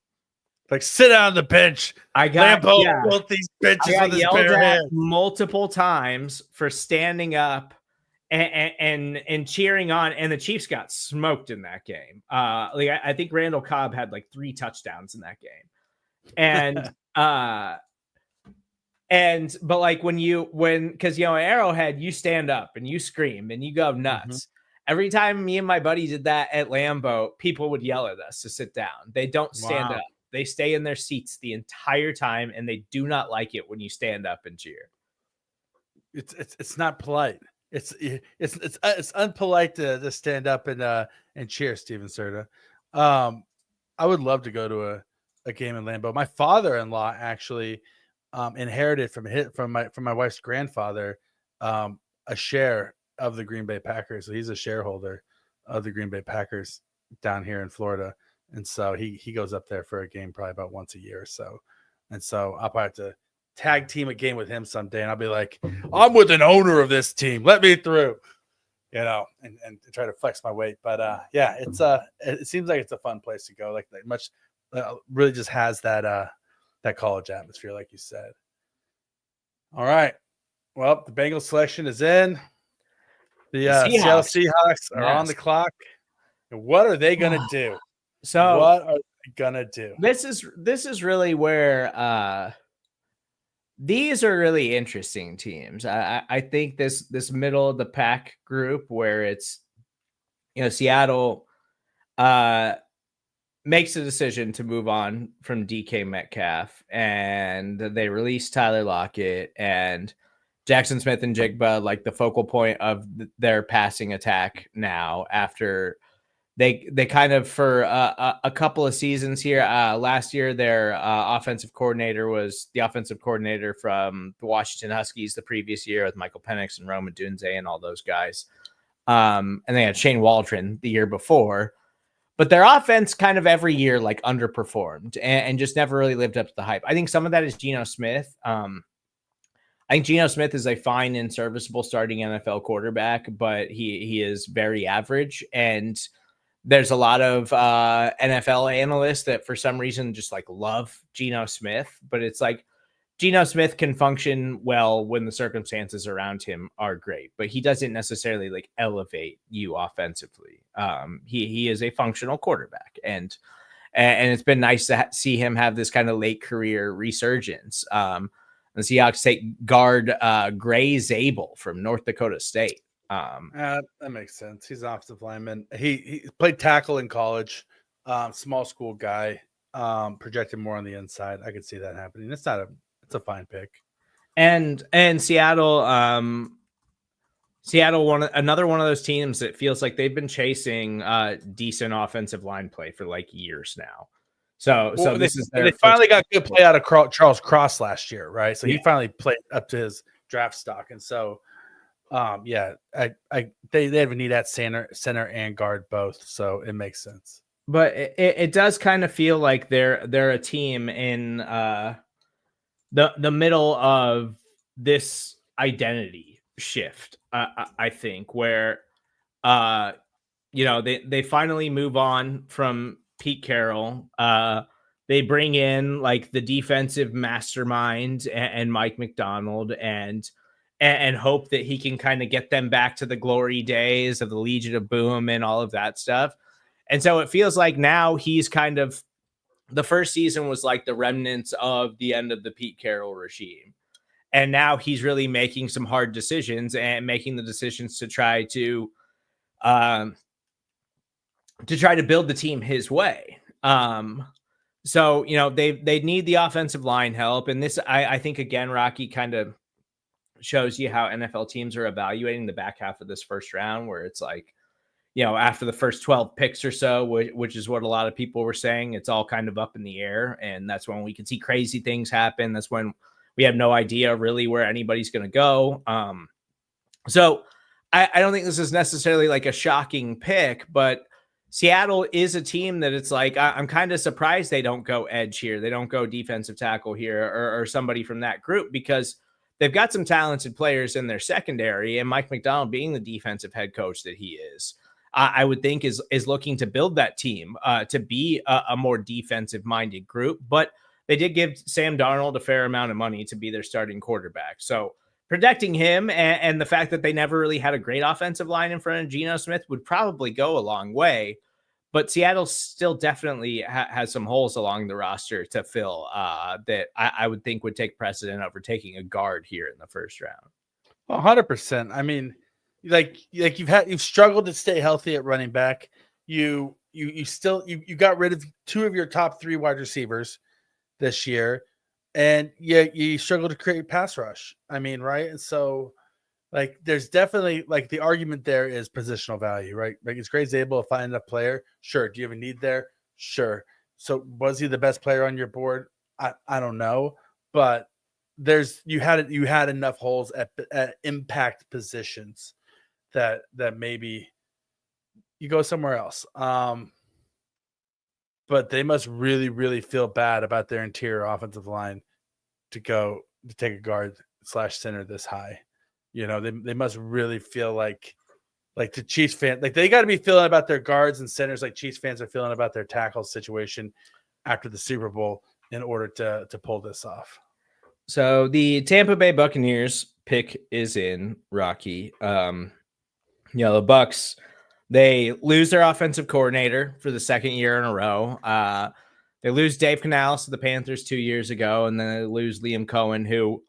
Like, sit down on the bench. I got Lambeau built these benches with his yelled bare at hands multiple times for standing up and cheering on, and the Chiefs got smoked in that game. Like I think Randall Cobb had like 3 touchdowns in that game, and but like because Arrowhead, you stand up and you scream and you go nuts. Every time me and my buddy did that at Lambeau, people would yell at us to sit down. They don't stand up. They stay in their seats the entire time, and they do not like it when you stand up and cheer. It's not polite. It's unpolite to stand up and cheer, Steven Serda. I would love to go to a game in Lambeau. My father-in-law actually inherited from my wife's grandfather a share of the Green Bay Packers. So he's a shareholder of the Green Bay Packers down here in Florida. And so he goes up there for a game probably about once a year or so. And so I'll probably have to tag team a game with him someday. And I'll be like, I'm with an owner of this team. Let me through, and try to flex my weight. But yeah, it seems like it's a fun place to go. Like much really just has that college atmosphere, like you said. All right. Well, the Bengals selection is in. The Seattle Seahawks are on the clock. And what are they going to do? So what are they going to do? This is really where these are really interesting teams. I think this middle of the pack group where it's, Seattle makes a decision to move on from DK Metcalf, and they release Tyler Lockett and Jackson Smith and Jigba, like the focal point of their passing attack now, after they kind of for a couple of seasons here. Last year, their offensive coordinator was the offensive coordinator from the Washington Huskies the previous year with Michael Penix and Rome Odunze and all those guys. And they had Shane Waldron the year before. But their offense kind of every year like underperformed and just never really lived up to the hype. I think some of that is Geno Smith. I think Geno Smith is a fine and serviceable starting NFL quarterback, but he is very average. And there's a lot of NFL analysts that for some reason just like love Geno Smith, but it's like Geno Smith can function well when the circumstances around him are great, but he doesn't necessarily like elevate you offensively. He is a functional quarterback, and it's been nice to see him have this kind of late career resurgence. The Seahawks take guard Gray Zabel from North Dakota State. That makes sense. He's offensive lineman. He played tackle in college. Small school guy. Projected more on the inside. I could see that happening. It's a fine pick. And Seattle, another one of those teams that feels like they've been chasing decent offensive line play for like years now. So they finally got good play out of Charles Cross last year, right? So he finally played up to his draft stock, and so they have a need at center and guard both, so it makes sense. But it does kind of feel like they're a team in the middle of this identity shift. I think where they finally move on from Pete Carroll. They bring in like the defensive mastermind and Mike McDonald and hope that he can kind of get them back to the glory days of the Legion of Boom and all of that stuff. And so it feels like now he's kind of, the first season was like the remnants of the end of the Pete Carroll regime. And now he's really making some hard decisions and making the decisions to try to build the team his way. So, they need the offensive line help. And this, I think, again, Rocky kind of shows you how NFL teams are evaluating the back half of this first round, where it's like, after the first 12 picks or so, which is what a lot of people were saying, it's all kind of up in the air. And that's when we can see crazy things happen. That's when we have no idea really where anybody's going to go. So I don't think this is necessarily like a shocking pick, but Seattle is a team that it's like, I'm kind of surprised they don't go edge here. They don't go defensive tackle here or somebody from that group, because they've got some talented players in their secondary, and Mike McDonald, being the defensive head coach that he is, I would think is looking to build that team to be a more defensive minded group. But they did give Sam Darnold a fair amount of money to be their starting quarterback. So protecting him and the fact that they never really had a great offensive line in front of Geno Smith would probably go a long way. but Seattle still definitely has some holes along the roster to fill that I would think would take precedent over taking a guard here in the first round. 100%. I mean, like you've struggled to stay healthy at running back. You got rid of 2 of your top 3 wide receivers this year, and you struggle to create pass rush. I mean, right? And so, like, there's definitely, like, the argument there is positional value, right? Like, is Gray's able to find a player? Sure. Do you have a need there? Sure. So was he the best player on your board? I don't know, but you had enough holes at impact positions that maybe you go somewhere else. But they must really, really feel bad about their interior offensive line to take a guard / center this high. You know, they must really feel like the Chiefs fan, like, they got to be feeling about their guards and centers like Chiefs fans are feeling about their tackle situation after the Super Bowl in order to pull this off. So the Tampa Bay Buccaneers pick is in, Rocky. The Bucs, they lose their offensive coordinator for the second year in a row. They lose Dave Canales to the Panthers 2 years ago, and then they lose Liam Cohen, who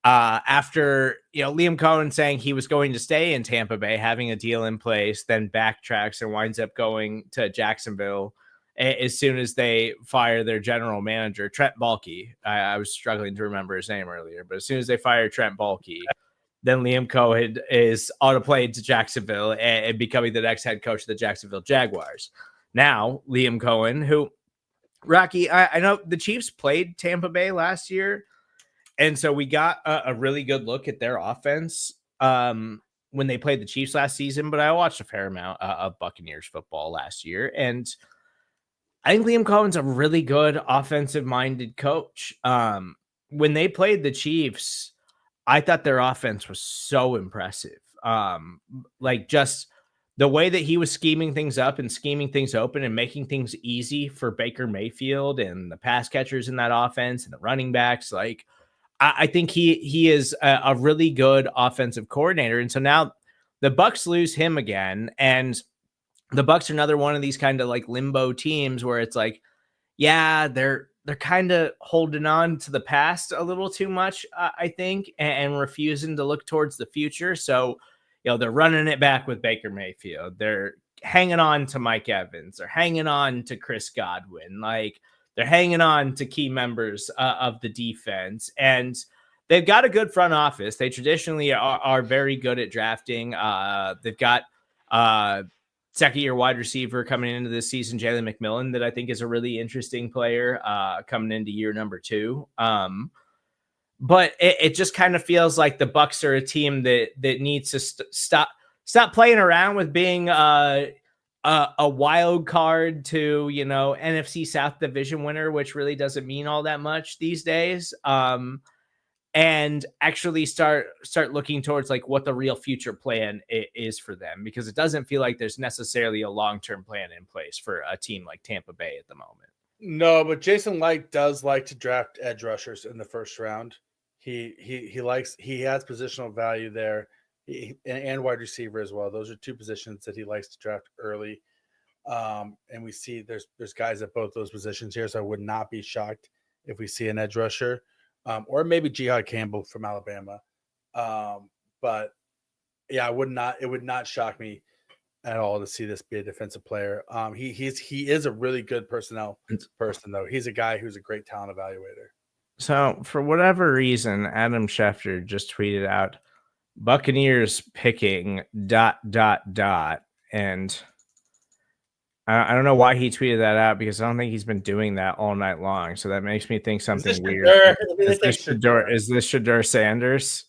after Liam Cohen saying he was going to stay in Tampa Bay, having a deal in place, then backtracks and winds up going to Jacksonville as soon as they fire their general manager, Trent Baalke. I was struggling to remember his name earlier, but as soon as they fire Trent Baalke, then Liam Cohen is autoplayed to Jacksonville and becoming the next head coach of the Jacksonville Jaguars. Now, Liam Cohen, who, Rocky, I know the Chiefs played Tampa Bay last year, and so we got a really good look at their offense when they played the Chiefs last season, but I watched a fair amount of Buccaneers football last year, and I think Liam Cohen's a really good offensive-minded coach. When they played the Chiefs, I thought their offense was so impressive. Like, just the way that he was scheming things up and scheming things open and making things easy for Baker Mayfield and the pass catchers in that offense and the running backs. Like, I think he is a really good offensive coordinator. And so now the Bucs lose him again, and the Bucs are another one of these kind of like limbo teams where it's like, yeah, they're kind of holding on to the past a little too much, I think, and refusing to look towards the future. So, they're running it back with Baker Mayfield. They're hanging on to Mike Evans. They're hanging on to Chris Godwin. Like, they're hanging on to key members of the defense. And they've got a good front office. They traditionally are very good at drafting. They've got second-year wide receiver coming into this season, Jalen McMillan, that I think is a really interesting player coming into year number 2. But it just kind of feels like the Bucs are a team that needs to stop playing around with being a wild card to, NFC South division winner, which really doesn't mean all that much these days. And actually start looking towards like what the real future plan is for them, because it doesn't feel like there's necessarily a long-term plan in place for a team like Tampa Bay at the moment. No, but Jason Licht does like to draft edge rushers in the first round. He has positional value there, and wide receiver as well. Those are 2 positions that he likes to draft early. And we see there's guys at both those positions here, so I would not be shocked if we see an edge rusher. Or maybe Jihad Campbell from Alabama. But yeah, it would not shock me at all to see this be a defensive player. He is a really good personnel person, though. He's a guy who's a great talent evaluator. So for whatever reason, Adam Schefter just tweeted out Buccaneers picking ... And I don't know why he tweeted that out, because I don't think he's been doing that all night long. So that makes me think something weird. Is this Shedeur Sanders?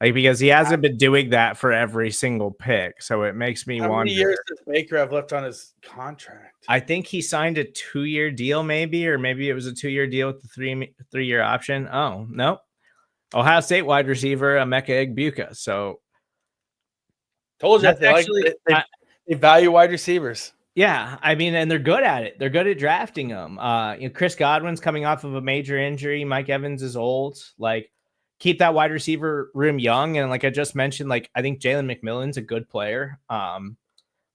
Like, because he hasn't been doing that for every single pick. So it makes me wonder. How many years does Baker have left on his contract? I think he signed a 2-year deal, maybe, or maybe it was a 2-year deal with the three-year option. Oh, no. Ohio State wide receiver, Emeka Egbuka. So told you, they value wide receivers. Yeah, I mean, and they're good at it. They're good at drafting them. Chris Godwin's coming off of a major injury. Mike Evans is old. Like, keep that wide receiver room young. And like I just mentioned, like, I think Jalen McMillan's a good player.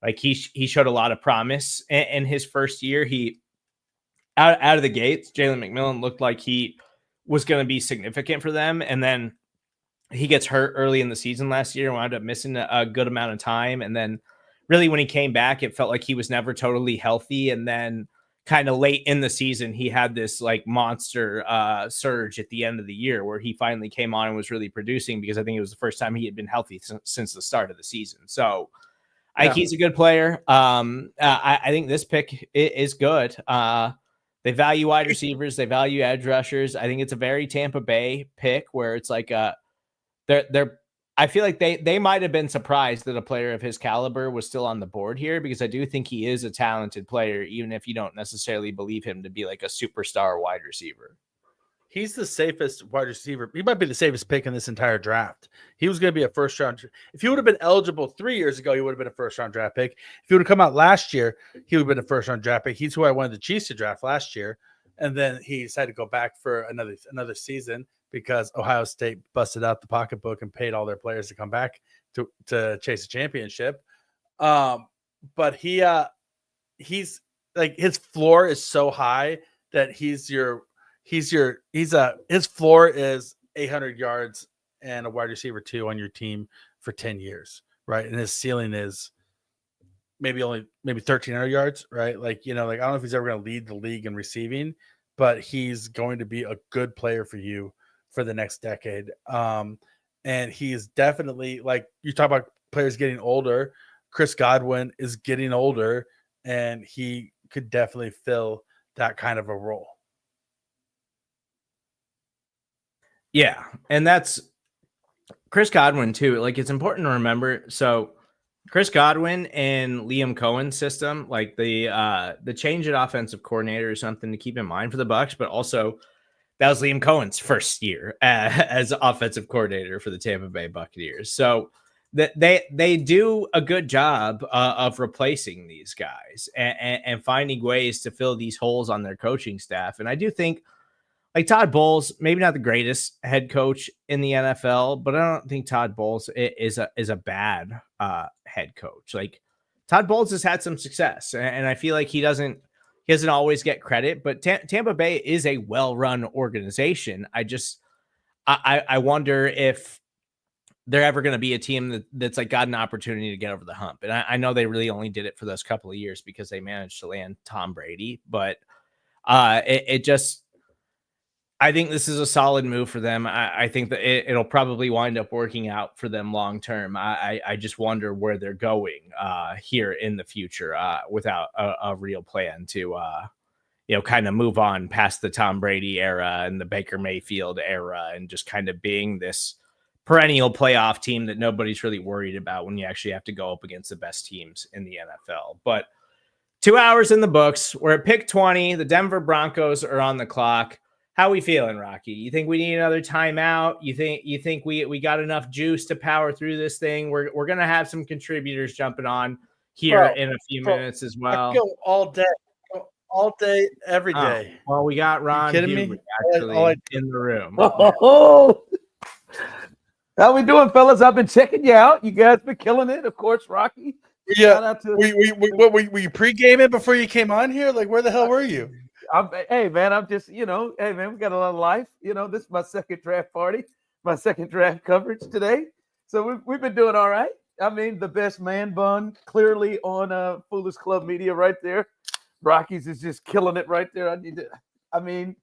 Like he showed a lot of promise in his first year. He out of the gates, Jalen McMillan looked like he was going to be significant for them, and then he gets hurt early in the season last year and wound up missing a good amount of time. And then really when he came back, it felt like he was never totally healthy. And then kind of late in the season, he had this like monster surge at the end of the year where he finally came on and was really producing, because I think it was the first time he had been healthy since the start of the season. So I think he's a good player. I think this pick is good. They value wide receivers. They value edge rushers. I think it's a very Tampa Bay pick where it's like I feel like they might have been surprised that a player of his caliber was still on the board here, because I do think he is a talented player, even if you don't necessarily believe him to be like a superstar wide receiver. He's the safest wide receiver. He might be the safest pick in this entire draft. He was going to be a first round. If he would have been eligible 3 years ago, he would have been a first round draft pick. If he would have come out last year, he would have been a first round draft pick. He's who I wanted the Chiefs to draft last year. And then he decided to go back for another season, because Ohio State busted out the pocketbook and paid all their players to come back to chase a championship. But he's like, his floor is so high that his floor is 800 yards and a wide receiver 2 on your team for 10 years. Right. And his ceiling is maybe 1,300 yards. Right. Like, I don't know if he's ever going to lead the league in receiving, but he's going to be a good player for you for the next decade. And he's definitely, like, you talk about players getting older. Chris Godwin is getting older, and he could definitely fill that kind of a role. Yeah. And that's Chris Godwin too. Like, it's important to remember. So Chris Godwin and Liam Cohen's system, like the change at offensive coordinator is something to keep in mind for the Bucs, but also that was Liam Cohen's first year as offensive coordinator for the Tampa Bay Buccaneers. So that they do a good job of replacing these guys and finding ways to fill these holes on their coaching staff. And I do think, like, Todd Bowles, maybe not the greatest head coach in the NFL, but I don't think Todd Bowles is a bad head coach. Like, Todd Bowles has had some success, and I feel like he doesn't always get credit, but Tampa Bay is a well-run organization. I wonder if they're ever going to be a team that's like got an opportunity to get over the hump. And I know they really only did it for those couple of years because they managed to land Tom Brady, but I think this is a solid move for them. I think that it'll probably wind up working out for them long term. I just wonder where they're going here in the future without a real plan to kind of move on past the Tom Brady era and the Baker Mayfield era, and just kind of being this perennial playoff team that nobody's really worried about when you actually have to go up against the best teams in the NFL. But 2 hours in the books. We're at pick 20. The Denver Broncos are on the clock. How we feeling, Rocky? You think we need another timeout? You think we got enough juice to power through this thing? We're gonna have some contributors jumping on here in a few minutes as well. I go all day, every day. Well, we got Ron Huber actually in the room. Oh, how we doing, fellas? I've been checking you out. You guys been killing it, of course, Rocky. Yeah. Were you pre-gaming before you came on here? Like, where the hell were you? Hey man, I'm just, hey man, we got a lot of life. This is my second draft party, my second draft coverage today. So we've been doing all right. I mean, the best man bun clearly on Foolish Club Media right there. Rockies is just killing it right there. Steven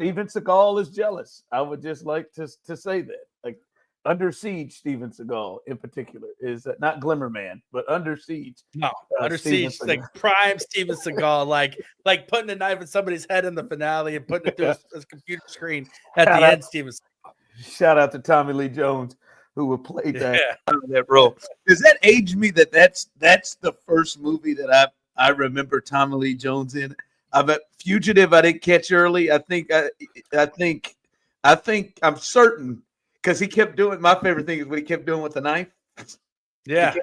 Seagal is jealous. I would just like to say that. Like, Under Siege, Steven Seagal in particular is not Glimmer Man, but Under Siege. No, Under Siege, like prime Steven Seagal, like putting a knife in somebody's head in the finale and putting it through his computer screen at the end. Steven Seagal. Shout out to Tommy Lee Jones, who will play that role. Does that age me? That's the first movie that I remember Tommy Lee Jones in. Fugitive, I didn't catch early. I think I'm certain. Because he kept doing, my favorite thing is what he kept doing with the knife. Yeah.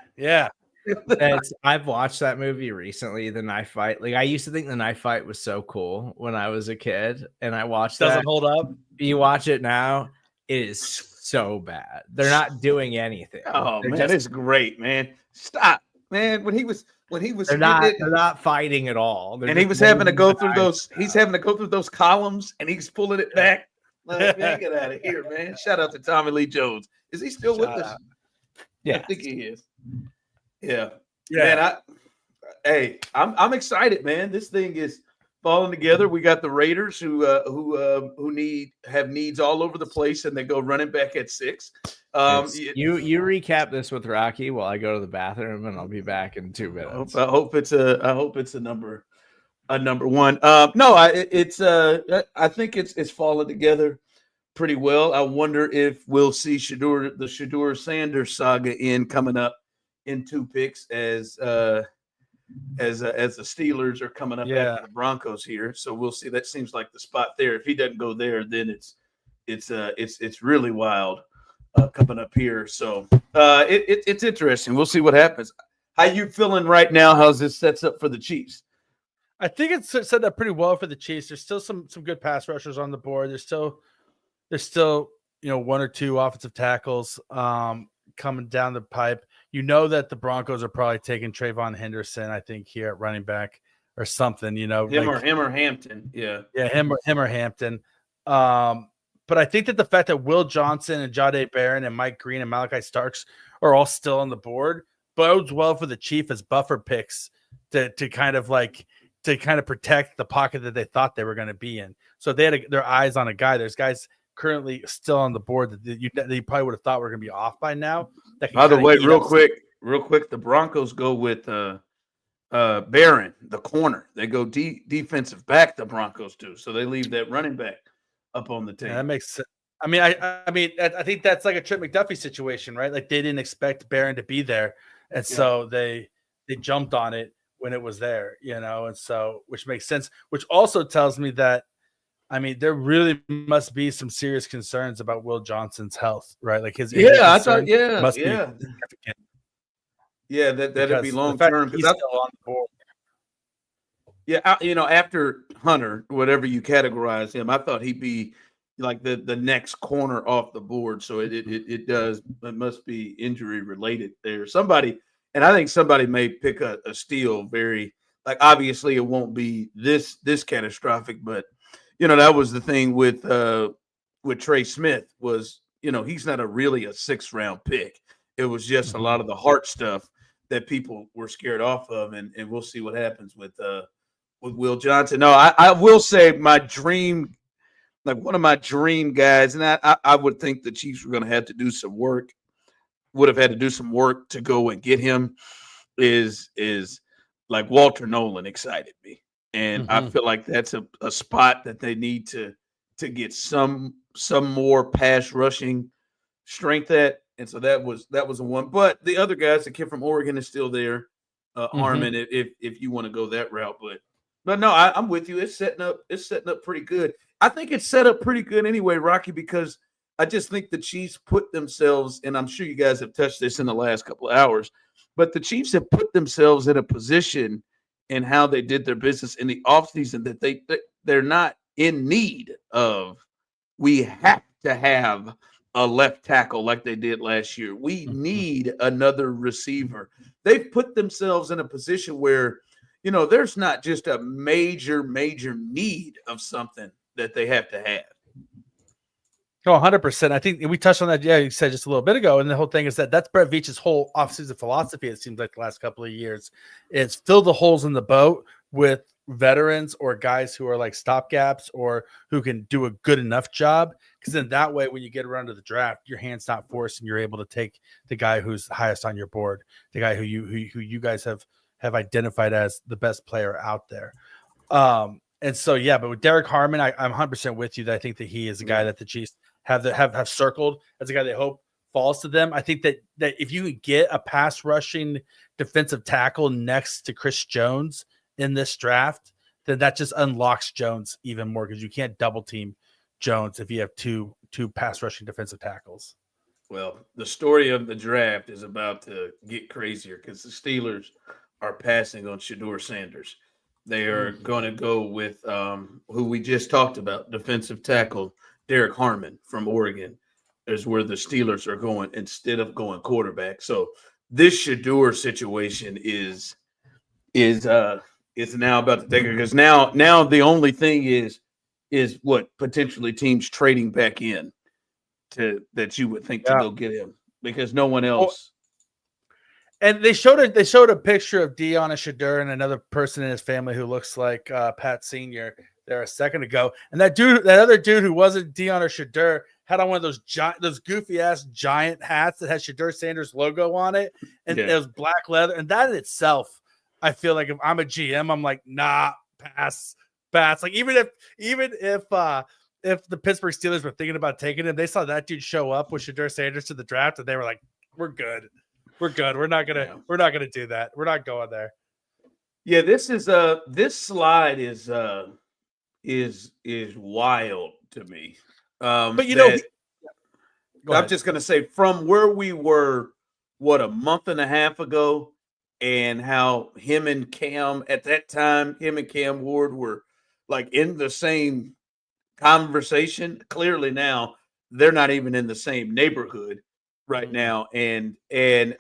I've watched that movie recently, The Knife Fight. Like, I used to think The Knife Fight was so cool when I was a kid, and I watched that. Doesn't hold up. You watch it now, it is so bad. They're not doing anything. Oh, man, it's great, man. Stop. man. When he was They're hitting not. it, They're not fighting at all. They're and he just was having to waiting go for through the those. ice. He's having to go through those columns, and he's pulling it back. Like, man, get out of here, man! Shout out to Tommy Lee Jones. Is he still with us? Yeah, I think he is. Yeah, Yeah. man. I'm excited, man. This thing is falling together. We got the Raiders who have needs all over the place, and they go running back at 6. You recap this with Rocky while I go to the bathroom, and I'll be back in 2 minutes. I hope it's a number one. No, I think it's falling together pretty well. I wonder if we'll see the Shedeur Sanders saga coming up in 2 picks as the Steelers are coming up after the Broncos here. So we'll see. That seems like the spot there. If he doesn't go there, then it's really wild coming up here. So it's interesting. We'll see what happens. How you feeling right now? How's this sets up for the Chiefs? I think it's set up pretty well for the Chiefs. There's still some good pass rushers on the board. There's still 1 or 2 offensive tackles coming down the pipe. You know that the Broncos are probably taking Trayvon Henderson, I think, here at running back or something. Him or Hampton. Yeah, him or Hampton. But I think that the fact that Will Johnson and Jahdae Barron and Mike Green and Malachi Starks are all still on the board bodes well for the Chiefs as buffer picks to kind of protect the pocket that they thought they were going to be in. So they had their eyes on a guy. There's guys currently still on the board that you probably would have thought were going to be off by now. By the way, real quick, the Broncos go with Barron, the corner. They go defensive back. The Broncos do, so they leave that running back up on the table. Yeah, that makes sense. I mean, I think that's like a Trent McDuffie situation, right? Like they didn't expect Barron to be there, and so they jumped on it when it was there, and so which makes sense. Which also tells me that, I mean, there really must be some serious concerns about Will Johnson's health, right? Like his that'd be long term because still on the board. Yeah, after Hunter, whatever you categorize him, I thought he'd be like the next corner off the board. So it must be injury related there. Somebody, and I think somebody may pick a steal very, like, obviously it won't be this catastrophic, but that was the thing with Trey Smith was, he's not really a 6th round pick. It was just a lot of the heart stuff that people were scared off of, and we'll see what happens with Will Johnson. No, I will say my dream, like one of my dream guys, and I would think the Chiefs were going to have to do some work, to go and get him, is like Walter Nolan excited me. And I feel like that's a spot that they need to get some more pass rushing strength at. And so that was a one. But the other guys, the kid from Oregon is still there, Harmon, if you want to go that route. But no, I'm with you. It's setting up pretty good. I think it's set up pretty good anyway, Rocky, because I just think the Chiefs put themselves, and I'm sure you guys have touched this in the last couple of hours, but the Chiefs have put themselves in a position in how they did their business in the offseason that they're not in need of. We have to have a left tackle like they did last year. We need another receiver. They've put themselves in a position where, there's not just a major need of something that they have to have. No, 100%. I think we touched on that. Yeah, you said just a little bit ago. And the whole thing is that's Brett Veach's whole offseason philosophy, it seems like the last couple of years. It's fill the holes in the boat with veterans or guys who are like stopgaps or who can do a good enough job. Because then that way, when you get around to the draft, your hand's not forced and you're able to take the guy who's highest on your board, the guy who you guys have identified as the best player out there. And so, yeah, but with Derek Harmon, I'm 100% with you that I think that he is a guy that the Chiefs have circled as a guy they hope falls to them. I think that if you could get a pass rushing defensive tackle next to Chris Jones in this draft, then that just unlocks Jones even more, because you can't double team Jones if you have two pass rushing defensive tackles. Well, the story of the draft is about to get crazier because the Steelers are passing on Shedeur Sanders. They are going to go with who we just talked about, defensive tackle Derek Harmon from Oregon, is where the Steelers are going instead of going quarterback. So this Shador situation is now about to take her, because now the only thing is what potentially teams trading back in that you would think to go get him, because no one else. And they showed a picture of Dion and Shador and another person in his family who looks like Pat Senior there a second ago. And that other dude who wasn't Dion or Shador had on one of those goofy ass giant hats that has Shador Sanders logo on it, and it was black leather. And that in itself, I feel like if I'm a GM, I'm like, nah, pass. Like even if the Pittsburgh Steelers were thinking about taking him, they saw that dude show up with Shador Sanders to the draft, and they were like, we're good. We're good. We're not gonna do that. We're not going there. Yeah, this slide is wild to me. But you know, I'm just gonna say, from where we were, a month and a half ago, and how him and Cam Ward were like in the same conversation. Clearly now they're not even in the same neighborhood right now, and it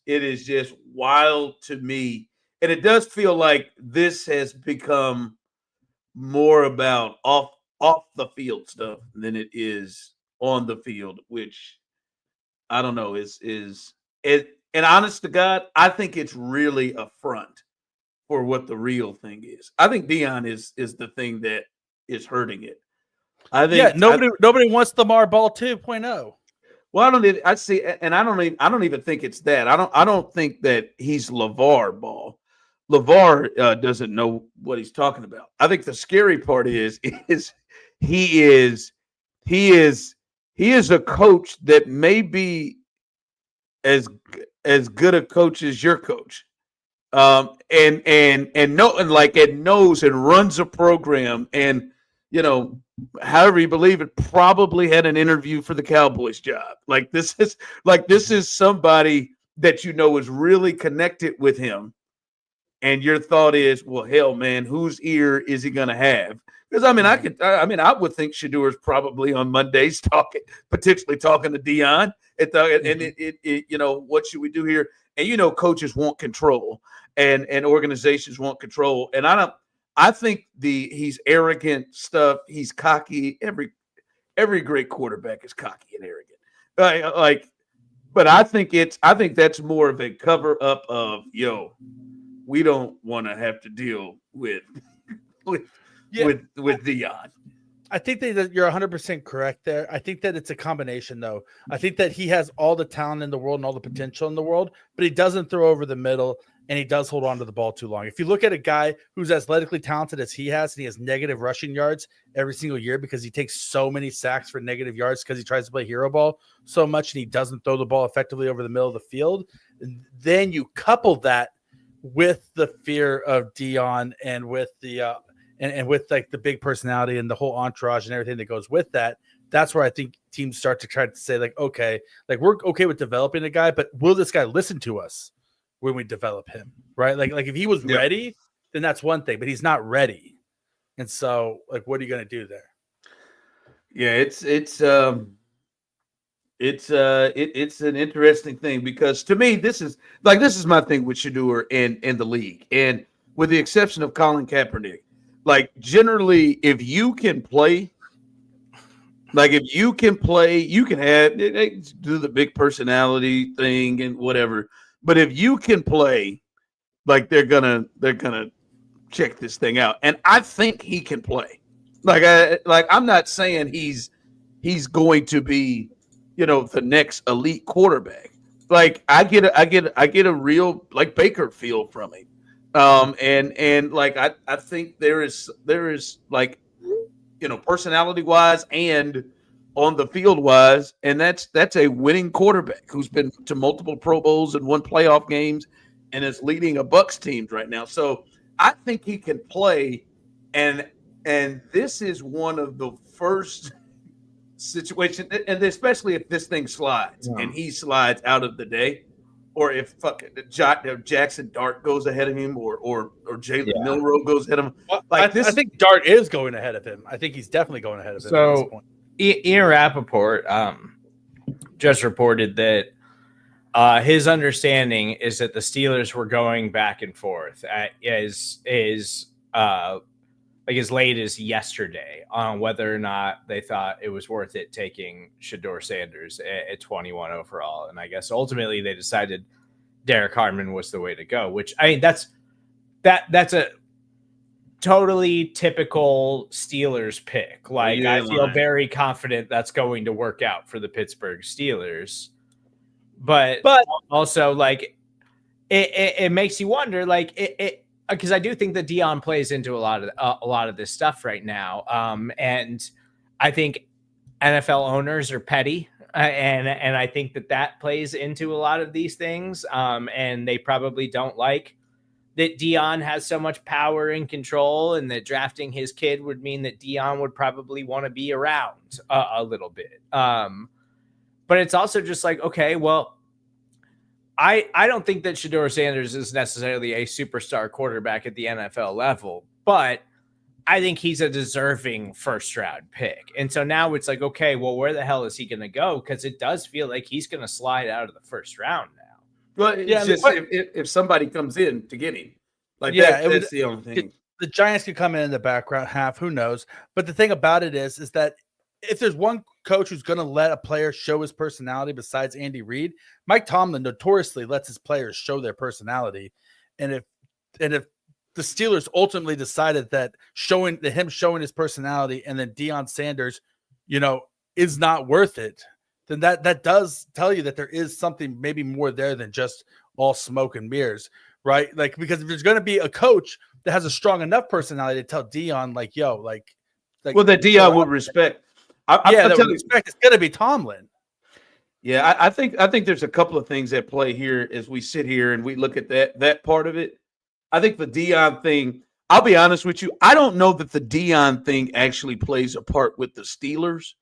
is just wild to me, and it does feel like this has become more about off the field stuff than it is on the field, which I don't know is it. And honest to God, I think it's really a front for what the real thing is. I think Dion is the thing that is hurting it. I think nobody wants the Lamar Ball 2.0. Well, I don't even think it's that. I don't think that he's LeVar Ball. LeVar doesn't know what he's talking about. I think the scary part is he is a coach that may be as good a coach as your coach. And knows and runs a program, and however you believe it, probably had an interview for the Cowboys job. This is somebody that is really connected with him. And your thought is, well, hell, man, whose ear is he going to have? Because I would think Shador is probably on Mondays potentially talking to Dion, what should we do here? And coaches want control, and organizations want control. And I think he's arrogant stuff. He's cocky. Every great quarterback is cocky and arrogant. But I think that's more of a cover up of, we don't want to have to deal with Dion. I think that you're 100% correct there. I think that it's a combination, though. I think that he has all the talent in the world and all the potential in the world, but he doesn't throw over the middle, and he does hold on to the ball too long. If you look at a guy who's athletically talented as he has, and he has negative rushing yards every single year because he takes so many sacks for negative yards because he tries to play hero ball so much and he doesn't throw the ball effectively over the middle of the field, then you couple that with the fear of Dion and with the and with like the big personality and the whole entourage and everything that goes with that. That's where I think teams start to try to say, okay, we're okay with developing a guy, but will this guy listen to us when we develop him? Right? Like if he was ready, then that's one thing, but he's not ready. And so what are you going to do there? Yeah, it's an interesting thing, because to me, this is my thing with Shador and the league, and with the exception of Colin Kaepernick, generally, if you can play, you can do the big personality thing and whatever. But if you can play, they're gonna check this thing out, and I think he can play. I'm not saying he's going to be, the next elite quarterback. I get a real Baker feel from him. I think there is personality wise and on the field wise, and that's a winning quarterback who's been to multiple Pro Bowls and won playoff games and is leading a Bucs team right now. So I think he can play, and this is one of the first situation, and especially if this thing slides and he slides out of the day, or if Jackson Dart goes ahead of him, or Jalen Milroe goes ahead of him. Well, I think Dart is going ahead of him. I think he's definitely going ahead of him at this point. Ian Rappaport just reported that his understanding is that the Steelers were going back and forth like as late as yesterday on whether or not they thought it was worth it taking Shedeur Sanders at 21 overall. And I guess ultimately they decided Derek Harmon was the way to go, which I mean, that's a totally typical Steelers pick. Like I feel very confident that's going to work out for the Pittsburgh Steelers, but also like it makes you wonder, like it because I do think that Dion plays into a lot of this stuff right now. And I think NFL owners are petty, and I think that plays into a lot of these things. And they probably don't like that Dion has so much power and control, and that drafting his kid would mean that Dion would probably want to be around a little bit. But it's also just like, okay, well, I don't think that Shedeur Sanders is necessarily a superstar quarterback at the NFL level, but I think he's a deserving first-round pick. And so now it's like, okay, well, where the hell is he going to go? Because it does feel like he's going to slide out of the first round now. Well, it's just if somebody comes in to get him, like that's the only thing. The Giants could come in the background half, who knows? But the thing about it is that if there's one coach who's going to let a player show his personality besides Andy Reid, Mike Tomlin notoriously lets his players show their personality. And if the Steelers ultimately decided that him showing his personality and then Deion Sanders, is not worth it, then that does tell you that there is something maybe more there than just all smoke and mirrors, right? Like, because if there's going to be a coach that has a strong enough personality to tell Deion, like, yo, like well, that Deion would respect. It's going to be Tomlin. Yeah, I think there's a couple of things at play here as we sit here and we look at that part of it. I think the Deion thing, I'll be honest with you, I don't know that the Deion thing actually plays a part with the Steelers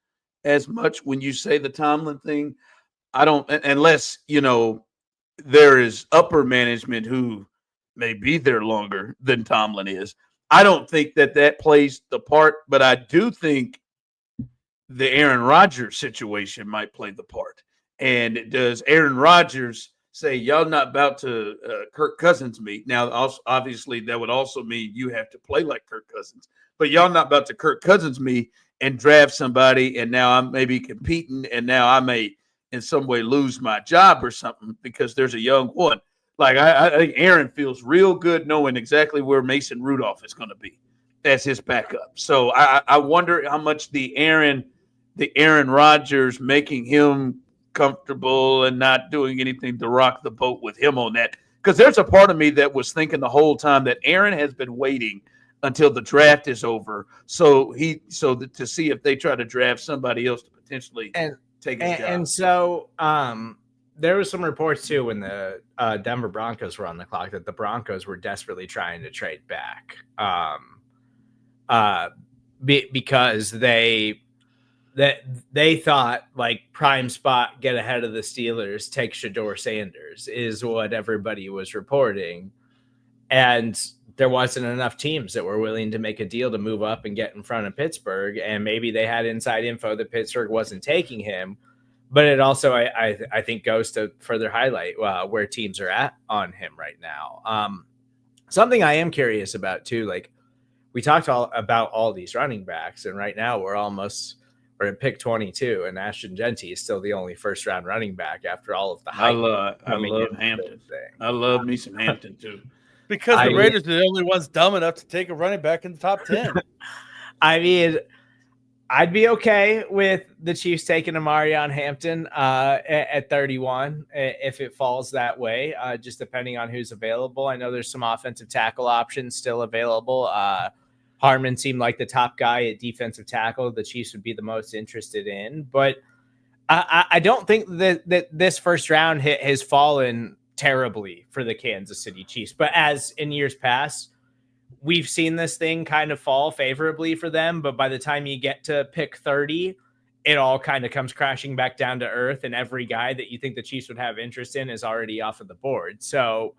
as much when you say the Tomlin thing. I don't, unless, there is upper management who may be there longer than Tomlin is. I don't think that plays the part, but I do think the Aaron Rodgers situation might play the part. And does Aaron Rodgers say, y'all not about to Kirk Cousins meet? Now, also, obviously, that would also mean you have to play like Kirk Cousins. But y'all not about to Kirk Cousins me and draft somebody, and now I'm maybe competing, and now I may in some way lose my job or something because there's a young one. Like, I think Aaron feels real good knowing exactly where Mason Rudolph is going to be as his backup. So I wonder how much the Aaron Rodgers making him comfortable and not doing anything to rock the boat with him on that. Because there's a part of me that was thinking the whole time that Aaron has been waiting until the draft is over, so to see if they try to draft somebody else to potentially take his job. And so there was some reports too when the Denver Broncos were on the clock that the Broncos were desperately trying to trade back because they thought, like, prime spot, get ahead of the Steelers, take Shedeur Sanders is what everybody was reporting. And there wasn't enough teams that were willing to make a deal to move up and get in front of Pittsburgh. And maybe they had inside info that Pittsburgh wasn't taking him. But it also, I think, goes to further highlight where teams are at on him right now. Something I am curious about, too, like, we talked about all these running backs, and right now we're at pick 22, and Ashton Genty is still the only first-round running back after all of the hype. I love Hampton. I love me some Hampton, too. Because the Raiders are the only ones dumb enough to take a running back in the top 10. I mean, I'd be okay with the Chiefs taking Amarion Hampton at 31 if it falls that way, just depending on who's available. I know there's some offensive tackle options still available. Harmon seemed like the top guy at defensive tackle the Chiefs would be the most interested in. But I don't think that this first round hit has fallen terribly for the Kansas City Chiefs. But as in years past, we've seen this thing kind of fall favorably for them. But by the time you get to pick 30, it all kind of comes crashing back down to earth. And every guy that you think the Chiefs would have interest in is already off of the board. So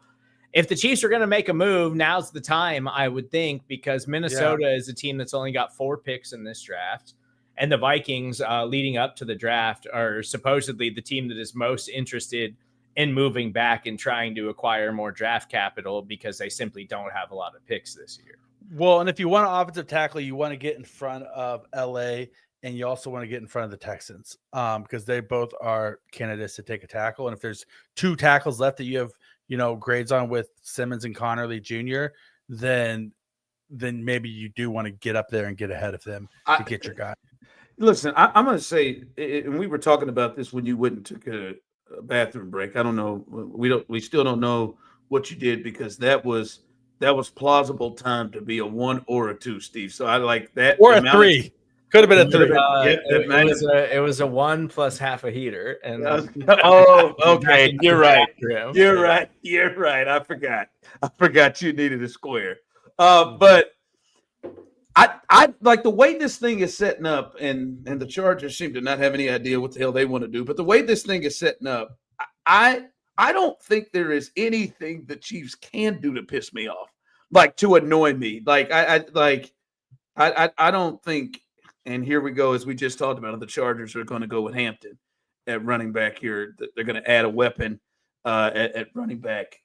if the Chiefs are going to make a move, now's the time, I would think, because Minnesota is a team that's only got 4 picks in this draft. And the Vikings leading up to the draft are supposedly the team that is most interested in moving back and trying to acquire more draft capital because they simply don't have a lot of picks this year. Well, and if you want an offensive tackle, you want to get in front of LA, and you also want to get in front of the Texans because they both are candidates to take a tackle. And if there's 2 tackles left that you have, grades on with Simmons and Connerly Jr., then maybe you do want to get up there and get ahead of them to get your guy. Listen, I'm going to say, and we were talking about this when you went and took a bathroom break. I don't know. We still don't know what you did because that was plausible time to be a 1 or a 2, Steve. So I like that. Or a 3. Could have been a 3. It was a 1 plus half a heater. And okay. You're right. You're right. I forgot you needed a square. But I like the way this thing is setting up, and the Chargers seem to not have any idea what the hell they want to do. But the way this thing is setting up, I don't think there is anything the Chiefs can do to piss me off, like to annoy me. Like I don't think. And here we go, as we just talked about, the Chargers are going to go with Hampton at running back here. They're going to add a weapon at running back.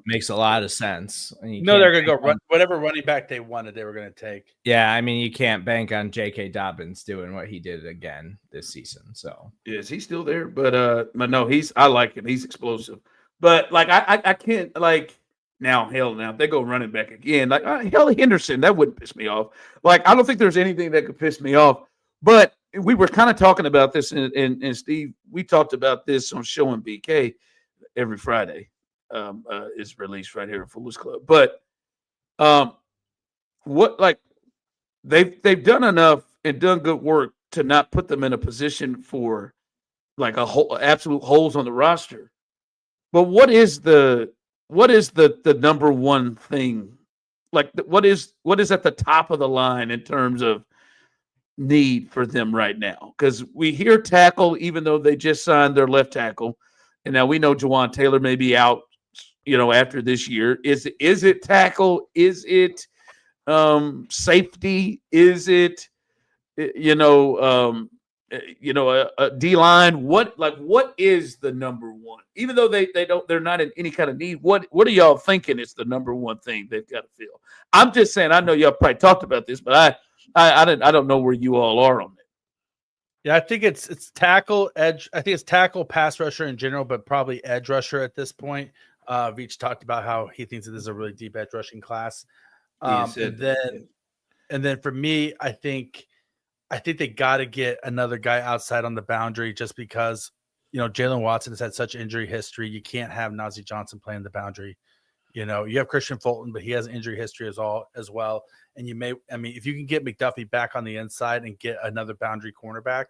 Makes a lot of sense. No, they're going to go whatever running back they wanted, they were going to take. Yeah, I mean, you can't bank on J.K. Dobbins doing what he did again this season. So is he still there? But no, I like him. He's explosive. But like I can't like. Now, if they go running back again, like hell, Henderson, that wouldn't piss me off. Like, I don't think there's anything that could piss me off. But we were kind of talking about this, and Steve, we talked about this on Show and BK every Friday. Is released right here at Fuller's Club. But what like they've done enough and done good work to not put them in a position for like absolute holes on the roster. But what is the number one thing? Like, what is at the top of the line in terms of need for them right now? Because we hear tackle, even though they just signed their left tackle, and now we know Jawan Taylor may be out, after this year. Is it tackle? Is it safety? Is it a D line? What is the number one? Even though they're not in any kind of need. What are y'all thinking is the number one thing they've got to fill? I'm just saying. I know y'all probably talked about this, but I don't know where you all are on it. Yeah, I think it's tackle, edge. I think it's tackle, pass rusher in general, but probably edge rusher at this point. Veach talked about how he thinks this is a really deep edge rushing class. And then for me, I think they got to get another guy outside on the boundary just because, Jalen Watson has had such injury history. You can't have Najee Johnson playing the boundary. You have Christian Fulton, but he has injury history as well. And if you can get McDuffie back on the inside and get another boundary cornerback,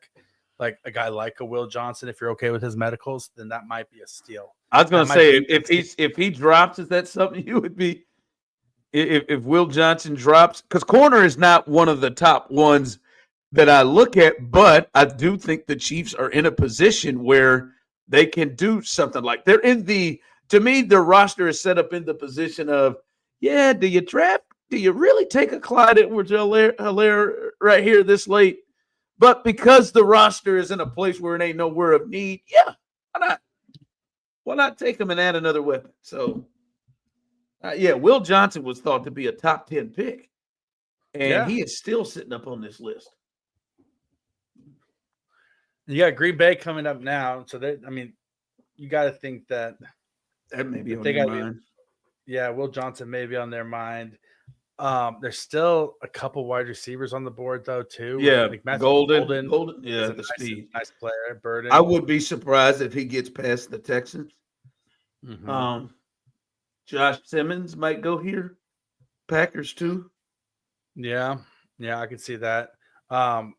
like a guy like a Will Johnson, if you're okay with his medicals, then that might be a steal. I was going to say, if he drops, is that something you would be? If Will Johnson drops, because corner is not one of the top ones that I look at, but I do think the Chiefs are in a position where they can do something like they're in to me, their roster is set up in the position of, do you draft? Do you really take a Clyde Edwards-Helaire right here this late? But because the roster is in a place where it ain't nowhere of need, why not? Why not take him and add another weapon? So, Will Johnson was thought to be a top 10 pick, and he is still sitting up on this list. You got Green Bay coming up now, so you got to think that may be on their mind. Will Johnson may be on their mind. There's still a couple wide receivers on the board though too. Yeah, like Golden. The speed, nice player. Burden. I would be surprised if he gets past the Texans. Mm-hmm. Josh Simmons might go here. Packers too. Yeah, I can see that. Donovan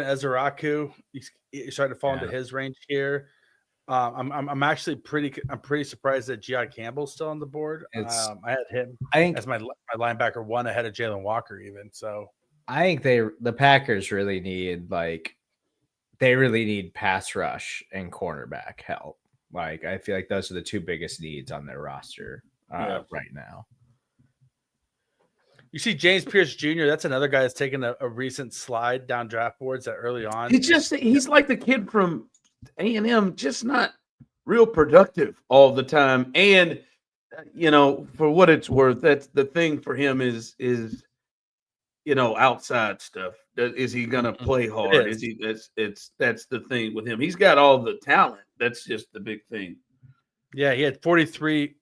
Ezeraku, he's starting to fall into his range here. I'm actually pretty surprised that G.I. Campbell's still on the board. I had him as my linebacker one ahead of Jalen Walker even. So I think the Packers really need pass rush and cornerback help. Like, I feel like those are the two biggest needs on their roster right now. You see James Pierce Jr., that's another guy that's taken a recent slide down draft boards that early on. He's like the kid from A&M, just not real productive all the time. And for what it's worth, that's the thing for him is outside stuff. Is he gonna play hard? Is he? That's the thing with him. He's got all the talent. That's just the big thing. Yeah, he had 43,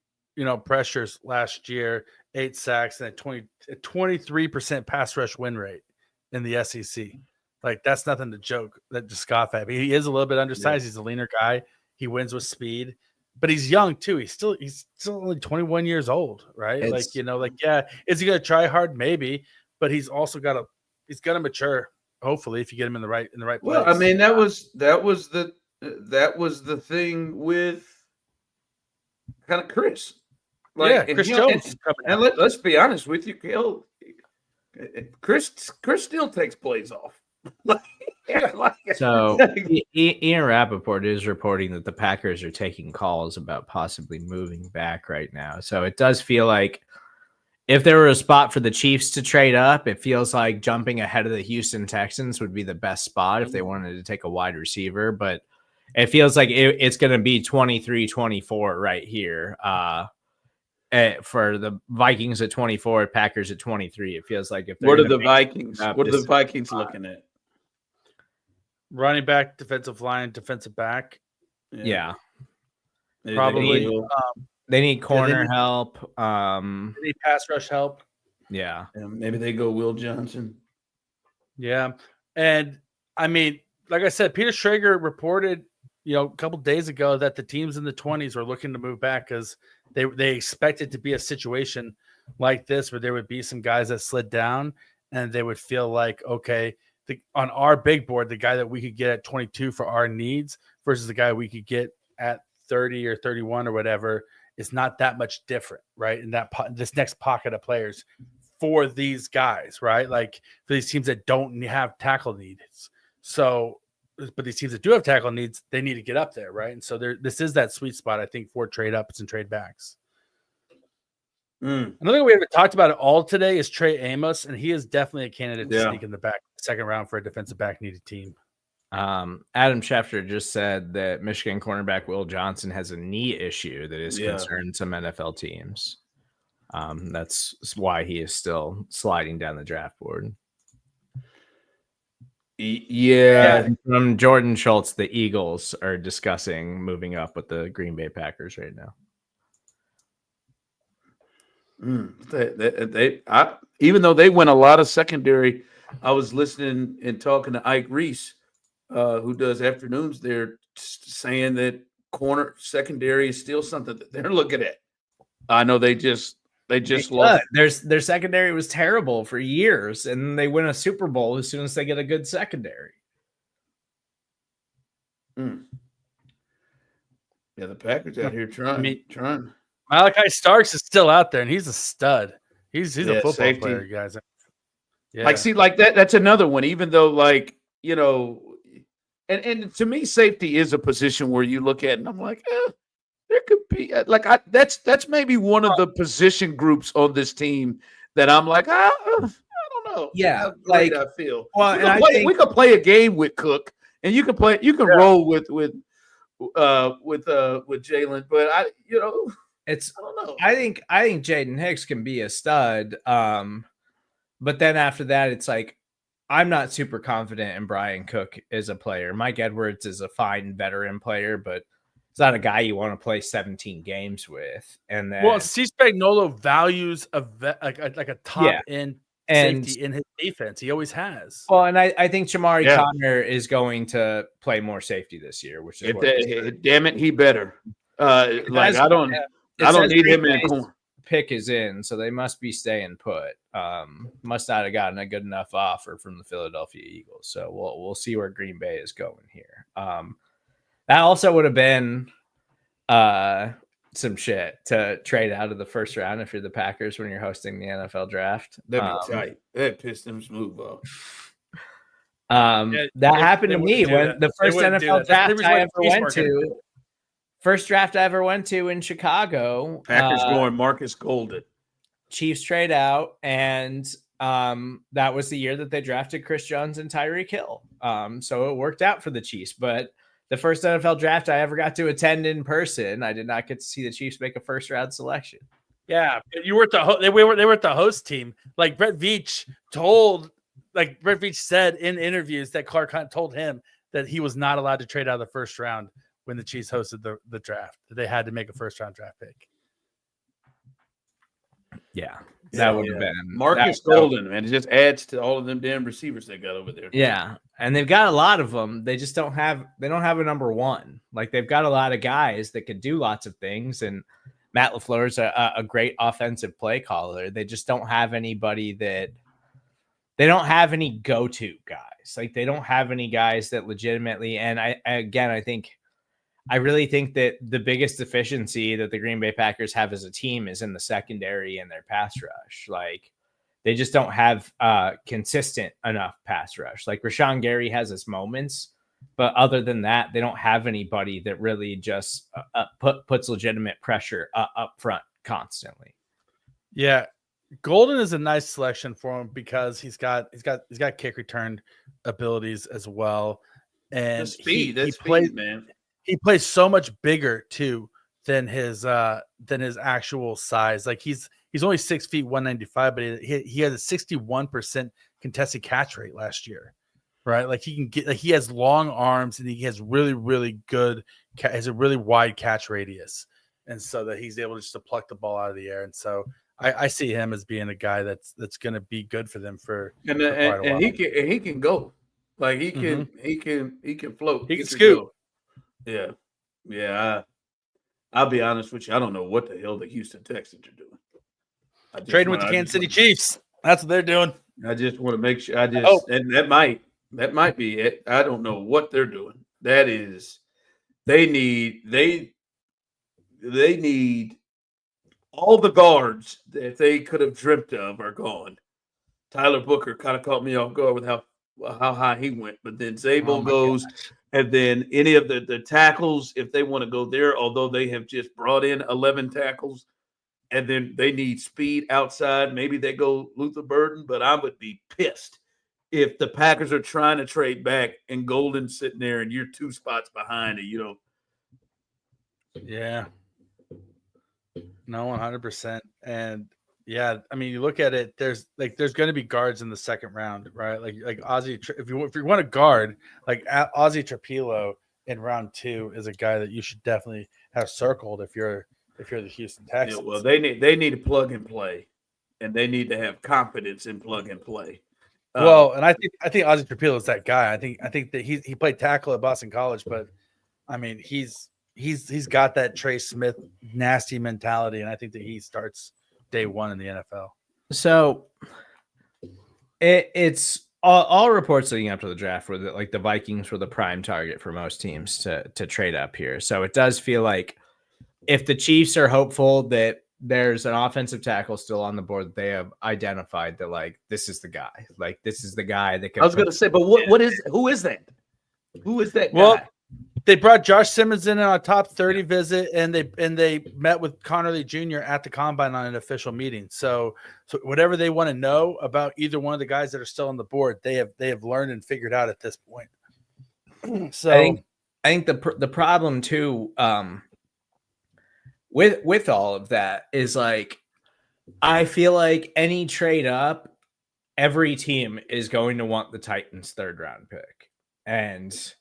pressures last year, 8 sacks, and a 23% pass rush win rate in the SEC. Like, that's nothing to scoff at. He is a little bit undersized. Yeah. He's a leaner guy. He wins with speed, but he's young too. He's still only 21 years old, right? Is he gonna try hard? Maybe, but he's also he's gonna mature. Hopefully, if you get him in the right place. Well, I mean, that was the thing with kind of Chris. Chris Jones. And let's be honest with you, Chris still takes plays off. So Ian Rappaport is reporting that the Packers are taking calls about possibly moving back right now. So it does feel like if there were a spot for the Chiefs to trade up, it feels like jumping ahead of the Houston Texans would be the best spot if they wanted to take a wide receiver. But it feels like it's going to be 23-24 right here. For the Vikings at 24, Packers at 23. It feels like if what are the Vikings looking at? Running back, defensive line, defensive back. Yeah. Probably. They need corner help. They need pass rush help. Yeah. Maybe they go Will Johnson. Yeah. And I mean, like I said, Peter Schrager reported, a couple days ago that the teams in the 20s were looking to move back because they expected to be a situation like this where there would be some guys that slid down and they would feel like, okay, on our big board, the guy that we could get at 22 for our needs versus the guy we could get at 30 or 31 or whatever is not that much different, right? And this next pocket of players for these guys, right? Like for these teams that don't have tackle needs. So, but these teams that do have tackle needs, they need to get up there, right? And so this is that sweet spot, I think, for trade ups and trade backs. Another thing we haven't talked about at all today is Trey Amos, and he is definitely a candidate to sneak in the second round for a defensive back needed team. Adam Schefter just said that Michigan cornerback Will Johnson has a knee issue that is concerning some NFL teams. That's why he is still sliding down the draft board. Yeah. From Jordan Schultz, the Eagles are discussing moving up with the Green Bay Packers right now. Even though they win a lot of secondary, I was listening and talking to Ike Reese, who does afternoons there, saying that corner secondary is still something that they're looking at. I know they just lost. Their secondary was terrible for years, and they win a Super Bowl as soon as they get a good secondary. Yeah, the Packers out here trying. Malachi Starks is still out there, and he's a stud. He's a football safety player, guys. Yeah. That's another one. Even though, and to me, safety is a position where you look at, and I'm like, there could be that's maybe one of the position groups on this team that I'm like, I don't know. Yeah, I feel. Well, we could play a game with Cook, and you can roll with Jalen, but I don't know. I think Jaden Hicks can be a stud. But then after that, it's like I'm not super confident in Brian Cook as a player. Mike Edwards is a fine veteran player, but it's not a guy you want to play 17 games with. And then, Steve Spagnuolo values a top end safety in his defense. He always has. Well, and I think Jamari Conner is going to play more safety this year, which is damn it, he better. I don't need him in corner. Pick is in, so they must be staying put. Must not have gotten a good enough offer from the Philadelphia Eagles. So we'll see where Green Bay is going here. That also would have been some shit to trade out of the first round if you're the Packers when you're hosting the NFL draft. That'd be tight. That Pistons move up. That happened to me when the first NFL draft I ever went to. First draft I ever went to in Chicago. Packers going Marcus Golden. Chiefs trade out, and that was the year that they drafted Chris Jones and Tyreek Hill. So it worked out for the Chiefs, but the first NFL draft I ever got to attend in person. I did not get to see the Chiefs make a first round selection. Yeah, but you were at the they were at the host team. Like Brett Veach said in interviews that Clark Hunt told him that he was not allowed to trade out of the first round when the Chiefs hosted the draft. That they had to make a first round draft pick. Yeah, that would have been Marcus Golden, man. It just adds to all of them damn receivers they got over there. Yeah, and they've got a lot of them. They just don't have a number one. Like they've got a lot of guys that can do lots of things, and Matt LaFleur's a great offensive play caller. They just don't have anybody that they don't have any go-to guys. Like they don't have any guys that legitimately. And I really think that the biggest deficiency that the Green Bay Packers have as a team is in the secondary and their pass rush. Like they just don't have consistent enough pass rush. Like Rashawn Gary has his moments, but other than that, they don't have anybody that really just puts legitimate pressure up front constantly. Yeah, Golden is a nice selection for him because he's got kick return abilities as well, and the speed. He plays, man. He plays so much bigger too than his actual size. Like he's only 6 feet 195, but he has a 61% contested catch rate last year, right? Like he has long arms and he has really, really good, has a really wide catch radius. And so that he's able just to pluck the ball out of the air. And so I see him as being a guy that's going to be good for them for quite a while. He can go. Like he can float. He can scoot. Go. Yeah. I'll be honest with you. I don't know what the hell the Houston Texans are doing. Trading with the Kansas City Chiefs. That's what they're doing. I just want to make sure. And that might be it. I don't know what they're doing. That is, they need all the guards that they could have dreamt of are gone. Tyler Booker kind of caught me off guard with how high he went, but then Zabel goes. Gosh. And then any of the tackles, if they want to go there, although they have just brought in 11 tackles, and then they need speed outside, maybe they go Luther Burden, but I would be pissed if the Packers are trying to trade back and Golden's sitting there and you're 2 spots behind and Yeah. No, 100%. And yeah, I mean, you look at it. There's going to be guards in the second round, right? Like Ozzy. If you want a guard, like Ozzy Trapilo in round 2 is a guy that you should definitely have circled if you're the Houston Texans. Yeah, well, they need to plug and play, and they need to have confidence in plug and play. Well, and I think Ozzy Trapilo is that guy. I think that he played tackle at Boston College, but I mean he's got that Trey Smith nasty mentality, and I think that he starts day 1 in the NFL. So it's all reports leading up to the draft were that like the Vikings were the prime target for most teams to trade up here. So it does feel like if the Chiefs are hopeful that there's an offensive tackle still on the board, they have identified that like this is the guy. Like this is the guy that can. I was going to say, but who is that? Who is that guy? Well, they brought Josh Simmons in on a top 30 visit, and they met with Connor Lee Jr. at the combine on an official meeting. So whatever they want to know about either one of the guys that are still on the board, they have learned and figured out at this point. So I think the problem too, with all of that is like I feel like any trade up, every team is going to want the Titans' 3rd round pick, and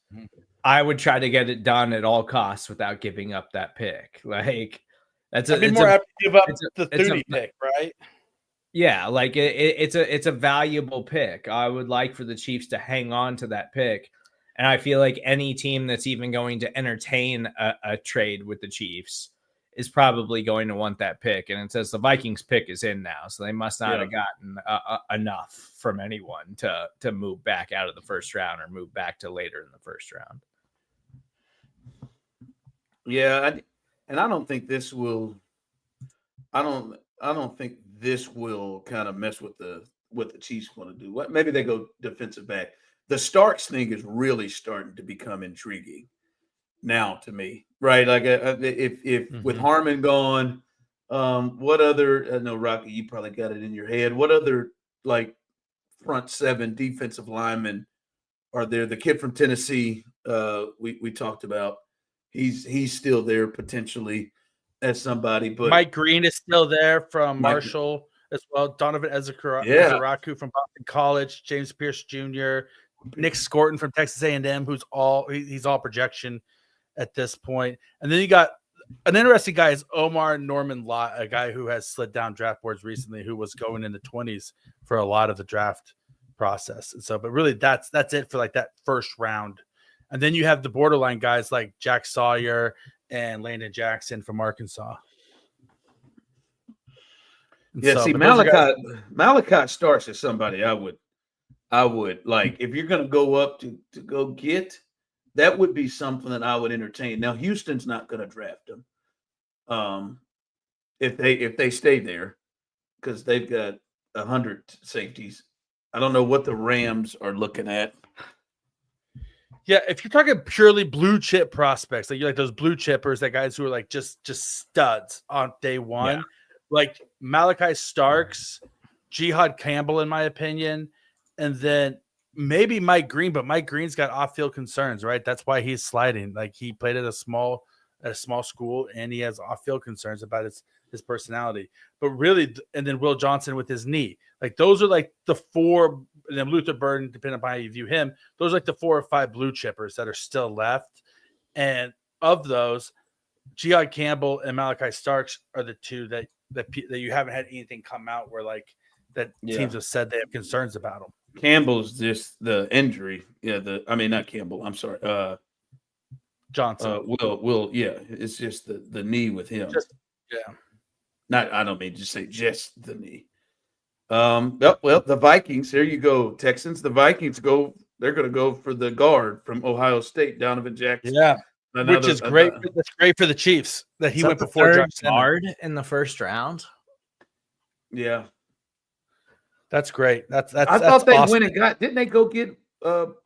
I would try to get it done at all costs without giving up that pick. Like that's I'd be more happy to give up the 30 pick, right? Yeah, like it's a valuable pick. I would like for the Chiefs to hang on to that pick, and I feel like any team that's even going to entertain a trade with the Chiefs is probably going to want that pick. And it says the Vikings pick is in now, so they must not have gotten enough from anyone to move back out of the first round or move back to later in the first round. Yeah, and I don't think this will. I don't think this will kind of mess with what the Chiefs want to do. Maybe they go defensive back. The Starks thing is really starting to become intriguing now to me, right? Like if with Harmon gone, what other? I know Rocky, you probably got it in your head. What other like front 7 defensive linemen are there? The kid from Tennessee, we talked about. He's still there potentially as somebody, but Mike Green is still there from Mike- Marshall as well. Donovan Yeah. Ezeraku from Boston College, James Pierce Jr., Nick Scorton from Texas A&M, who's he's all projection at this point. And then you got an interesting guy is Omar Norman Lott, a guy who has slid down draft boards recently, who was going in the 20s for a lot of the draft process. And so, but really that's it for like that first round. And then you have the borderline guys like Jack Sawyer and Landon Jackson from Arkansas. And yeah, so, see, but those are guys- Malachi Starks is somebody I would like if you're gonna go up to go get, that would be something that I would entertain. Now Houston's not gonna draft him. If they stay there, because they've got 100 safeties. I don't know what the Rams are looking at. Yeah, if you're talking purely blue chip prospects, like you like those blue chippers, that guys who are like just studs on day one, like Malachi Starks, Jihad Campbell, in my opinion, and then maybe Mike Green, but Mike Green's got off-field concerns, right? That's why he's sliding. Like he played at a small school, and he has off-field concerns about his personality. But really, and then Will Johnson with his knee. Like those are like the four, and then Luther Burden, depending on how you view him, those are like the 4 or 5 blue chippers that are still left. And of those, Jihad Campbell and Malachi Starks are the two that you haven't had anything come out where like that teams have said they have concerns about them. Campbell's just the injury. Yeah, not Campbell. I'm sorry. Johnson. Will. Yeah, it's just the knee with him. I don't mean to say just the knee. Well, the Vikings. There you go, Texans. The Vikings they're going to go for the guard from Ohio State, Donovan Jackson. Yeah, which is great. That's great for the Chiefs that he went before third guard in the first round. Yeah, that's great. That's I thought they awesome. went and got. Didn't they go get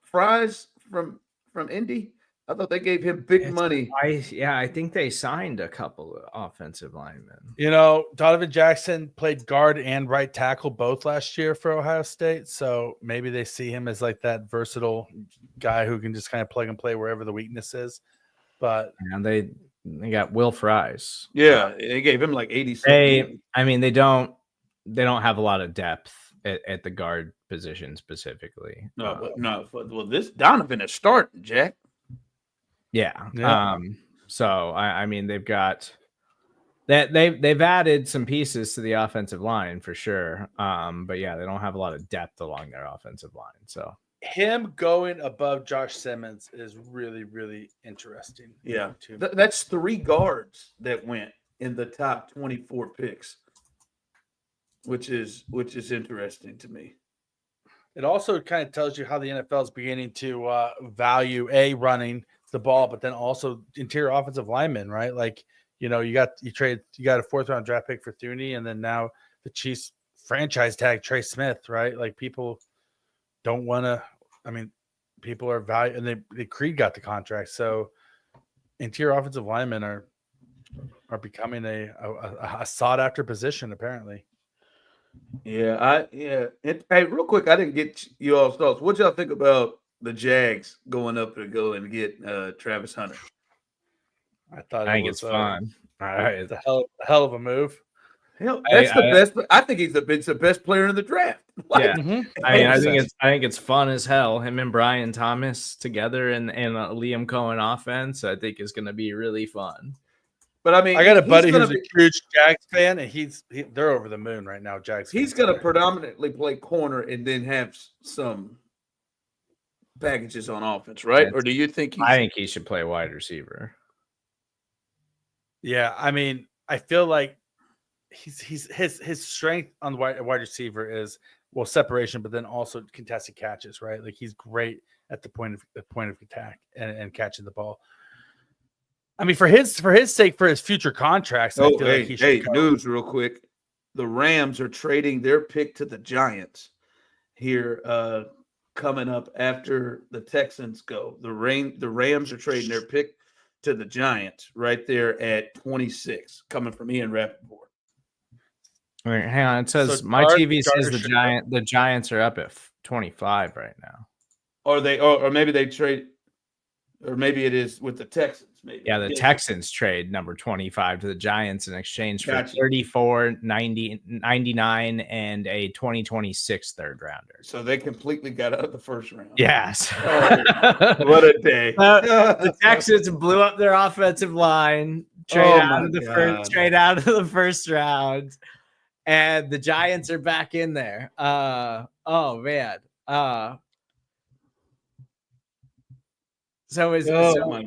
Fries from Indy? I thought they gave him big money. I think they signed a couple of offensive linemen. You know, Donovan Jackson played guard and right tackle both last year for Ohio State. So maybe they see him as like that versatile guy who can just kind of plug and play wherever the weakness is. But and they got Will Fries. Yeah, they gave him like 80. They don't have a lot of depth at the guard position specifically. No. Well, this Donovan is starting, Jack. Yeah. So they've got that they've added some pieces to the offensive line for sure. But yeah, they don't have a lot of depth along their offensive line. So him going above Josh Simmons is really, really interesting. Yeah. That's 3 guards that went in the top 24 picks, which is interesting to me. It also kind of tells you how the NFL is beginning to value running the ball, but then also interior offensive linemen, right? Like, you got a 4th round draft pick for Thuney, and then now the Chiefs franchise tag Trey Smith, right? Like people don't want to. People are value, and the Creed got the contract, so interior offensive linemen are becoming a sought after position apparently. Yeah, hey, real quick, I didn't get you all thoughts. What y'all think about the Jags going up to go and get Travis Hunter? I think it's fun. All right, it's a hell of a move. Hell, that's the best. I think it's the best player in the draft. Yeah, I think it's fun as hell. Him and Brian Thomas together in a Liam Cohen offense, I think is going to be really fun. But I got a buddy who's a huge Jags fan, and they're over the moon right now. Jags. He's going to predominantly play corner and then have some packages on offense, right? Or do you think? I think he should play wide receiver. Yeah, I feel like his strength on the wide receiver is separation, but then also contested catches, right? Like he's great at the point of attack and catching the ball. For his sake, for his future contracts, I feel like he should go. News real quick. The Rams are trading their pick to the Giants here coming up after the Texans go. The Rams are trading their pick to the Giants right there at 26, coming from Ian Rappaport. Wait, hang on. It says my TV says the Giants are up at 25 right now. Or maybe they trade. or maybe it is with the Texans. Maybe. Yeah, the Texans trade number 25 to the Giants in exchange for Gotcha. 34, 90, 99, and a 2026 third rounder. So they completely got out of the first round. Yes. Oh, what a day. The Texans blew up their offensive line, trade out of the first round, and the Giants are back in there. Oh man. My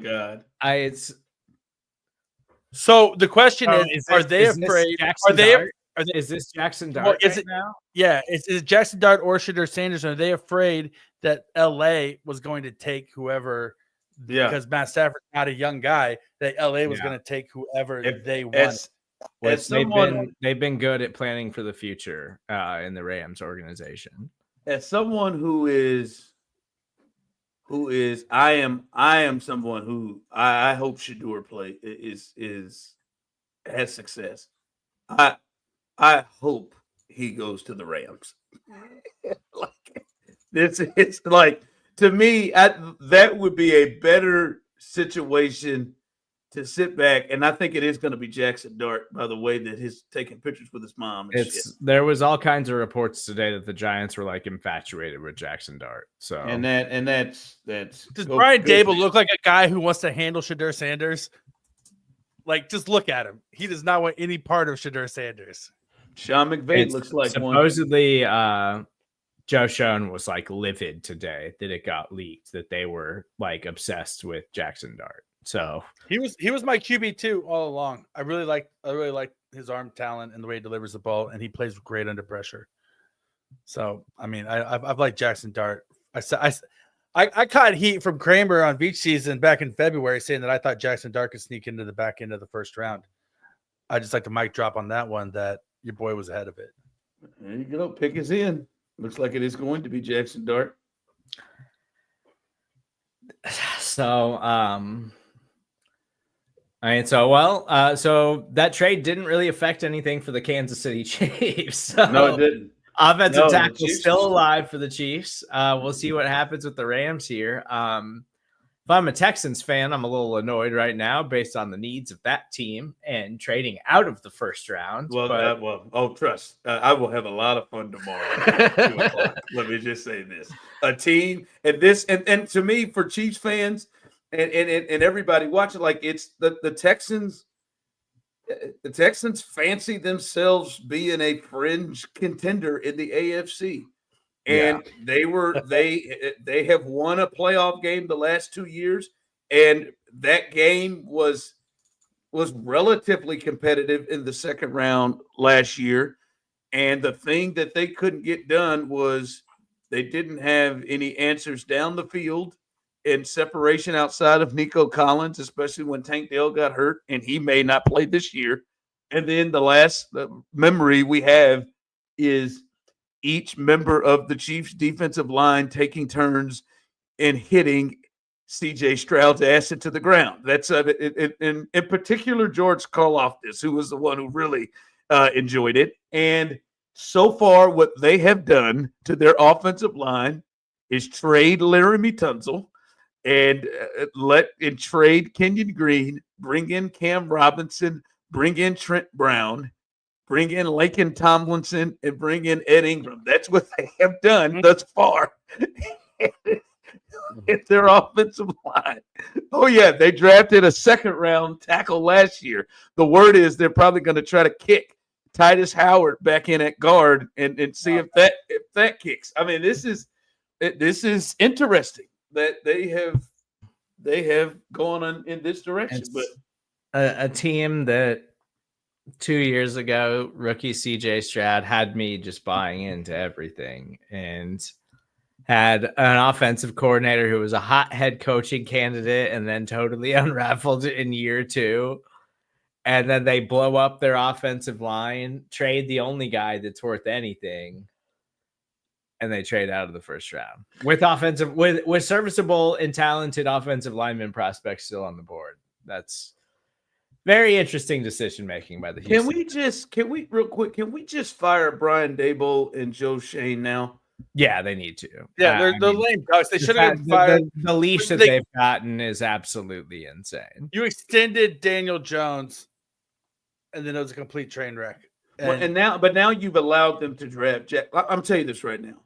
God. So the question are they afraid? Is this Jackson Dart now? Yeah, is it Jackson Dart or Shedeur Sanders? Are they afraid that LA was going to take whoever? Yeah, because Matt Stafford's not a young guy. That LA was going to take whoever they want. They've been good at planning for the future in the Rams organization. As someone who is I am someone who I hope Shedeur has success. I hope he goes to the Rams. It's like, to me, that would be a better situation to sit back, and I think it is going to be Jackson Dart, by the way that he's taking pictures with his mom. There was all kinds of reports today that the Giants were like infatuated with Jackson Dart. So that's does Brian Dable look like a guy who wants to handle Shedeur Sanders? Like, just look at him. He does not want any part of Shedeur Sanders. Sean McVay looks like supposedly Joe Schoen was like livid today that it got leaked that they were like obsessed with Jackson Dart. So he was my QB2 all along. I really like his arm talent and the way he delivers the ball, and he plays great under pressure. So I mean, I've liked Jackson Dart. I caught heat from Kramer on Beach Season back in February saying that I thought Jackson Dart could sneak into the back end of the first round. I just like the mic drop on that one that your boy was ahead of it. There you go. Pick is in. Looks like it is going to be Jackson Dart. So, so that trade didn't really affect anything for the Kansas City Chiefs. So no, it didn't. Offensive tackle still alive for the Chiefs. We'll see what happens with the Rams here. If I'm a Texans fan, I'm a little annoyed right now based on the needs of that team and trading out of the first round. Trust. I will have a lot of fun tomorrow at 2 o'clock. Let me just say this. A team and to me, for Chiefs fans and everybody watching, like, it's the Texans. The Texans fancy themselves being a fringe contender in the AFC. And they have won a playoff game the last 2 years, and that game was relatively competitive in the second round last year. And the thing that they couldn't get done was they didn't have any answers down the field in separation outside of Nico Collins, especially when Tank Dell got hurt, and he may not play this year. And then the last memory we have is each member of the Chiefs defensive line taking turns and hitting CJ Stroud's ass into the ground. That's in particular George Karlaftis, who was the one who really enjoyed it. And so far, what they have done to their offensive line is trade Laramie Tunsil and trade Kenyon Green, bring in Cam Robinson, bring in Trent Brown, bring in Laken Tomlinson, and bring in Ed Ingram. That's what they have done thus far. It's their offensive line. Oh, yeah, they drafted a second-round tackle last year. The word is they're probably going to try to kick Titus Howard back in at guard and see if that kicks. I mean, this is interesting that they have gone on in this direction. It's but a team that 2 years ago, rookie CJ Stroud had me just buying into everything and had an offensive coordinator who was a hot head coaching candidate and then totally unraveled in year 2. And then they blow up their offensive line, trade the only guy that's worth anything, and they trade out of the first round with serviceable and talented offensive lineman prospects still on the board. That's very interesting decision making by the Houston. Can we real quick? Can we just fire Brian Dable and Joe Shane now? Yeah, they need to. Yeah, I they're mean, lame ducks. They the should have fact- been fired. The leash that They- they've gotten is absolutely insane. You extended Daniel Jones, and then it was a complete train wreck. But now you've allowed them to draft Jack. I'm telling you this right now.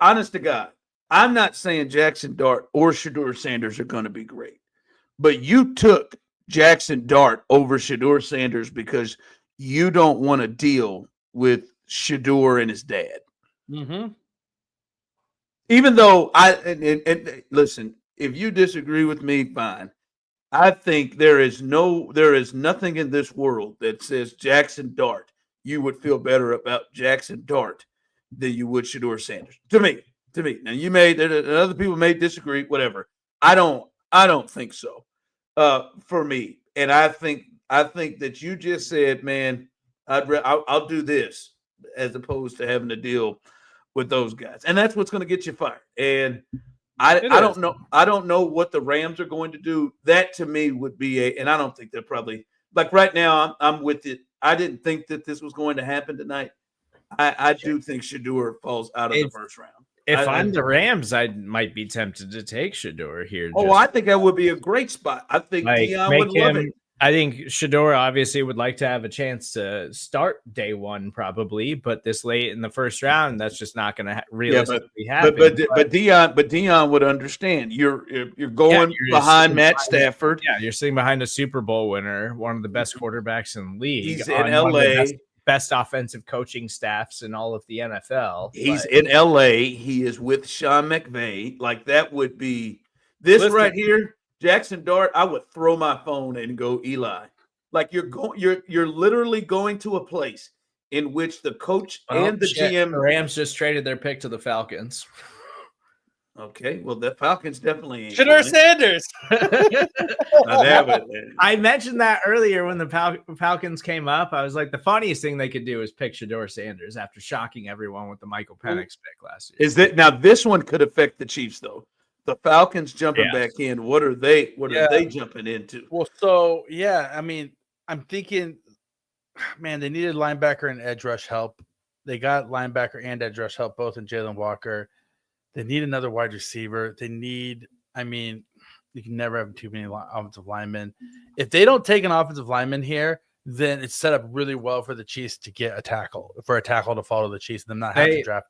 Honest to God, I'm not saying Jackson Dart or Shedeur Sanders are going to be great, but you took Jackson Dart over Shedeur Sanders because you don't want to deal with Shedeur and his dad. Mm-hmm. Even though and listen, if you disagree with me, fine. I think there is nothing in this world that says Jackson Dart. You would feel better about Jackson Dart than you would Shedeur Sanders. To me. Now other people may disagree, whatever. I don't think so. For me, and I think that you just said, man, I'll do this as opposed to having to deal with those guys, and that's what's going to get you fired. And I don't know. I don't know what the Rams are going to do. That to me would be and I don't think they're probably like right now. I'm with it. I didn't think that this was going to happen tonight. I do think Shedeur falls out of the first round. If I'm the Rams, I might be tempted to take Shedeur here. I think that would be a great spot. I think Dion would love it. I think Shedeur obviously would like to have a chance to start day one, probably, but this late in the first round, that's just not going to realistically happen. But Dion would understand. You're going behind Matt Stafford. Yeah, you're sitting behind a Super Bowl winner, one of the best quarterbacks in the league. He's in LA. Best offensive coaching staffs in all of the NFL. He's in LA. He is with Sean McVay. Like that would be this right here. Jackson Dart, I would throw my phone and go Eli. Like you're literally going to a place in which the coach and the GM. The Rams just traded their pick to the Falcons. Okay, well the Falcons definitely ain't. Shedeur Sanders. I mentioned that earlier when the Falcons came up. I was like, the funniest thing they could do is pick Shedeur Sanders after shocking everyone with the Michael Penix pick last year. Is that now? This one could affect the Chiefs though. The Falcons jumping back in. What are they jumping into? Well, so yeah, I mean, I'm thinking, man, they needed linebacker and edge rush help. They got linebacker and edge rush help both in Jalen Walker. They need another wide receiver. They need, I mean, you can never have too many offensive linemen. If they don't take an offensive lineman here, then it's set up really well for the Chiefs to get a tackle to follow the Chiefs and them not have to draft.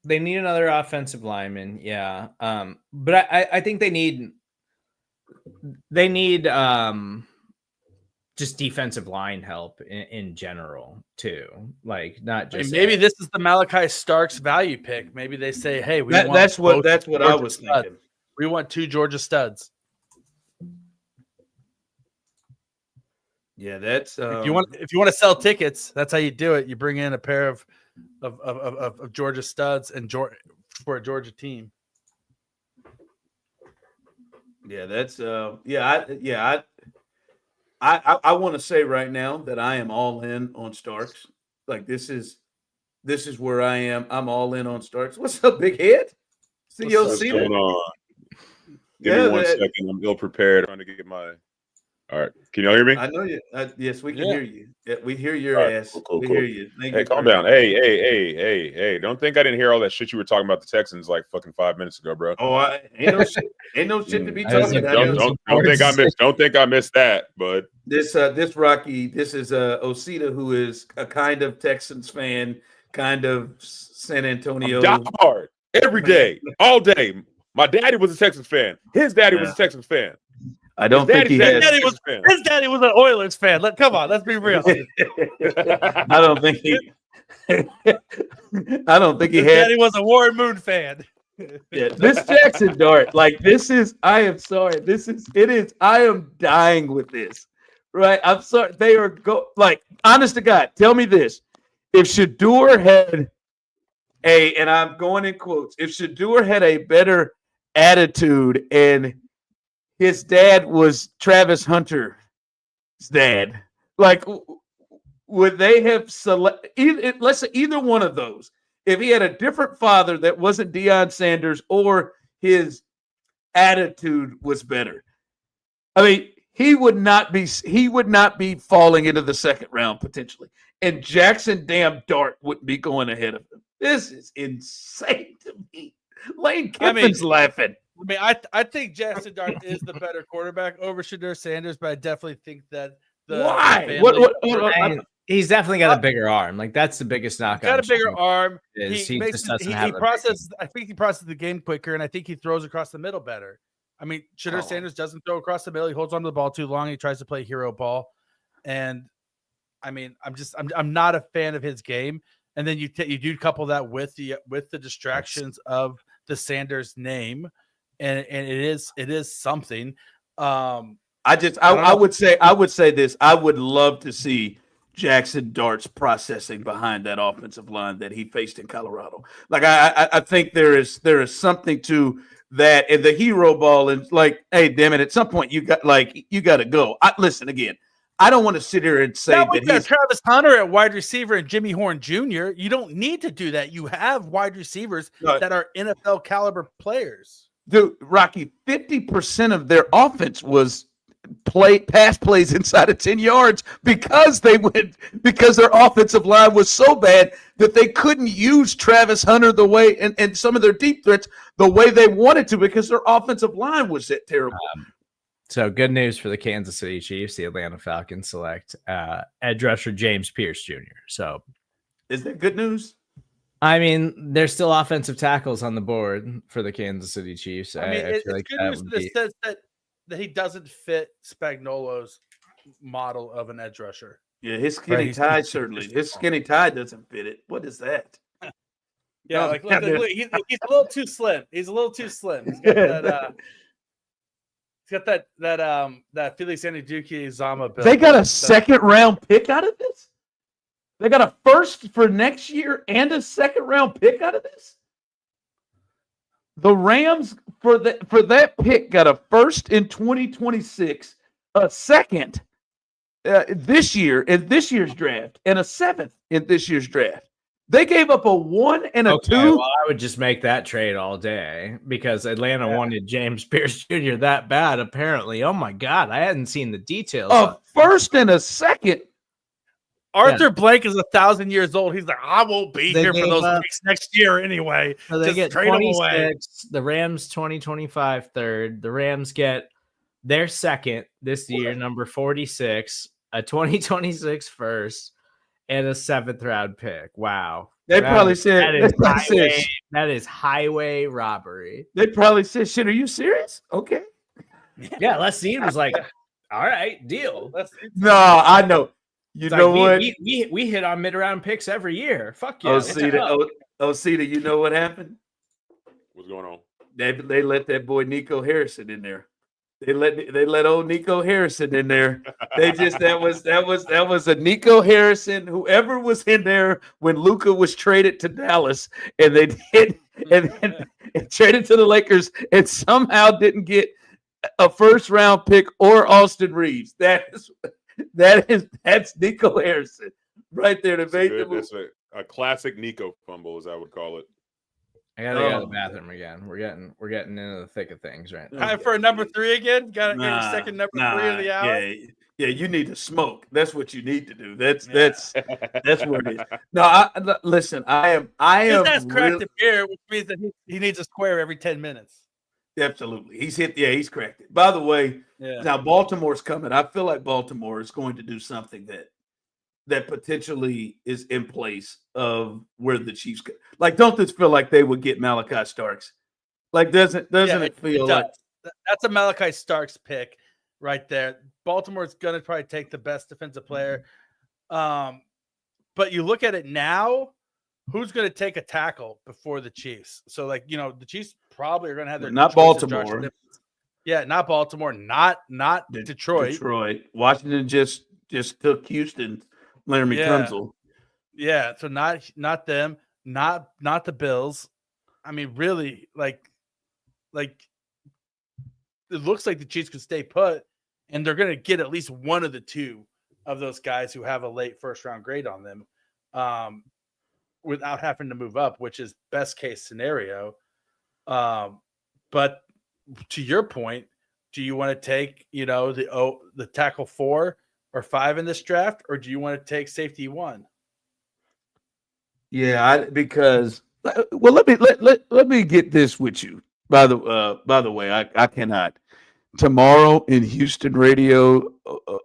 They need another offensive lineman, yeah. But I think they need just defensive line help in general too. Like not just maybe this is the Malachi Starks value pick. Maybe they say, hey, that's what I was thinking. We want 2 Georgia studs. Yeah, that's if you want to sell tickets, that's how you do it. You bring in a pair of Georgia studs and for a Georgia team. Yeah, that's I want to say right now that I am all in on Starks. Like this is where I am. I'm all in on Starks. What's up, big head? What's going on? Give me 1 second. I'm ill prepared. Trying to get my. All right. Can y'all hear me? I know you. Yes, we can hear you. Yeah, we hear your ass. Cool. We hear you. Hey, calm down. Hey. Don't think I didn't hear all that shit you were talking about the Texans like fucking 5 minutes ago, bro. Oh, ain't no shit to be talking about. Don't think I missed that. But this Rocky, this is Osita, who is a kind of Texans fan, kind of San Antonio. Hard every day, all day. My daddy was a Texans fan. His daddy was a Texans fan. I don't think his daddy was an Oilers fan. Come on, let's be real. I don't think he his had. Daddy was a Warren Moon fan. Yeah, this Jackson Dart, like this is. I am sorry. It is. I am dying with this. Right. I'm sorry. They are honest to God. Tell me this: if Shedeur had and I'm going in quotes, if Shedeur had a better attitude and his dad was Travis Hunter's dad, like, would they have selected? Let's say either one of those. If he had a different father that wasn't Deion Sanders, or his attitude was better, I mean, he would not be falling into the second round potentially, and Jackson damn Dart wouldn't be going ahead of him. This is insane to me. Lane Kiffin's laughing. I mean, I think Jackson Dart is the better quarterback over Shedeur Sanders, but I definitely think that Why? He's definitely got a bigger arm. Like that's the biggest knock. Got a bigger arm. He just doesn't have. He processes. I think he processes the game quicker, and I think he throws across the middle better. I mean, Shedeur Sanders doesn't throw across the middle. He holds onto the ball too long. He tries to play hero ball, and I mean, I'm not a fan of his game. And then you do couple that with the distractions of the Sanders name, and it is something. I would say this. I would love to see Jackson Dart's processing behind that offensive line that he faced in Colorado. Like I think there is something to that, and the hero ball, and like, hey, damn it, at some point you got to go. Listen again. I don't want to sit here and say that he's Travis Hunter at wide receiver and Jimmy Horn Jr. You don't need to do that. You have wide receivers that are NFL caliber players. Dude, Rocky, 50% of their offense was pass plays inside of 10 yards because their offensive line was so bad that they couldn't use Travis Hunter the way and some of their deep threats the way they wanted to because their offensive line was that terrible. So good news for the Kansas City Chiefs. The Atlanta Falcons select edge rusher James Pierce Jr. So is that good news? I mean, there's still offensive tackles on the board for the Kansas City Chiefs. I mean, it's good news in the sense that he doesn't fit Spagnuolo's model of an edge rusher. Yeah, his skinny tie certainly. His skinny tie doesn't fit it. What is that? Yeah, look, he's a little too slim. He's a little too slim. He's got that. He's got that Felix Anudike-Uzomah build. They got a second round pick out of this? They got a first for next year and a second round pick out of this? The Rams for that pick got a first in 2026, a second this year in this year's draft, and a seventh in this year's draft. They gave up a 1 and a 2. Well, I would just make that trade all day because Atlanta wanted James Pierce Jr. that bad, apparently. Oh, my God. I hadn't seen the details. A first and a second. Arthur Blank is 1,000 years old. He's like, I won't be here for those weeks next year anyway. So they get 26. The Rams 2025 third. The Rams get their second this year, number 46, a 2026 first. And a 7th round pick. Wow. They probably said that is highway robbery. They probably said, shit, are you serious? Okay. Yeah, let's see. It was like, all right, deal. No, I know. You know what? We hit on mid-round picks every year. Fuck yeah. Cedar, you know what happened? What's going on? They let that boy Nico Harrison in there. They let old Nico Harrison in there. That was a Nico Harrison, whoever was in there when Luka was traded to Dallas, and they did and traded to the Lakers, and somehow didn't get a first round pick or Austin Reeves. That's Nico Harrison right there to make the move. That's a classic Nico fumble, as I would call it. I gotta go to the bathroom again. We're getting into the thick of things right now. Time for a number 3 again. Got to get your second number 3 of the hour. Yeah. You need to smoke. That's what you need to do. That's what it is. No, listen. I am. That's cracked the beer, which means that he needs a square every 10 minutes. Absolutely, he's cracked it. By the way, now Baltimore's coming. I feel like Baltimore is going to do something that potentially is in place of where the Chiefs go. Like, don't this feel like they would get Malachi Starks? Like, doesn't it feel like that's a Malachi Starks pick right there? Baltimore's gonna probably take the best defensive player. But you look at it now, who's gonna take a tackle before the Chiefs? So, like, the Chiefs probably are gonna have their not Baltimore. Yeah, not Baltimore, not Detroit. Washington just took Houston. Laramie Tunzel. Yeah, so not them, not the Bills. I mean, really, like it looks like the Chiefs could stay put, and they're going to get at least one of the two of those guys who have a late first round grade on them, without having to move up, which is best case scenario. But to your point, do you want to take the tackle 4 or 5 in this draft, or do you want to take safety 1? Yeah, because well, let me get this with you. By the way, I cannot tomorrow in Houston radio,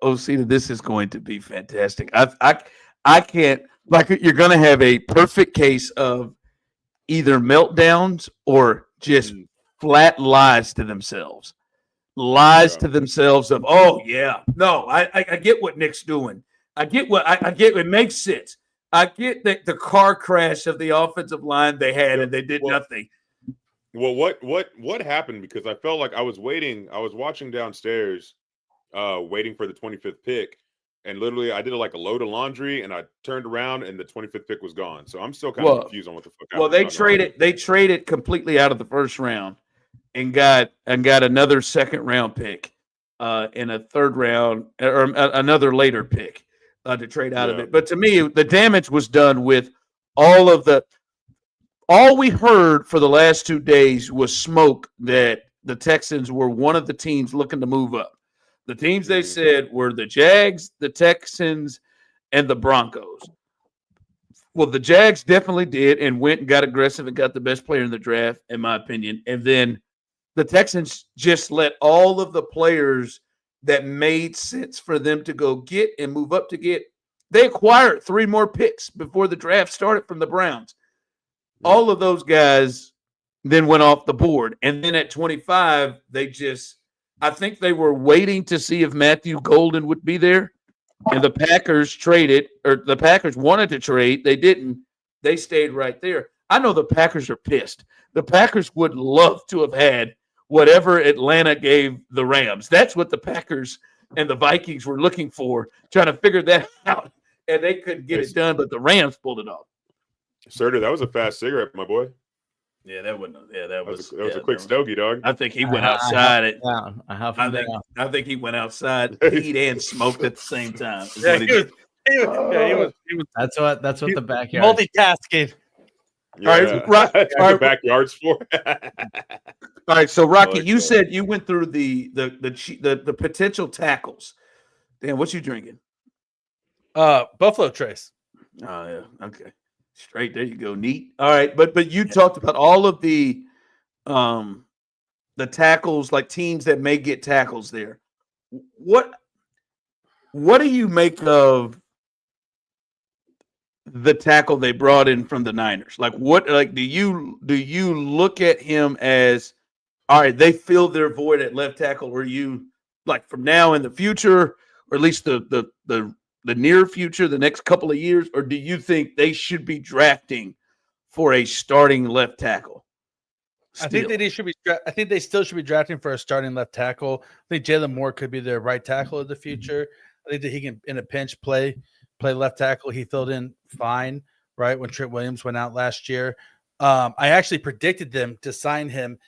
Osita. This is going to be fantastic. I can't like you're going to have a perfect case of either meltdowns or just flat lies to themselves. Lies to themselves of, oh yeah, no, I get what Nick's doing. I get what I get. It makes sense. I get that the car crash of the offensive line they had and they did nothing. Well, what happened? Because I felt like I was waiting. I was watching downstairs, waiting for the 25th pick, and literally I did like a load of laundry, and I turned around and the 25th pick was gone. So I'm still kind of confused on what the fuck happened. Well, they traded completely out of the first round and got another second round pick in a third round or another later pick to trade out of it. But to me, the damage was done with all we heard for the last 2 days was smoke that the Texans were one of the teams looking to move up. The teams they said were the Jags, the Texans, and the Broncos. Well, the Jags definitely did and went and got aggressive and got the best player in the draft, in my opinion. And then the Texans just let all of the players that made sense for them to go get and move up to get. They acquired 3 more picks before the draft started from the Browns. All of those guys then went off the board. And then at 25, I think they were waiting to see if Matthew Golden would be there. And the Packers wanted to trade. They didn't. They stayed right there. I know the Packers are pissed. The Packers would love to have had whatever Atlanta gave the Rams. That's what the Packers and the Vikings were looking for, trying to figure that out. And they couldn't get it done, but the Rams pulled it off. Serda, that was a fast cigarette, my boy. Yeah, that was a quick stogie, dog. I think he went outside. I think he went outside, eat and smoked at the same time. He was. That's what the backyard. Multitasking. Yeah. All right, the backyard's for. All right, so Rocky, you said you went through the potential tackles. Dan, what you drinking? Buffalo Trace. Oh yeah, okay. Straight there you go, neat. All right, but you talked about all of the tackles, like teams that may get tackles there. What do you make of the tackle they brought in from the Niners? Like do you look at him as all right, they filled their void at left tackle, or you like from now in the future, or at least the near future, the next couple of years, or do you think they should be drafting for a starting left tackle? I think they still should be drafting for a starting left tackle. I think Jalen Moore could be their right tackle of the future. I think that he can, in a pinch, play left tackle. He filled in fine, right, when Trent Williams went out last year. I actually predicted them to sign him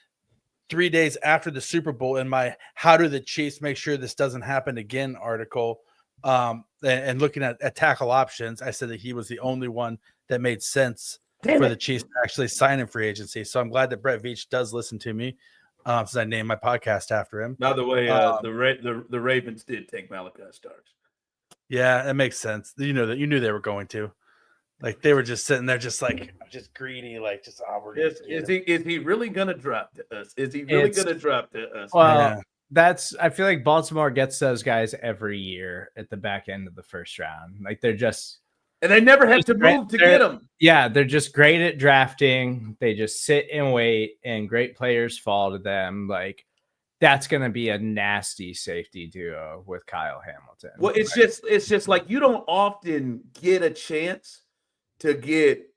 3 days after the Super Bowl in my "How do the Chiefs make sure this doesn't happen again" article. And looking at tackle options, I said that he was the only one that made sense for the Chiefs to actually sign in free agency. So I'm glad that Brett Veach does listen to me, since I named my podcast after him. By the way, the Ravens did take Malachi Starks. Yeah, it makes sense. You knew they were going to. Like they were just sitting there, just greedy, like just is he really gonna drop to us? Is he really gonna drop to us? Well, I feel like Baltimore gets those guys every year at the back end of the first round. Like they're just, and they never have to move to get them. Yeah, they're just great at drafting. They just sit and wait, and great players fall to them. Like that's going to be a nasty safety duo with Kyle Hamilton. Well, it's just like you don't often get a chance to get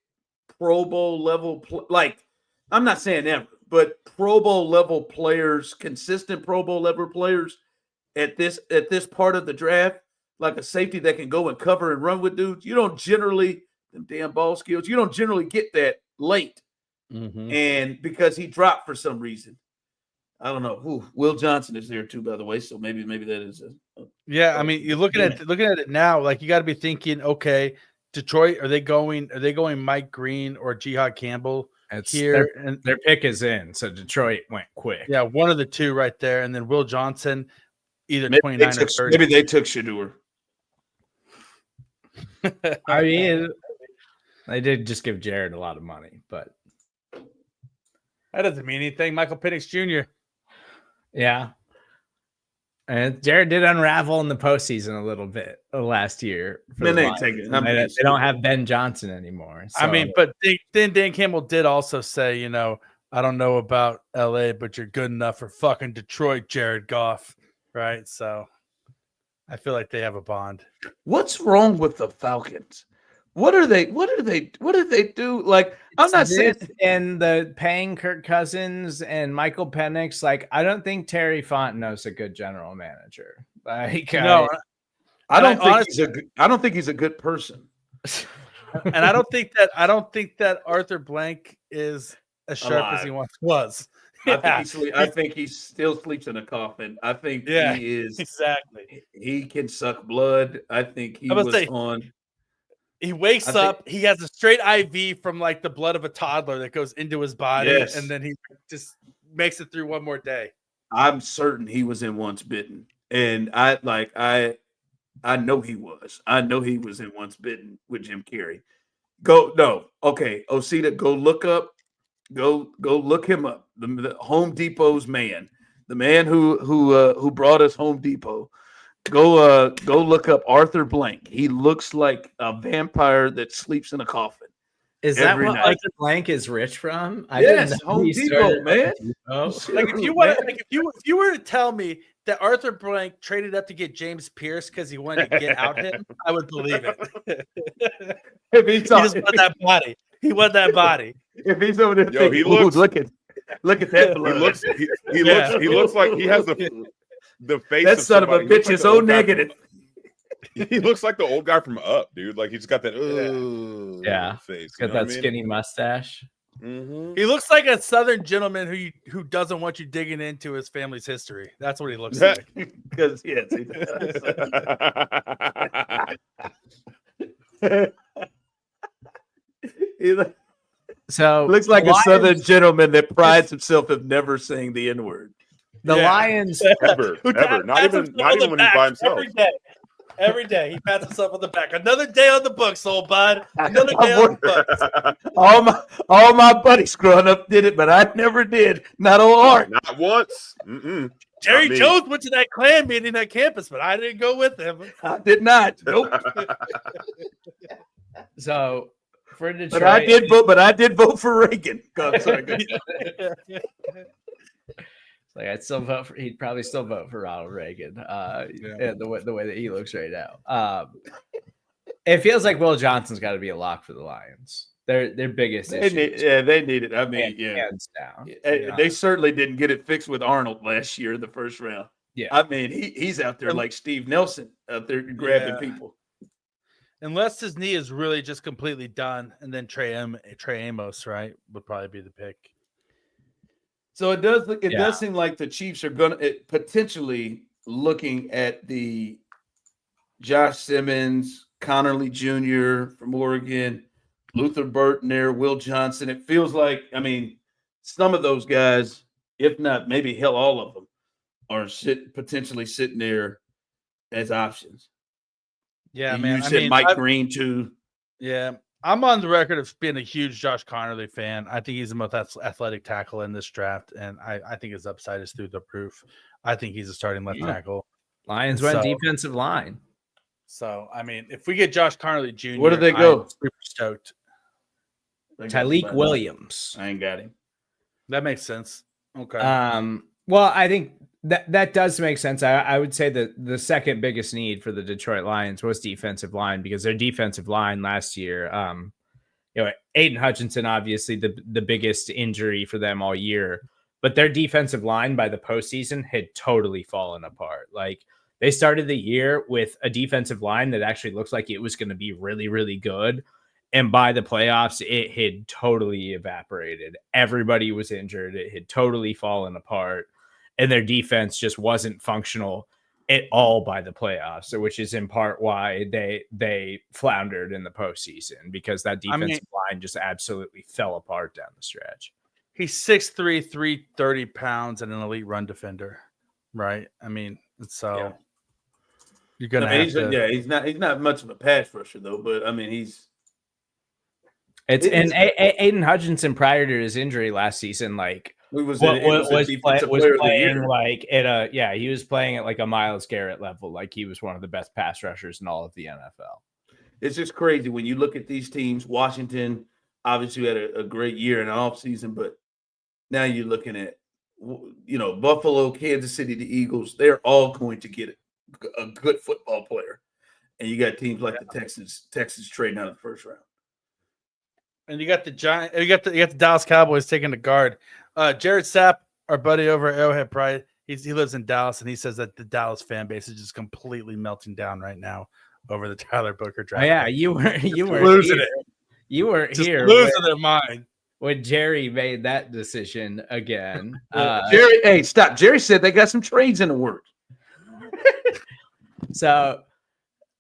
Pro Bowl level. Like I'm not saying ever, but Pro Bowl level players, consistent Pro Bowl level players at this part of the draft, like a safety that can go and cover and run with dudes. You don't generally, them damn ball skills, you don't generally get that late. Mm-hmm. And because he dropped for some reason. I don't know. Ooh, Will Johnson is there too, by the way. So maybe that is I mean, you're looking at it now, like you got to be thinking, okay, Detroit, are they going Mike Green or Jihad Campbell? And their pick is in, so Detroit went quick. Yeah, one of the two right there, and then Will Johnson, either 29 or 30. Maybe they took Shedeur. I mean, They did just give Jared a lot of money, but That doesn't mean anything. Michael Penix Jr. yeah. And Jared did unravel in the postseason a little bit last year. Man, they ain't taking. They don't have Ben Johnson anymore. So. I mean, but then Dan Campbell did also say, you know, I don't know about LA, but you're good enough for fucking Detroit, Jared Goff. Right. So I feel like they have a bond. What's wrong with the Falcons? What do they do? Like, I'm not saying, and the paying Kirk Cousins and Michael Penix. Like, I don't think Terry Fontenot's a good general manager. Like, No, I don't think he's a good person. and I don't think that Arthur Blank is as sharp as he once was. I think he still sleeps in a coffin. I think he is exactly. He can suck blood. I think he was on. He wakes up. He has a straight IV from like the blood of a toddler that goes into his body, and then he just makes it through one more day. I'm certain he was in Once Bitten, and I know he was. I know he was in Once Bitten with Jim Carrey. Osita, go look look him up. The Home Depot's man, the man who brought us Home Depot. Go look up Arthur Blank. He looks like a vampire that sleeps in a coffin. Is that what Arthur Blank is rich from? Yes, Home Depot, man. Like if you were to tell me that Arthur Blank traded up to get James Pierce because he wanted to get out him, I would believe it. If he just wanted that body. He wanted that body. If he's over there, he looks. Look at that blood. He looks like he has the face. That son of a bitch is so negative. He looks like the old guy from Up, dude. Like he's got that face. Got that skinny mustache. Mm-hmm. He looks like a Southern gentleman who doesn't want you digging into his family's history. That's what he looks like. Because yes, he does. So looks like a Southern gentleman that prides himself of never saying the N-word. The Lions ever, not even when he's by himself. Every day he pats himself on the back. Another day on the books, old bud. Another day on the books. All my buddies growing up did it, but I never did. Not on Art. Not once. Mm-mm. Jerry Jones went to that Klan meeting at campus, but I didn't go with him. I did not. Nope. So for Detroit, but I did vote for Reagan. God, sorry. Like I'd still vote for. He'd probably still vote for Ronald Reagan. The way that he looks right now. It feels like Will Johnson's got to be a lock for the Lions. Their biggest issue. They need it. I mean, hands down. They certainly didn't get it fixed with Arnold last year in the first round. Yeah, I mean he's out there like Steve Nelson out there grabbing people. Unless his knee is really just completely done, and then Trey Amos, right, would probably be the pick. So it does seem like the Chiefs are going to potentially looking at the Josh Simmons, Connerly Jr. from Oregon, Luther Burton there, Will Johnson. It feels like, I mean, some of those guys, if not maybe hell all of them, are potentially sitting there as options. Yeah, You said Mike Green too. Yeah. I'm on the record of being a huge Josh Connerly fan. I think he's the most athletic tackle in this draft, and I think his upside is through the roof. I think he's a starting left tackle. Lions went defensive line. So, I mean, if we get Josh Connerly Jr., where do they go? I'm super stoked. Tyleek Williams. I ain't got him. That makes sense. Okay. Well, I think that does make sense. I would say that the second biggest need for the Detroit Lions was defensive line, because their defensive line last year, Aiden Hutchinson, obviously the biggest injury for them all year, but their defensive line by the postseason had totally fallen apart. Like they started the year with a defensive line that actually looks like it was going to be really, really good. And by the playoffs, it had totally evaporated. Everybody was injured. It had totally fallen apart. And their defense just wasn't functional at all by the playoffs, which is in part why they floundered in the postseason, because that defensive line just absolutely fell apart down the stretch. He's 6'3", 330 pounds, and an elite run defender, right? I mean, so you're gonna have to. Yeah, he's not much of a pass rusher though, but I mean he's Aiden Hutchinson prior to his injury last season, like He was playing like he was playing at like a Myles Garrett level, like he was one of the best pass rushers in all of the NFL. It's just crazy when you look at these teams. Washington obviously had a great year in the offseason, but now you're looking at, Buffalo, Kansas City, the Eagles. They're all going to get a good football player, and you got teams like the Texans trading out of the first round. And you got the Giants. You got the Dallas Cowboys taking the guard. Jared Sapp, our buddy over at Arrowhead Pride, he lives in Dallas, and he says that the Dallas fan base is just completely melting down right now over the Tyler Booker draft. Oh, yeah, you were losing it. You were just here losing their mind when Jerry made that decision again. Jerry, hey, stop! Jerry said they got some trades in the works. So.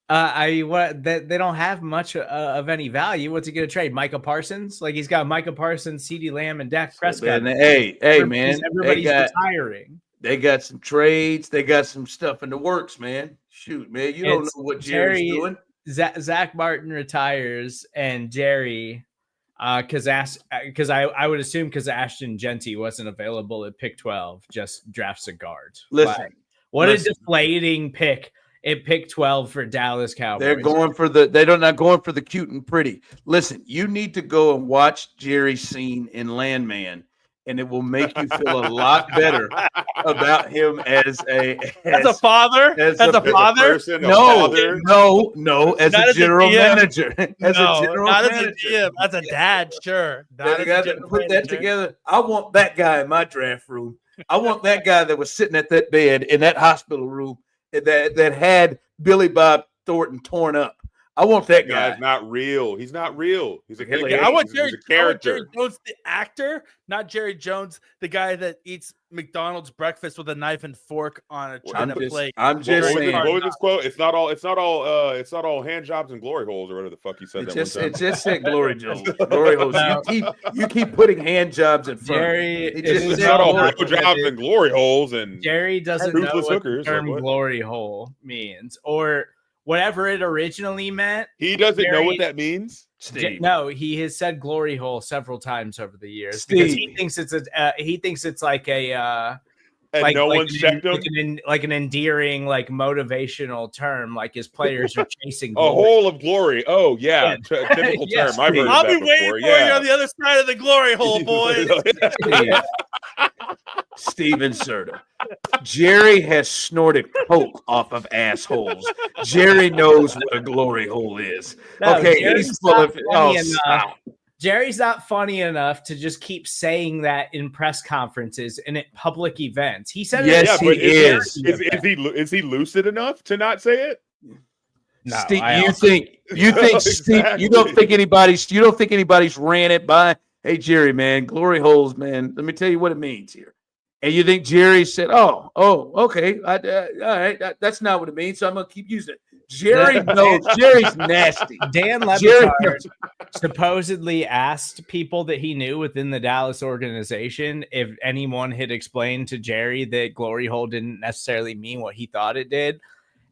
They don't have much of any value. What's he going to trade? Micah Parsons? Like he's got Micah Parsons, CeeDee Lamb, and Dak Prescott. Hey, man, everybody's retiring. They got some trades. They got some stuff in the works, man. Shoot, man, you don't know what Jerry's doing. Zach Martin retires, and Jerry, because I would assume because Ashton Genty wasn't available at pick 12, just drafts a guard. Listen, a deflating pick. At pick 12 for Dallas Cowboys. They're not going for the cute and pretty. Listen, you need to go and watch Jerry's scene in Landman, and it will make you feel a lot better about him as a father. As a father? Person, no, as a general manager. As a GM. As a dad, sure. Put that together. I want that guy in my draft room. I want that guy that was sitting at that bed in that hospital room that had Billy Bob Thornton torn up. I want that guy. Guy's not real. He's not real. He's a character. I want Jerry Jones, the actor, not Jerry Jones, the guy that eats McDonald's breakfast with a knife and fork on a China plate. I'm just saying. What was his quote? It's not all hand jobs and glory holes or whatever the fuck he said. It just said glory holes. Glory holes. You keep putting hand jobs in front. Jerry, it's not all jobs and glory holes and Jerry doesn't know what the term glory hole means or whatever it originally meant. He doesn't know what that means. Steve. No, he has said glory hole several times over the years Steve. because he thinks it's like a and no one's checked him. Like an endearing, like motivational term, like his players are chasing a hole of glory. Oh yeah, typical term. I've heard I'll that be waiting for you on the other side of the glory hole, boys. Steven Serda. Jerry has snorted coke off of assholes. Jerry knows what a glory hole is. No, okay, Jerry's he's full of stop. Jerry's not funny enough to just keep saying that in press conferences and at public events. He said, "Yes, he is." Is he lucid enough to not say it? No, Steve, you think Steve? You don't think anybody's ran it by? Hey, Jerry, man, glory holes, man. Let me tell you what it means here. And you think Jerry said, "Oh, okay, all right, that's not what it means." So I'm gonna keep using it. Jerry knows. Jerry's nasty. Dan Lebatard supposedly asked people that he knew within the Dallas organization if anyone had explained to Jerry that glory hole didn't necessarily mean what he thought it did.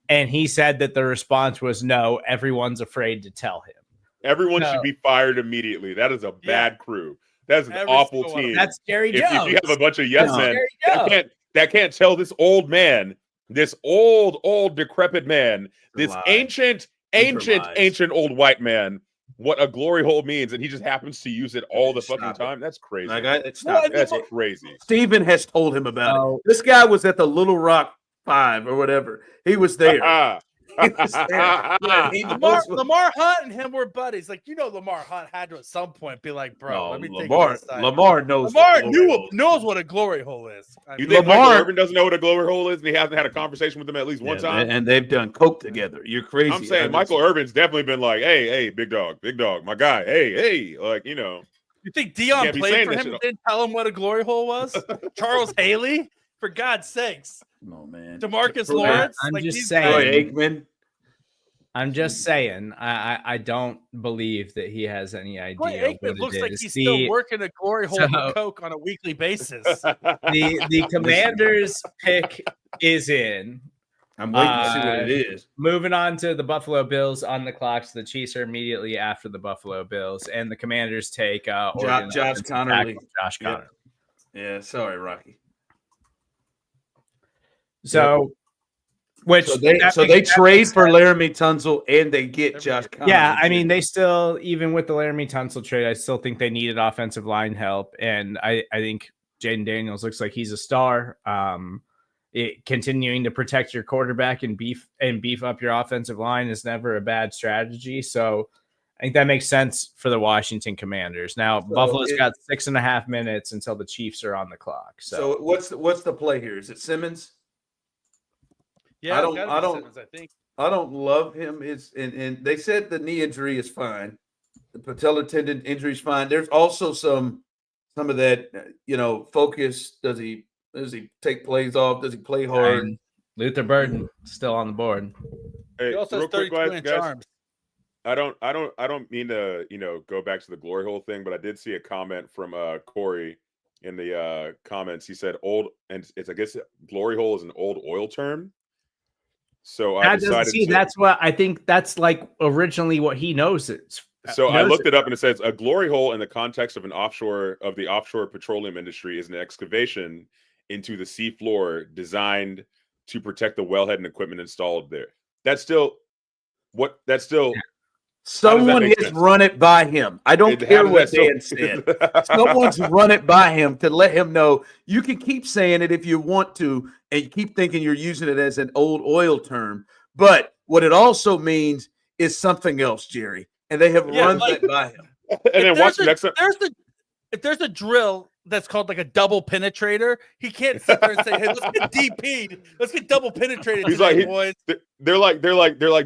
And he said that the response was no, everyone's afraid to tell him. Everyone should be fired immediately. That is a bad crew. That's an awful team. That's Jerry Jones. If you have a bunch of yes men that can't tell this old man, this old decrepit man, this ancient old white man, what a glory hole means, and he just happens to use it all the fucking time. That's crazy. That's crazy. Steven has told him about it. This guy was at the Little Rock 5 or whatever. He was there. Lamar Hunt and him were buddies. Like, Lamar Hunt had to at some point be like, bro, let me take this side. Lamar knows what a glory hole is. You think Michael Irvin doesn't know what a glory hole is and he hasn't had a conversation with them at least one time? And they've done coke together. You're crazy. I'm saying Michael Irvin's definitely been like, hey, big dog, my guy. Hey, like, You think Dion played for him and didn't tell him what a glory hole was? Charles Haley? For God's sakes. No, man. DeMarcus Lawrence? I'm like just saying. Aikman. I'm just saying. I don't believe that he has any idea. Troy Aikman looks like he's still working a glory hole for coke on a weekly basis. The Commanders pick is in. I'm waiting to see what it is. Moving on to the Buffalo Bills on the clock. So the Chiefs are immediately after the Buffalo Bills, and the Commanders take Oregon Josh Connerly. Josh Connerly. Yeah, sorry, Rocky. So, they trade for Laramie Tunsil and they get Josh Connerly. Yeah, I mean, they still, even with the Laramie Tunsil trade, I still think they needed offensive line help, and I think Jaden Daniels looks like he's a star. Continuing to protect your quarterback and beef up your offensive line is never a bad strategy. So I think that makes sense for the Washington Commanders. Now, Buffalo's got 6.5 minutes until the Chiefs are on the clock. So what's the play here? Is it Simmons? Yeah, I don't Simmons, I think. I don't love him. And they said the knee injury is fine. The patellar tendon injury is fine. There's also some of that, focus. Does he take plays off? Does he play hard? And Luther Burden still on the board. Hey, He also real has quick, 32-inch guys. arms. I don't mean to, go back to the glory hole thing, but I did see a comment from Corey in the comments. He said I guess glory hole is an old oil term. So I decided that's what I think. That's like originally what he knows. I looked it up, and it says a glory hole in the context of the offshore petroleum industry is an excavation into the sea floor designed to protect the wellhead and equipment installed there. Someone has run it by him. I don't care what Dan said. Someone's run it by him to let him know you can keep saying it if you want to, and you keep thinking you're using it as an old oil term. But what it also means is something else, Jerry. And they have run that by him. And then watch the next time. If there's a drill that's called like a double penetrator, he can't sit there and say, "Hey, let's get DP'd. Let's get double penetrated." He's today, like, boys. They're like,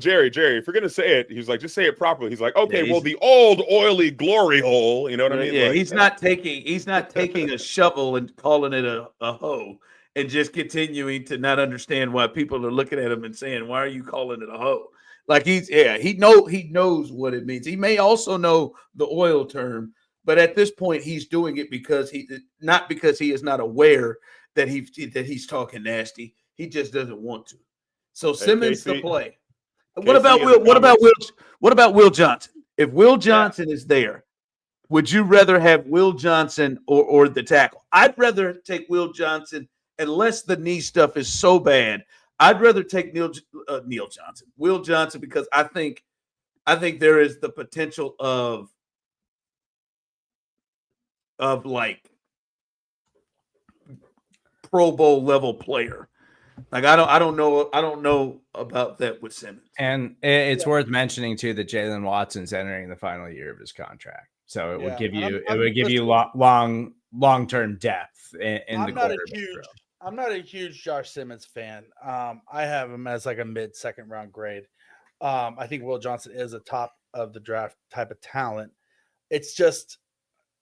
Jerry, if you're gonna say it, he's like, just say it properly. He's like, okay, the old oily glory hole. You know what I mean? Yeah, like, he's not taking a shovel and calling it a hoe and just continuing to not understand why people are looking at him and saying, "Why are you calling it a hoe?" Like he knows what it means. He may also know the oil term. But at this point, he's doing it not because he is not aware that he's talking nasty. He just doesn't want to. So Simmons the play. What about Will Johnson? If Will Johnson is there, would you rather have Will Johnson or the tackle? I'd rather take Will Johnson unless the knee stuff is so bad. I'd rather take Will Johnson, because I think there is the potential of like Pro Bowl level player. Like I don't know about that with Simmons. And it's worth mentioning too that Jalen Watson's entering the final year of his contract, so it would give you long-term depth in the quarterback. I'm not a huge Josh Simmons fan. I have him as like a mid-second round grade. I think Will Johnson is a top of the draft type of talent. It's just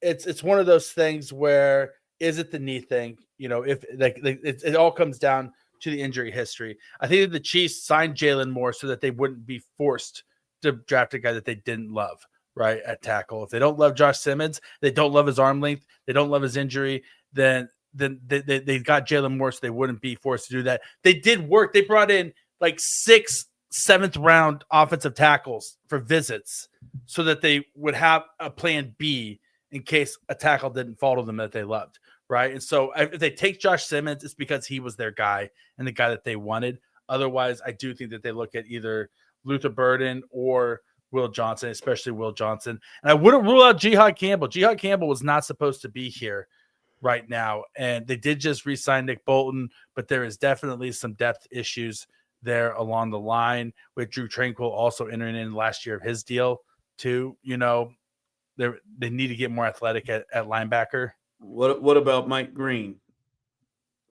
it's one of those things where, is it the knee thing? If it all comes down to the injury history. I think that the Chiefs signed Jalen Moore so that they wouldn't be forced to draft a guy that they didn't love, right, at tackle. If they don't love Josh Simmons, they don't love his arm length, they don't love his injury, then they got Jalen Moore so they wouldn't be forced to do that. They did work. They brought in like 6th, 7th round offensive tackles for visits so that they would have a plan B in case a tackle didn't fall to them that they loved, right? And so if they take Josh Simmons, it's because he was their guy and the guy that they wanted. Otherwise, I do think that they look at either Luther Burden or Will Johnson, especially Will Johnson. And I wouldn't rule out Jihad Campbell. Jihad Campbell was not supposed to be here right now, and they did just re-sign Nick Bolton, but there is definitely some depth issues there along the line, with Drew Tranquill also entering in last year of his deal too. They need to get more athletic at linebacker. What about Mike Green?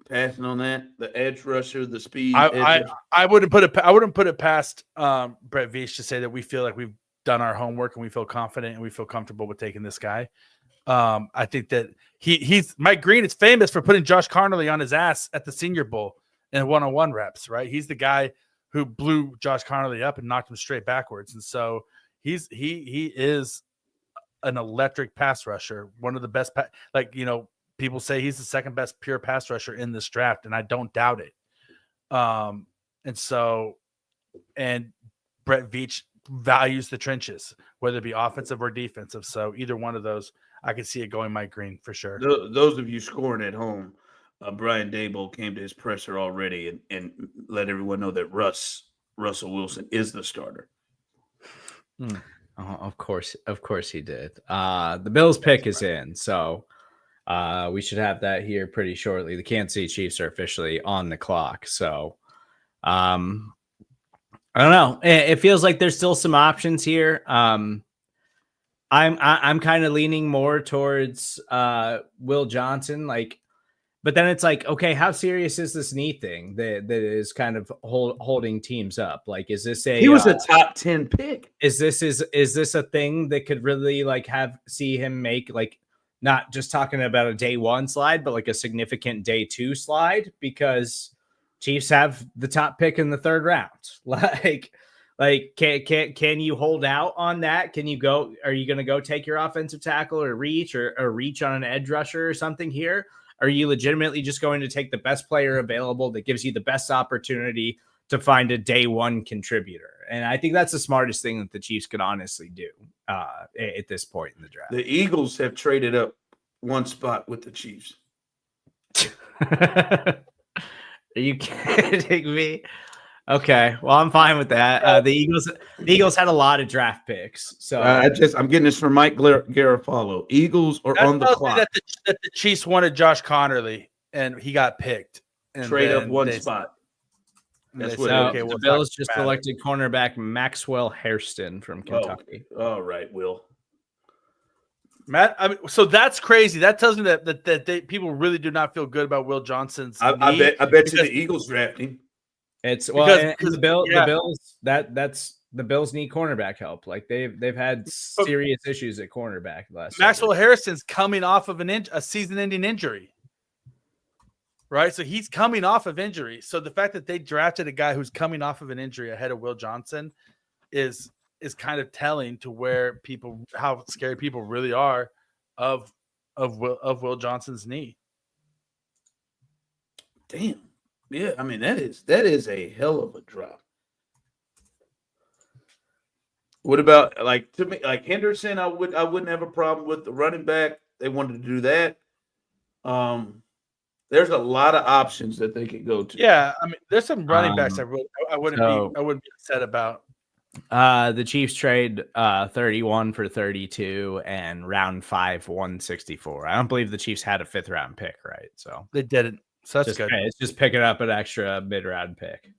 Passing on that, the edge rusher, the speed. I wouldn't put it past Brett Veach to say that we feel like we've done our homework and we feel confident and we feel comfortable with taking this guy. I think that he's Mike Green is famous for putting Josh Connerly on his ass at the Senior Bowl in one-on-one reps, right? He's the guy who blew Josh Connerly up and knocked him straight backwards, and so he is an electric pass rusher, one of the best. People say he's the second best pure pass rusher in this draft, and I don't doubt it. And Brett Veach values the trenches, whether it be offensive or defensive. So either one of those, I could see it going Mike Green for sure. Those of you scoring at home, Brian Daboll came to his presser already and let everyone know that Russell Wilson is the starter. Oh, of course he did. The Bills pick is in, so we should have that here pretty shortly. The Kansas City Chiefs are officially on the clock, so I don't know. It feels like there's still some options here. I'm kind of leaning more towards Will Johnson, but then it's like, okay, how serious is this knee thing that is kind of holding teams up? Like, is this He was a top 10 pick. Is this a thing that could really see him make not just talking about a day one slide, but like a significant day two slide, because Chiefs have the top pick in the third round. Can you hold out on that? Can you go? Are you going to go take your offensive tackle or reach on an edge rusher or something here? Are you legitimately just going to take the best player available that gives you the best opportunity to find a day one contributor? And I think that's the smartest thing that the Chiefs could honestly do at this point in the draft. The Eagles have traded up one spot with the Chiefs. Are you kidding me? Okay, well, I'm fine with that. The Eagles had a lot of draft picks, so I'm getting this from Mike Garafolo. Eagles are on the clock. That the Chiefs wanted Josh Connerly, and he got picked. And trade up one spot. That's what. Okay, the Bills just selected cornerback Maxwell Hairston from Kentucky. All right, Will. Matt, so that's crazy. That tells me that people really do not feel good about Will Johnson's. I bet you the Eagles drafting. It's the Bills. That's the Bills need cornerback help. Like they've had serious issues at cornerback last. Maxwell Harrison's coming off of a season-ending injury, right? So he's coming off of injury. So the fact that they drafted a guy who's coming off of an injury ahead of Will Johnson is kind of telling to how scared people really are of Will Johnson's knee. Damn. Yeah, I mean that is a hell of a drop. What about to me Henderson? I wouldn't have a problem with the running back. They wanted to do that. There's a lot of options that they could go to. Yeah, I mean there's some running backs I wouldn't be upset about. The Chiefs trade 31 for 32 and round 5 164. I don't believe the Chiefs had a 5th round pick, right? So they didn't. So that's good. It's just picking up an extra mid-round pick.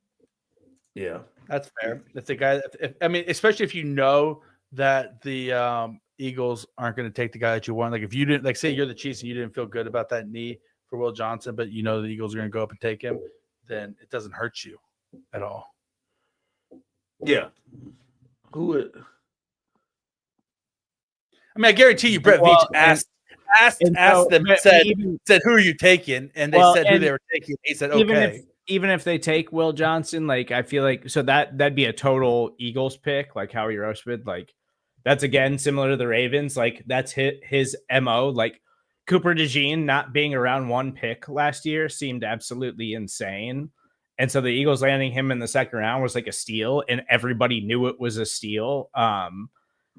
Yeah, that's fair. If the guy, especially if you know that the Eagles aren't going to take the guy that you want. Like if you didn't, say you're the Chiefs and you didn't feel good about that knee for Will Johnson, but you know the Eagles are going to go up and take him, then it doesn't hurt you at all. Yeah. Who would? I guarantee you, Brett Veach asked them, said, "Who are you taking?" And they said who they were taking. He said, "Okay." Even if they take Will Johnson, I feel like that'd be a total Eagles pick, like Howie Rosewood. That's again similar to the Ravens. That's his MO. Cooper DeJean not being around one pick last year seemed absolutely insane. And so the Eagles landing him in the 2nd round was like a steal, and everybody knew it was a steal.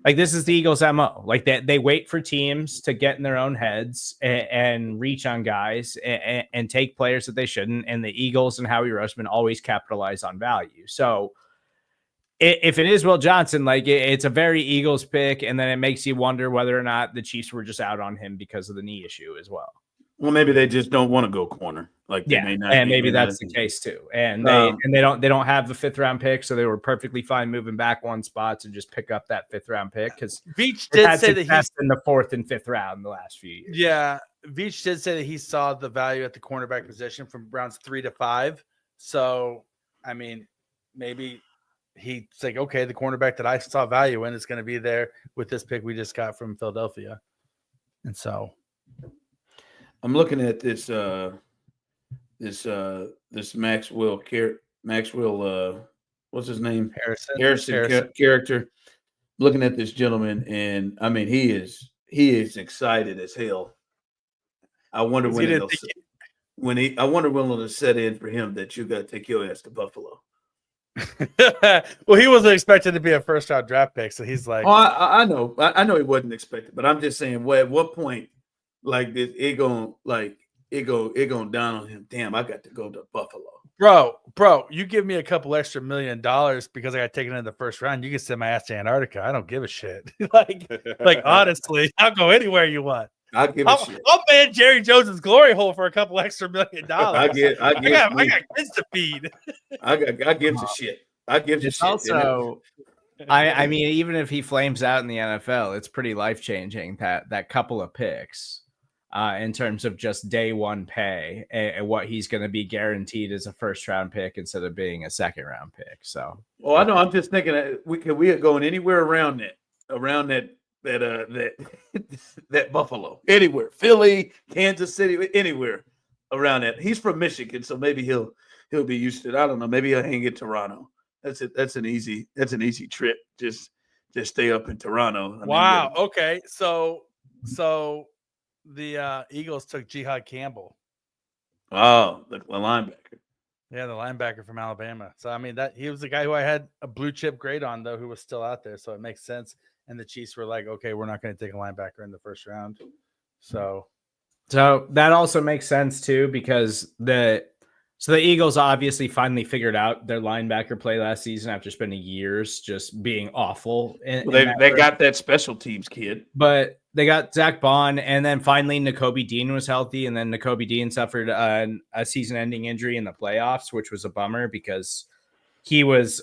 This is the Eagles' MO. They wait for teams to get in their own heads and reach on guys and take players that they shouldn't. And the Eagles and Howie Roseman always capitalize on value. So if it is Will Johnson, it's a very Eagles pick, and then it makes you wonder whether or not the Chiefs were just out on him because of the knee issue as well. Well, maybe they just don't want to go corner. Maybe that's the case too. And they don't have the 5th round pick, so they were perfectly fine moving back one spot to just pick up that 5th round pick because Veach did say that he's in the 4th and 5th round the last few years. Yeah, Veach did say that he saw the value at the cornerback position from rounds 3 to 5. So, maybe he's like, okay, the cornerback that I saw value in is going to be there with this pick we just got from Philadelphia, and so. I'm looking at this Maxwell what's his name? Harrison. Character. Looking at this gentleman, and he is excited as hell. I wonder when it'll set in for him that you got to take your ass to Buffalo. Well, he wasn't expected to be a first round draft pick, so he's like, Oh, I know, I know he wasn't expected, but I'm just saying, well, at what point, like this, it going down on him. Damn, I got to go to Buffalo. bro, you give me a couple extra $1 million because I got taken in the first round, you can send my ass to Antarctica. I don't give a shit. like honestly, I'll go anywhere you want. I'll give a shit. I'll ban Jerry Jones's glory hole for a couple extra $1 million. I got kids to feed. I gives a shit. I gives a It's shit. also, I mean, even if he flames out in the NFL, it's pretty life changing that couple of picks, in terms of just day one pay and what he's going to be guaranteed as a first round pick instead of being a second round pick. So, I know. I'm just thinking that we are going anywhere around that that Buffalo, anywhere, Philly, Kansas City, anywhere around that. He's from Michigan, so maybe he'll be used to it. I don't know. Maybe he'll hang in Toronto. That's it. That's an easy trip. Just stay up in Toronto. Wow. Okay. So the Eagles took Jihad Campbell. Oh, the linebacker. Yeah, the linebacker from Alabama. So I mean that he was the guy who I had a blue chip grade on, though, who was still out there. So it makes sense. And the Chiefs were like, okay, we're not going to take a linebacker in the first round. So that also makes sense too, because the Eagles obviously finally figured out their linebacker play last season after spending years just being awful. They got that special teams kid, but they got Zach Bond, and then finally Nakobe Dean was healthy, and then Nakobe Dean suffered a season-ending injury in the playoffs, which was a bummer because he was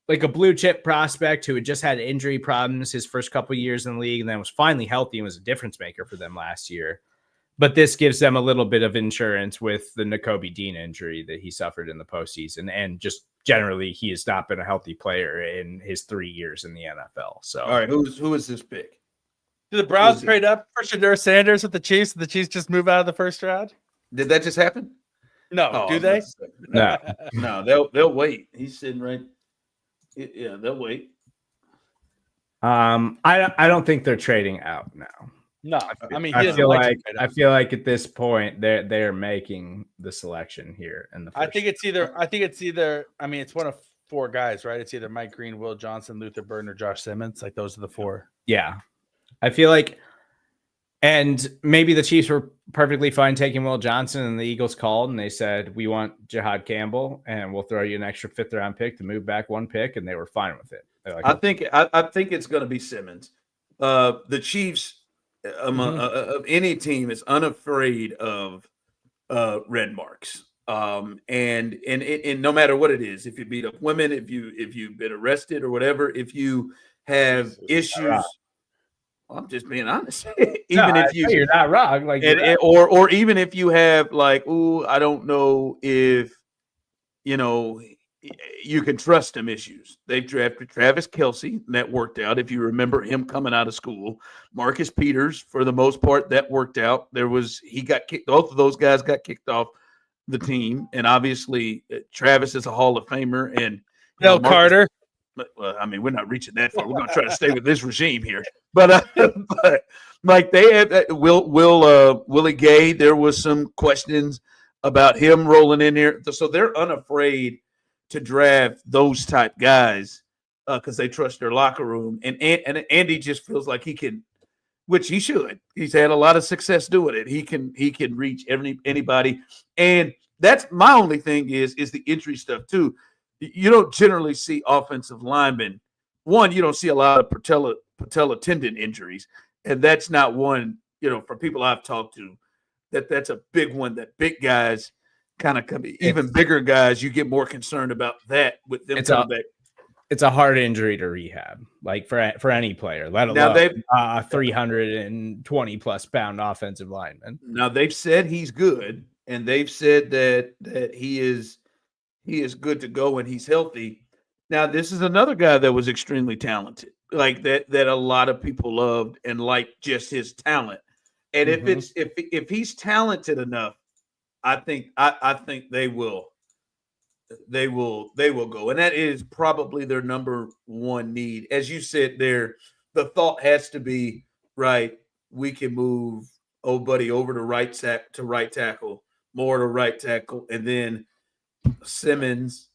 like a blue chip prospect who had just had injury problems his first couple of years in the league, and then was finally healthy and was a difference maker for them last year. But this gives them a little bit of insurance with the Nakobe Dean injury that he suffered in the postseason. And just generally, he has not been a healthy player in his 3 years in the NFL. So, all right, who is this pick? Did the Browns trade up for Shadur Sanders with the Chiefs? Did the Chiefs just move out of the first round? Did that just happen? No. Do they? No, they'll wait. He's sitting right. Yeah, they'll wait. I don't think they're trading out now. No, I mean, I feel like at this point they're making the selection here in the first. I think it's either. I mean, it's one of 4 guys, right? It's either Mike Green, Will Johnson, Luther Burden, or Josh Simmons. Like those are the 4. Yeah, I feel like, and maybe the Chiefs were perfectly fine taking Will Johnson, and the Eagles called and they said, "We want Jihad Campbell, and we'll throw you an extra 5th round pick to move back 1 pick," and they were fine with it. Like, I think it's going to be Simmons. The Chiefs. Of any team is unafraid of red marks, and no matter what it is, if you beat up women, if you've been arrested or whatever, if you have issues, I'm just being honest. You're not wrong, like, or even if you have like, I don't know if you can trust them issues. They've drafted Travis Kelce, and that worked out. If you remember him coming out of school, Marcus Peters, for the most part, that worked out. He got kicked. Both of those guys got kicked off the team, and obviously Travis is a Hall of Famer. And Carter. Well, I mean, we're not reaching that far. We're going to try to stay with this regime here, but like they had Willie Gay. There was some questions about him rolling in there, so they're unafraid to draft those type guys because they trust their locker room. And Andy just feels like he can, which he should. He's had a lot of success doing it. He can reach anybody. And that's my only thing is the injury stuff too. You don't generally see offensive linemen. One, you don't see a lot of patella tendon injuries, and that's not one. For people I've talked to, that's a big one. That big guys kind of come, even bigger guys, you get more concerned about that with them coming back. It's a hard injury to rehab, like for any player, let alone a 320 plus pound offensive lineman. Now they've said he's good, and they've said that he is good to go and he's healthy. Now this is another guy that was extremely talented, like that a lot of people loved and liked just his talent. And if he's talented enough, I think they will go, and that is probably their number one need. As you said there, the thought has to be right. We can move old buddy over to right tackle, more to right tackle, and then Simmons,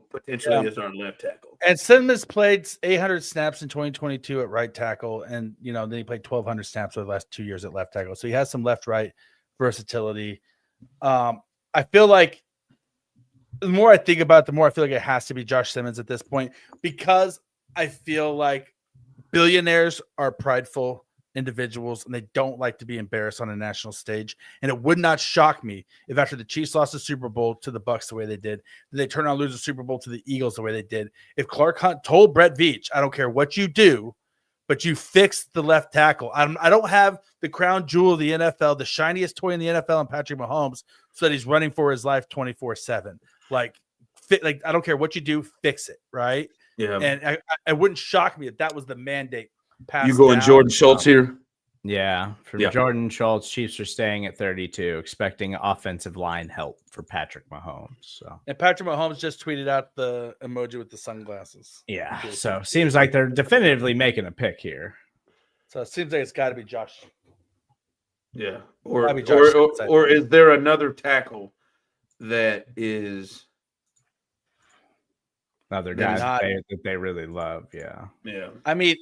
potentially as our left tackle. And Simmons played 800 snaps in 2022 at right tackle, and then he played 1,200 snaps over the last 2 years at left tackle. So he has some left-right versatility. I feel like the more I think about it, the more I feel like it has to be Josh Simmons at this point, because I feel like billionaires are prideful individuals and they don't like to be embarrassed on a national stage. And it would not shock me if after the Chiefs lost the Super Bowl to the Bucs the way they did, they turn around and lose the Super Bowl to the Eagles the way they did. If Clark Hunt told Brett Veach, I don't care what you do, but you fix the left tackle. I don't have the crown jewel of the NFL, the shiniest toy in the NFL, and Patrick Mahomes, so that he's running for his life 24/7. Like I don't care what you do, fix it, right? Yeah. And it wouldn't shock me if that was the mandate. You going Jordan Schultz here? Yeah. For Jordan Schultz, Chiefs are staying at 32, expecting offensive line help for Patrick Mahomes. So, and Patrick Mahomes just tweeted out the emoji with the sunglasses. Yeah. So seems like they're definitively making a pick here. So it seems like it's got to be Josh. Yeah. Or is there another tackle that is another guy that they really love? Yeah. Yeah. I mean,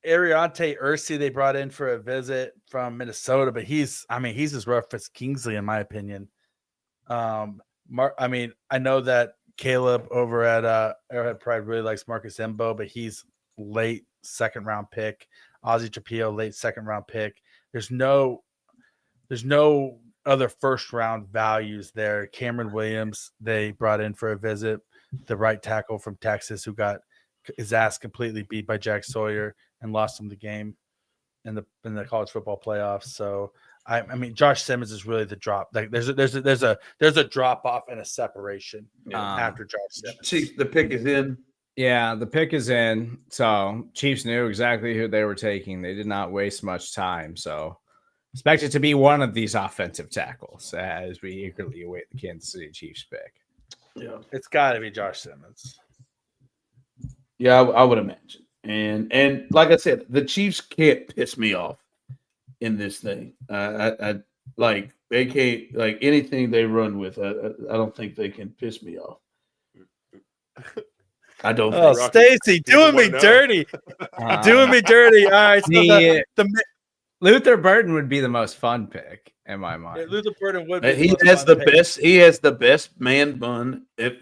Ariante Ursi they brought in for a visit from Minnesota, but he's as rough as Kingsley in my opinion. I know that Caleb over at Arrowhead Pride really likes Marcus Embo, but he's late second round pick. Ozzie Trapillo, late second round pick. There's no other first round values there. Cameron Williams they brought in for a visit, the right tackle from Texas who got his ass completely beat by Jack Sawyer and lost him the game in the college football playoffs. So I mean, Josh Simmons is really the drop. Like there's a drop off and a separation after Josh Simmons. Chiefs, the pick is in. Yeah, the pick is in. So Chiefs knew exactly who they were taking. They did not waste much time. So expect it to be one of these offensive tackles as we eagerly await the Kansas City Chiefs pick. Yeah, it's got to be Josh Simmons. Yeah, I would imagine. And like I said, the Chiefs can't piss me off in this thing. I like they can't like anything they run with. I don't think they can piss me off. I don't. Oh, Stacy, doing me dirty, doing me dirty. All right, so Luther Burden would be the most fun pick in my mind. Yeah, Luther Burden would. Be he has the best. He has the best man bun at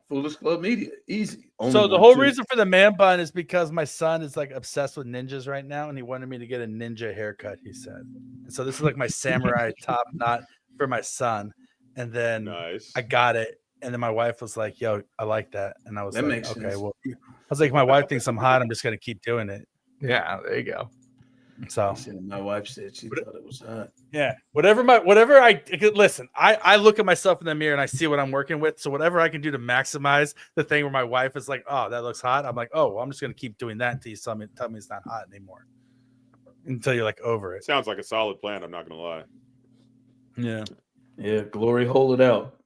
Foolish Club Media. Easy. So the whole reason for the man bun is because my son is like obsessed with ninjas right now, and he wanted me to get a ninja haircut. He said, and so this is like my samurai top knot for my son. And then I got it, and then my wife was like, "Yo, I like that," and I was like, "Okay, sense. Well," I was like, "My wife thinks I'm hot. I'm just gonna keep doing it." Yeah, there you go. So my wife said she thought it was hot. Yeah, whatever I listen, I look at myself in the mirror and I see what I'm working with. So whatever I can do to maximize the thing where my wife is like, "Oh, that looks hot," I'm like, "Oh, well, I'm just gonna keep doing that until you tell me it's not hot anymore." Until you're like over it. Sounds like a solid plan. I'm not gonna lie. Yeah. Glory, hold it out.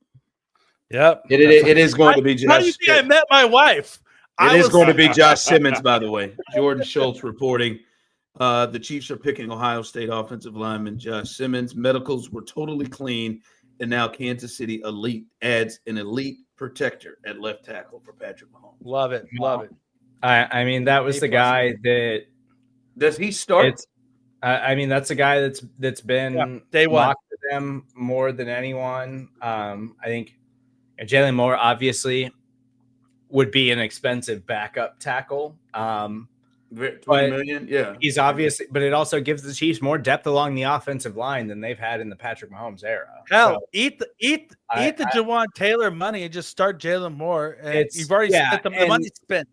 Yep. It is going to be Josh. How do you think I met my wife? It is going to be Josh Simmons, by the way. Jordan Schultz reporting. The Chiefs are picking Ohio State offensive lineman Josh Simmons. Medicals were totally clean, and now Kansas City adds an elite protector at left tackle for Patrick Mahomes. Love it. I mean, that was the guy that does he start? I mean, that's a guy that's been locked to them more than anyone. I think Jalen Moore obviously would be an expensive backup tackle. 20 million, yeah. He's obviously, but it also gives the Chiefs more depth along the offensive line than they've had in the Patrick Mahomes era. Hell, so, eat the Jawan Taylor money and just start Jalen Moore. And you've already spent the money spent.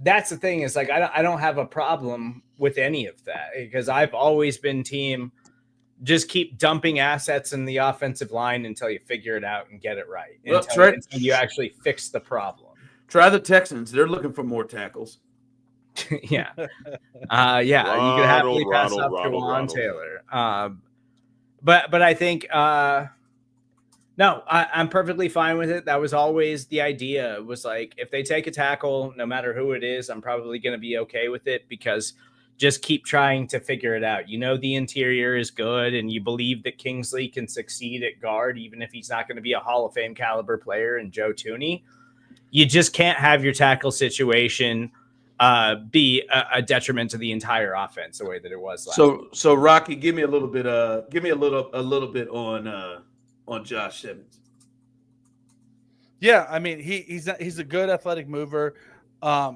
That's the thing is like I don't have a problem with any of that because I've always been team just keep dumping assets in the offensive line until you figure it out and get it right. Until you actually fix the problem. Try the Texans. They're looking for more tackles. Yeah. You could happily pass up Jawan Taylor. But I think I'm perfectly fine with it. That was always the idea. It was like if they take a tackle, no matter who it is, I'm probably going to be okay with it because just keep trying to figure it out. You know, the interior is good, and you believe that Kingsley can succeed at guard, even if he's not going to be a Hall of Fame caliber player and Joe Thuney. You just can't have your tackle situation be a detriment to the entire offense the way that it was last week. So Rocky, give me a little bit on Josh Simmons. Yeah, I mean he's a good athletic mover.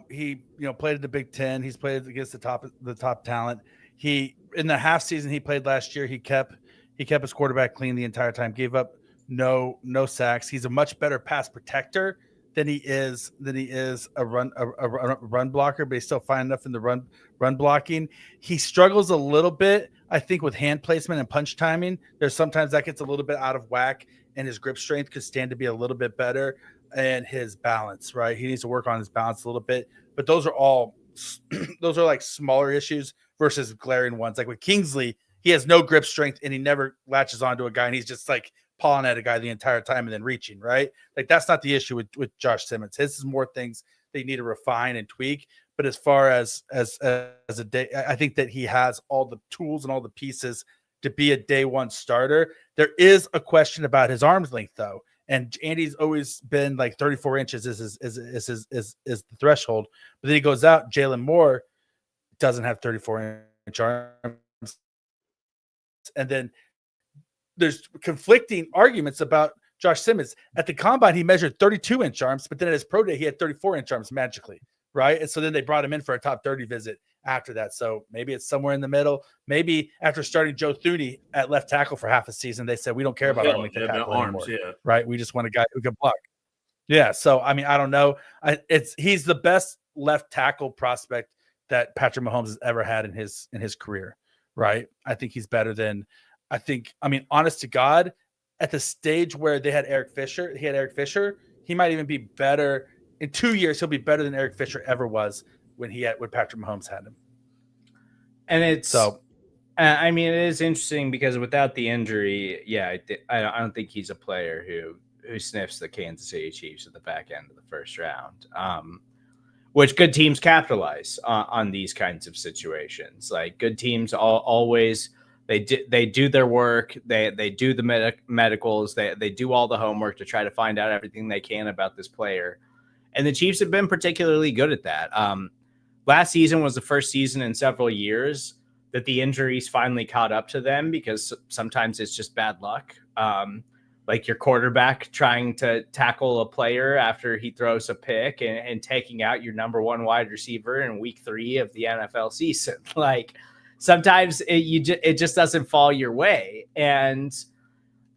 He played at the Big Ten. He's played against the top talent. He in the half season he played last year. He kept his quarterback clean the entire time. Gave up no sacks. He's a much better pass protector than he is a run blocker, but he's still fine enough in the run blocking. He struggles a little bit, I think, with hand placement and punch timing. There's sometimes that gets a little bit out of whack, and his grip strength could stand to be a little bit better, and his balance, right? He needs to work on his balance a little bit. But those are like smaller issues versus glaring ones. Like with Kingsley, he has no grip strength and he never latches onto a guy, and he's just like pawing at a guy the entire time and then reaching, right? Like that's not the issue with Josh Simmons. His is more things they need to refine and tweak. But as far as a day, I think that he has all the tools and all the pieces to be a day one starter. There is a question about his arm's length though. And Andy's always been like 34 inches is the threshold. But then he goes out. Jalen Moore doesn't have 34-inch arms. And then there's conflicting arguments about Josh Simmons. At the combine, he measured 32-inch arms, but then at his pro day, he had 34-inch arms magically, right? And so then they brought him in for a top 30 visit after that. So maybe it's somewhere in the middle. Maybe after starting Joe Thuney at left tackle for half a season, they said, we don't care about arm length anymore, right? We just want a guy who can block. Yeah. So, I mean, I don't know. He's the best left tackle prospect that Patrick Mahomes has ever had in his career, right? I think he's better than honest to God, at the stage where they had Eric Fisher, he might even be better in 2 years. He'll be better than Eric Fisher ever was when Patrick Mahomes had him. And it is interesting because without the injury, I don't think he's a player who sniffs the Kansas City Chiefs at the back end of the first round. Which good teams capitalize on these kinds of situations. Like good teams always. They do their work. They do the medicals. They do all the homework to try to find out everything they can about this player. And the Chiefs have been particularly good at that. Last season was the first season in several years that the injuries finally caught up to them because sometimes it's just bad luck. Like your quarterback trying to tackle a player after he throws a pick and taking out your number one wide receiver in week 3 of the NFL season. Like, sometimes it just doesn't fall your way. And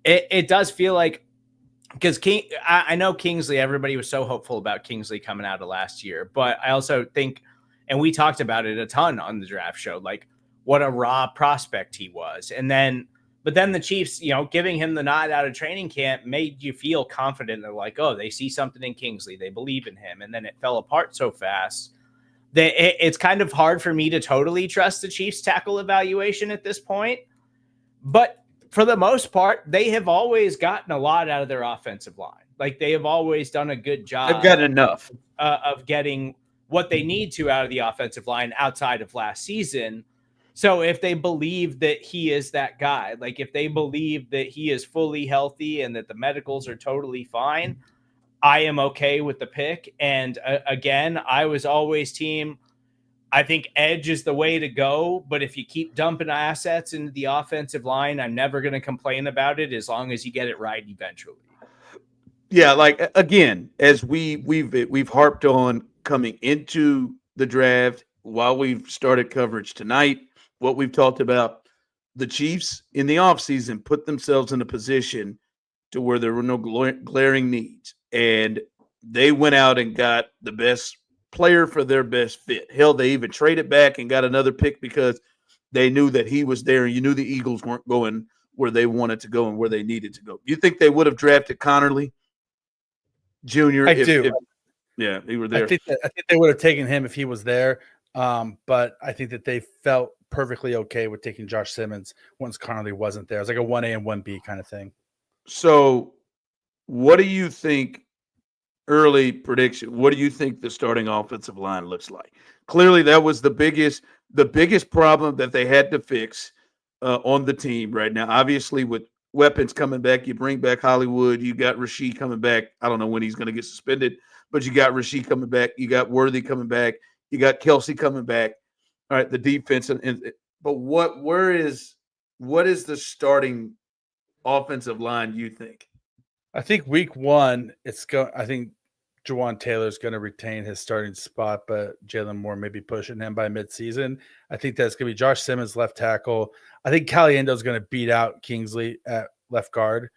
it does feel like, because I know Kingsley, everybody was so hopeful about Kingsley coming out of last year, but I also think, and we talked about it a ton on the draft show, like what a raw prospect he was. But then the Chiefs, giving him the nod out of training camp made you feel confident. They're like, oh, they see something in Kingsley. They believe in him. And then it fell apart so fast. It's kind of hard for me to totally trust the Chiefs tackle evaluation at this point. But for the most part, they have always gotten a lot out of their offensive line. Like they have always done a good job. They've got enough of getting what they need to out of the offensive line outside of last season. So if they believe that he is that guy, like if they believe that he is fully healthy and that the medicals are totally fine, I am okay with the pick. And again, I was always team, I think edge is the way to go. But if you keep dumping assets into the offensive line, I'm never going to complain about it as long as you get it right eventually. Yeah, like again, as we've harped on coming into the draft while we've started coverage tonight, what we've talked about, the Chiefs in the offseason put themselves in a position to where there were no glaring needs. And they went out and got the best player for their best fit. Hell, they even traded back and got another pick because they knew that he was there. And you knew the Eagles weren't going where they wanted to go and where they needed to go. You think they would have drafted Connerly Jr.? I do. Yeah, he were there. I think they would have taken him if he was there. But I think that they felt perfectly okay with taking Josh Simmons once Connerly wasn't there. It's like a 1A and 1B kind of thing. So what do you think, early prediction, what do you think the starting offensive line looks like? clearly that was the biggest problem that they had to fix on the team right now. Obviously, with weapons coming back, you bring back Hollywood. You got Rasheed coming back. I don't know when he's going to get suspended, but you got Rasheed coming back. You got Worthy coming back. You got Kelsey coming back. All right, the defense but what is the starting offensive line, you think? I think week one, I think Jawan Taylor's going to retain his starting spot, but Jalen Moore may be pushing him by midseason. I think that's going to be Josh Simmons left tackle. I think Caliendo's going to beat out Kingsley at left guard,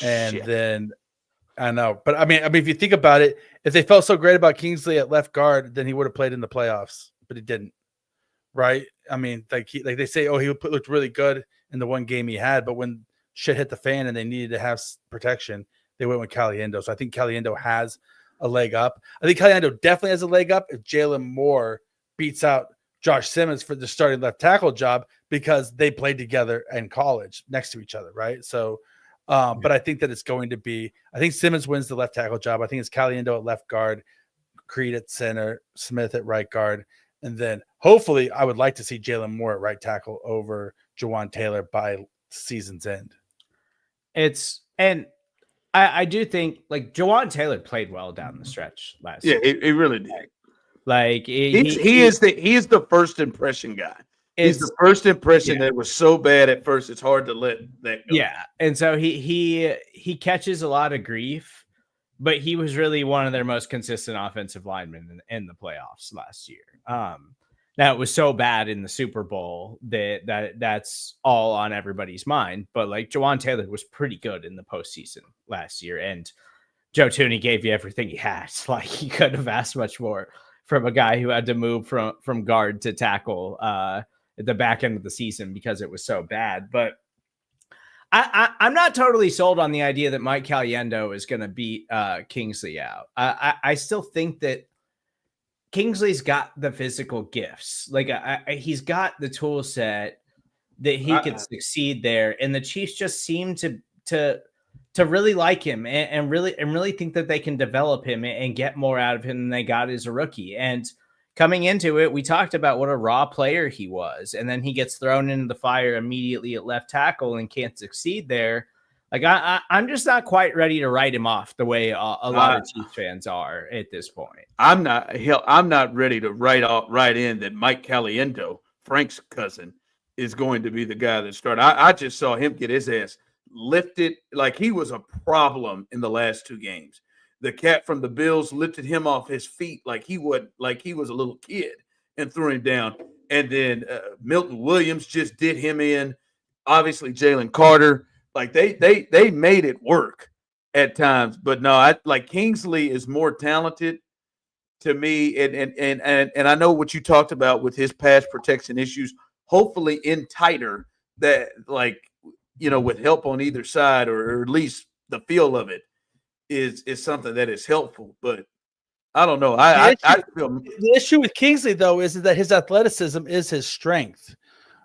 and then I know, but I mean, if you think about it, if they felt so great about Kingsley at left guard, then he would have played in the playoffs, but he didn't. Right? I mean, like they say, oh, he looked really good in the one game he had, but when shit hit the fan and they needed to have protection, they went with Caliendo. So I think Caliendo has a leg up. I think Caliendo definitely has a leg up if Jalen Moore beats out Josh Simmons for the starting left tackle job because they played together in college next to each other, right? So, but I think that it's going to be, I think Simmons wins the left tackle job. I think it's Caliendo at left guard, Creed at center, Smith at right guard. And then hopefully I would like to see Jalen Moore at right tackle over Jawan Taylor by season's end. I do think like Jawan Taylor played well down the stretch last year. Yeah, he really did. Like he is the first impression guy. He's the first impression that was so bad at first it's hard to let that go. Yeah, and so he catches a lot of grief, but he was really one of their most consistent offensive linemen in the playoffs last year. Now it was so bad in the Super Bowl that's all on everybody's mind. But like Jawan Taylor was pretty good in the postseason last year, and Joe Tooney gave you everything he had. Like he couldn't have asked much more from a guy who had to move from guard to tackle at the back end of the season because it was so bad. But I'm not totally sold on the idea that Mike Caliendo is going to beat Kingsley out. I still think that Kingsley's got the physical gifts. Like he's got the tool set that he could succeed there. And the Chiefs just seem to really like him and really think that they can develop him and get more out of him than they got as a rookie. And coming into it, we talked about what a raw player he was. And then he gets thrown into the fire immediately at left tackle and can't succeed there. Like I'm just not quite ready to write him off the way a lot of Chiefs fans are at this point. I'm not ready to write in that Mike Caliendo, Frank's cousin, is going to be the guy that started. I just saw him get his ass lifted like he was a problem in the last two games. The cat from the Bills lifted him off his feet like he was a little kid and threw him down. And then Milton Williams just did him in. Obviously, Jalen Carter. Like they made it work at times, but no, like Kingsley is more talented to me, and I know what you talked about with his pass protection issues. Hopefully, in tighter that with help on either side, or at least the feel of it is something that is helpful. But I don't know. I feel the issue with Kingsley though is that his athleticism is his strength.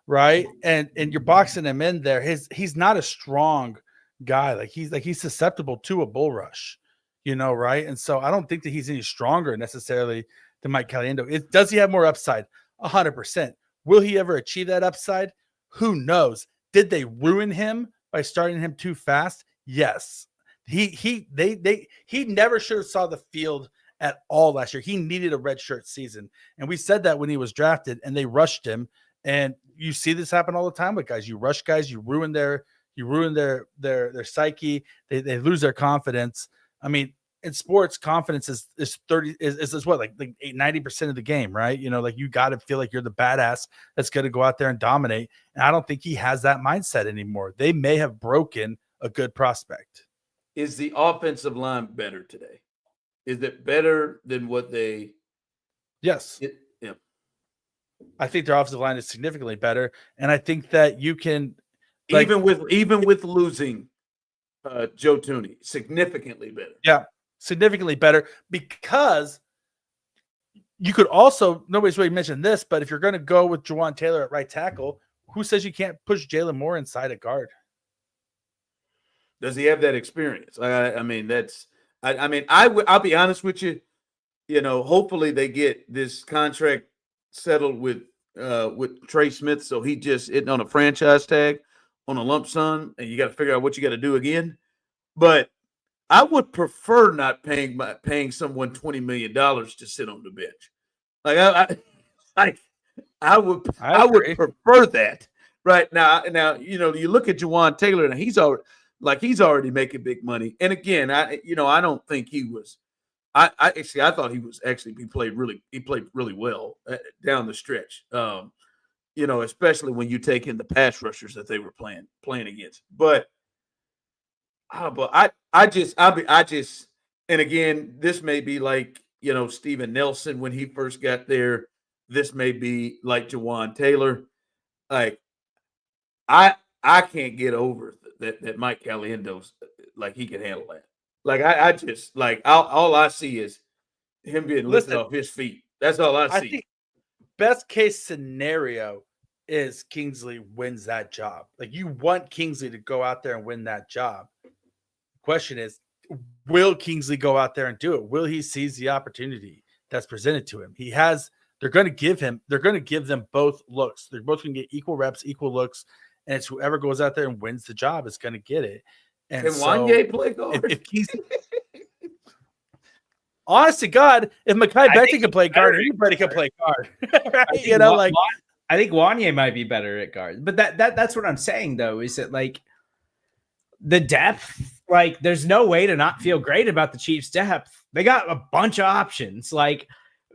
Right. And you're boxing him in there. He's not a strong guy. Like he's susceptible to a bull rush, right. And so I don't think that he's any stronger necessarily than Mike Caliendo. Does he have more upside? 100%. Will he ever achieve that upside? Who knows? Did they ruin him by starting him too fast? Yes. He never should have saw the field at all last year. He needed a redshirt season. And we said that when he was drafted and they rushed him. And you see this happen all the time with guys. You rush guys, you ruin their psyche. They lose their confidence. I mean, in sports, confidence is 90% of the game, right? Like you got to feel like you're the badass that's going to go out there and dominate. And I don't think he has that mindset anymore. They may have broken a good prospect. Is the offensive line better today? Is it better than what they? Yes. Yeah. I think their offensive line is significantly better, and I think that you can even with losing Joe Tooney, significantly better. Yeah, significantly better because you could also nobody's really mentioned this, but if you're going to go with Jawan Taylor at right tackle, who says you can't push Jalen Moore inside at guard? Does he have that experience? I'll be honest with you. Hopefully they get this contract settled with Trey Smith, so he just hitting on a franchise tag on a lump sum, and you got to figure out what you got to do again. But I would prefer not paying someone $20 million to sit on the bench. Like I would prefer that right now. Now you look at Jawan Taylor, and he's already making big money. And again, I don't think he was. I thought he played really well down the stretch. Especially when you take in the pass rushers that they were playing against. But I just, and again, this may be like Steven Nelson when he first got there. This may be like Jawan Taylor. Like I can't get over that Mike Caliendo's like he can handle that. Like I just like all I see is him being lifted off his feet. That's all I see. I think best case scenario is Kingsley wins that job. Like you want Kingsley to go out there and win that job. The question is, will Kingsley go out there and do it? Will he seize the opportunity that's presented to him? They're going to give them both looks. They're both going to get equal reps, equal looks, and it's whoever goes out there and wins the job is going to get it. And can Wanye play guard? If Kingsley, honest to God, if Mekhi Becton can play guard, anybody can play guard. Right? I think Wanye might be better at guard. But that's what I'm saying though, is that like the depth, like there's no way to not feel great about the Chiefs' depth. They got a bunch of options. Like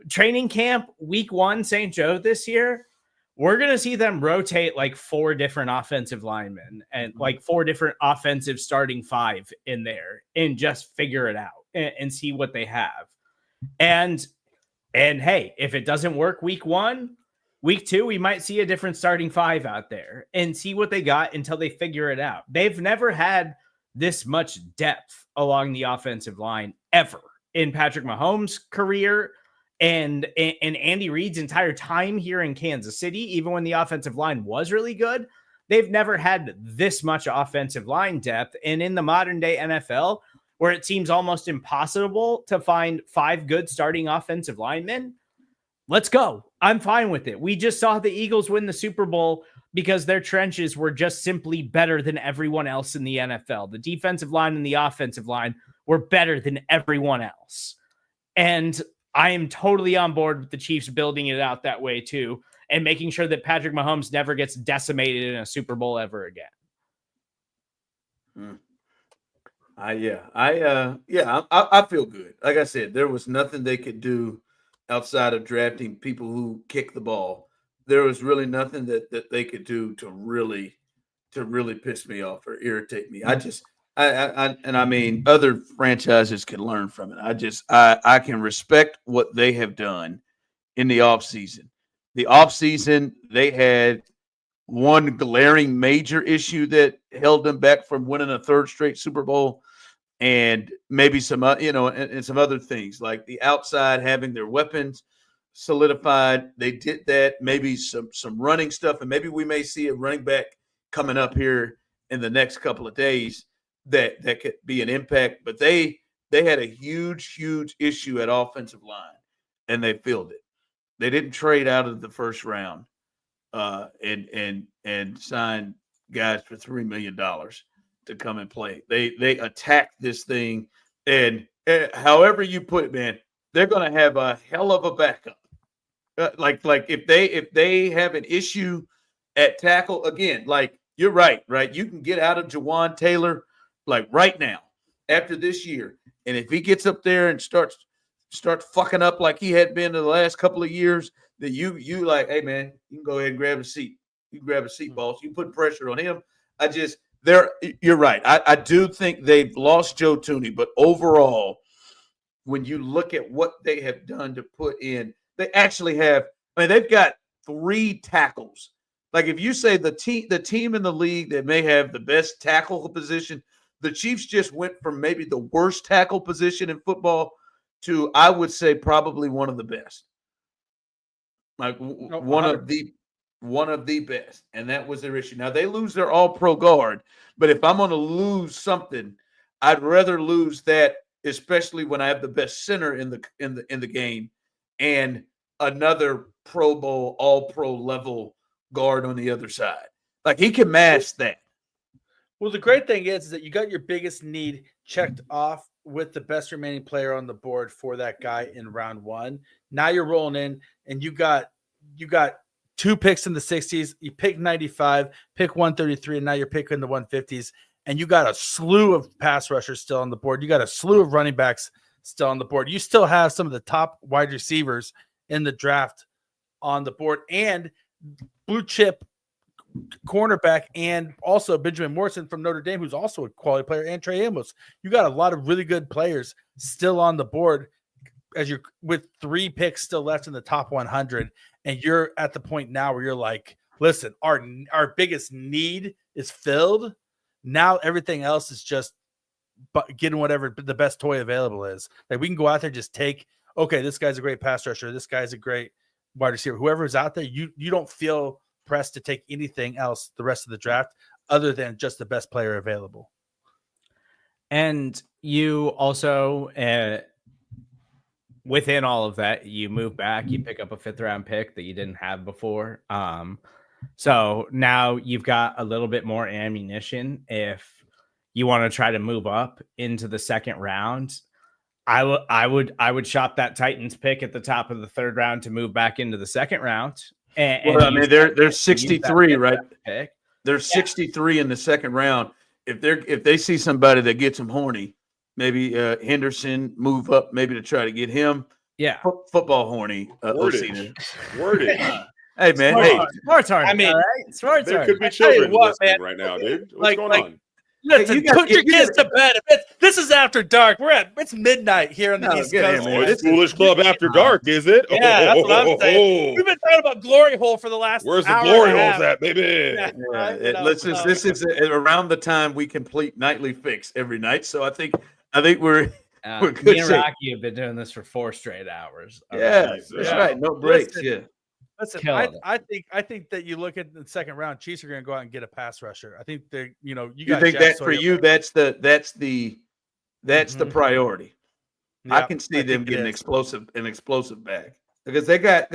training camp week 1, St. Joe this year, we're going to see them rotate like 4 different offensive linemen and like 4 different offensive starting 5 in there and just figure it out and see what they have. And hey, if it doesn't work week 1, week 2, we might see a different starting 5 out there and see what they got until they figure it out. They've never had this much depth along the offensive line ever in Patrick Mahomes' career and Andy Reid's entire time here in Kansas City. Even when the offensive line was really good, they've never had this much offensive line depth. And in the modern day NFL, where it seems almost impossible to find 5 good starting offensive linemen, let's go. I'm fine with it. We just saw the Eagles win the Super Bowl because their trenches were just simply better than everyone else in the NFL. The defensive line and the offensive line were better than everyone else. And I am totally on board with the Chiefs building it out that way too, and making sure that Patrick Mahomes never gets decimated in a Super Bowl ever again. I feel good. Like I said, there was nothing they could do outside of drafting people who kick the ball. There was really nothing that they could do to really piss me off or irritate me. I mean, other franchises can learn from it. I can respect what they have done in the offseason. The offseason, they had one glaring major issue that held them back from winning a 3rd straight Super Bowl, and maybe some, and some other things like the outside having their weapons solidified. They did that. Maybe some running stuff, and maybe we may see a running back coming up here in the next couple of days that could be an impact. But they had a huge issue at offensive line, and they filled it. They didn't trade out of the first round and sign guys for $3 million to come and play. They attacked this thing, and however you put it, man, they're going to have a hell of a backup. Like if they have an issue at tackle again, like you're right. You can get out of Jawan Taylor like right now after this year, and if he gets up there and starts fucking up like he had been in the last couple of years, that you like, hey man, you can go ahead and grab a seat. You can grab a seat, boss. You put pressure on him. You're right. I do think they've lost Joe Thuney, but overall, when you look at what they have done to put in, they actually have. I mean, they've got 3 tackles. Like if you say the team in the league that may have the best tackle position, the Chiefs just went from maybe the worst tackle position in football to, I would say, probably one of the best. Like one of the best, and that was their issue. Now they lose their all-pro guard, but if I'm going to lose something, I'd rather lose that, especially when I have the best center in the game and another Pro Bowl, all pro level guard on the other side. Like he can mask that. Well, the great thing is that you got your biggest need checked off with the best remaining player on the board for that guy in round one. Now you're rolling in and you got 2 picks in the 60s. You pick 95, pick 133, and now you're picking the 150s. And you got a slew of pass rushers still on the board. You got a slew of running backs still on the board. You still have some of the top wide receivers in the draft on the board and blue chip cornerback, and also Benjamin Morrison from Notre Dame, who's also a quality player, and Trey Amos. You got a lot of really good players still on the board as you're with 3 picks still left in the top 100. And you're at the point now where you're like, listen, our biggest need is filled. Now everything else is just getting whatever the best toy available is. Like we can go out there and just take, okay, this guy's a great pass rusher. This guy's a great wide receiver. Whoever's out there, you don't feel pressed to take anything else the rest of the draft other than just the best player available. And you also, within all of that, you move back, you pick up a 5th round pick that you didn't have before. So now you've got a little bit more ammunition if you want to try to move up into the 2nd round. I would shop that Titans pick at the top of the 3rd round to move back into the 2nd round. Well, I mean, they're 63, right? Pick. They're 63 in the 2nd round. If they see somebody that gets them horny, maybe Henderson move up, maybe to try to get him. Yeah, football horny. Wordage. Hey man, smart target. I mean, all right? Smart There target. could be children what, listening man. right now, dude. What's going on? Listen, put your kids to bed. This is after dark. It's midnight here on the East Coast. Oh, it's Foolish Club After Dark, is it? Yeah, that's what I'm saying. We've been talking about Glory Hole for the last Where's the hour glory and a holes half. at, baby? This is around the time we complete nightly fix every night. So I think we're good Me and shape. Rocky have been doing this for 4 straight hours. Yeah, that's right. No breaks. Listen, Killing I think that you look at the 2nd round, Chiefs are going to go out and get a pass rusher. I think they, you You think that for you, that's the priority. Yeah, I can see them getting an explosive back because they got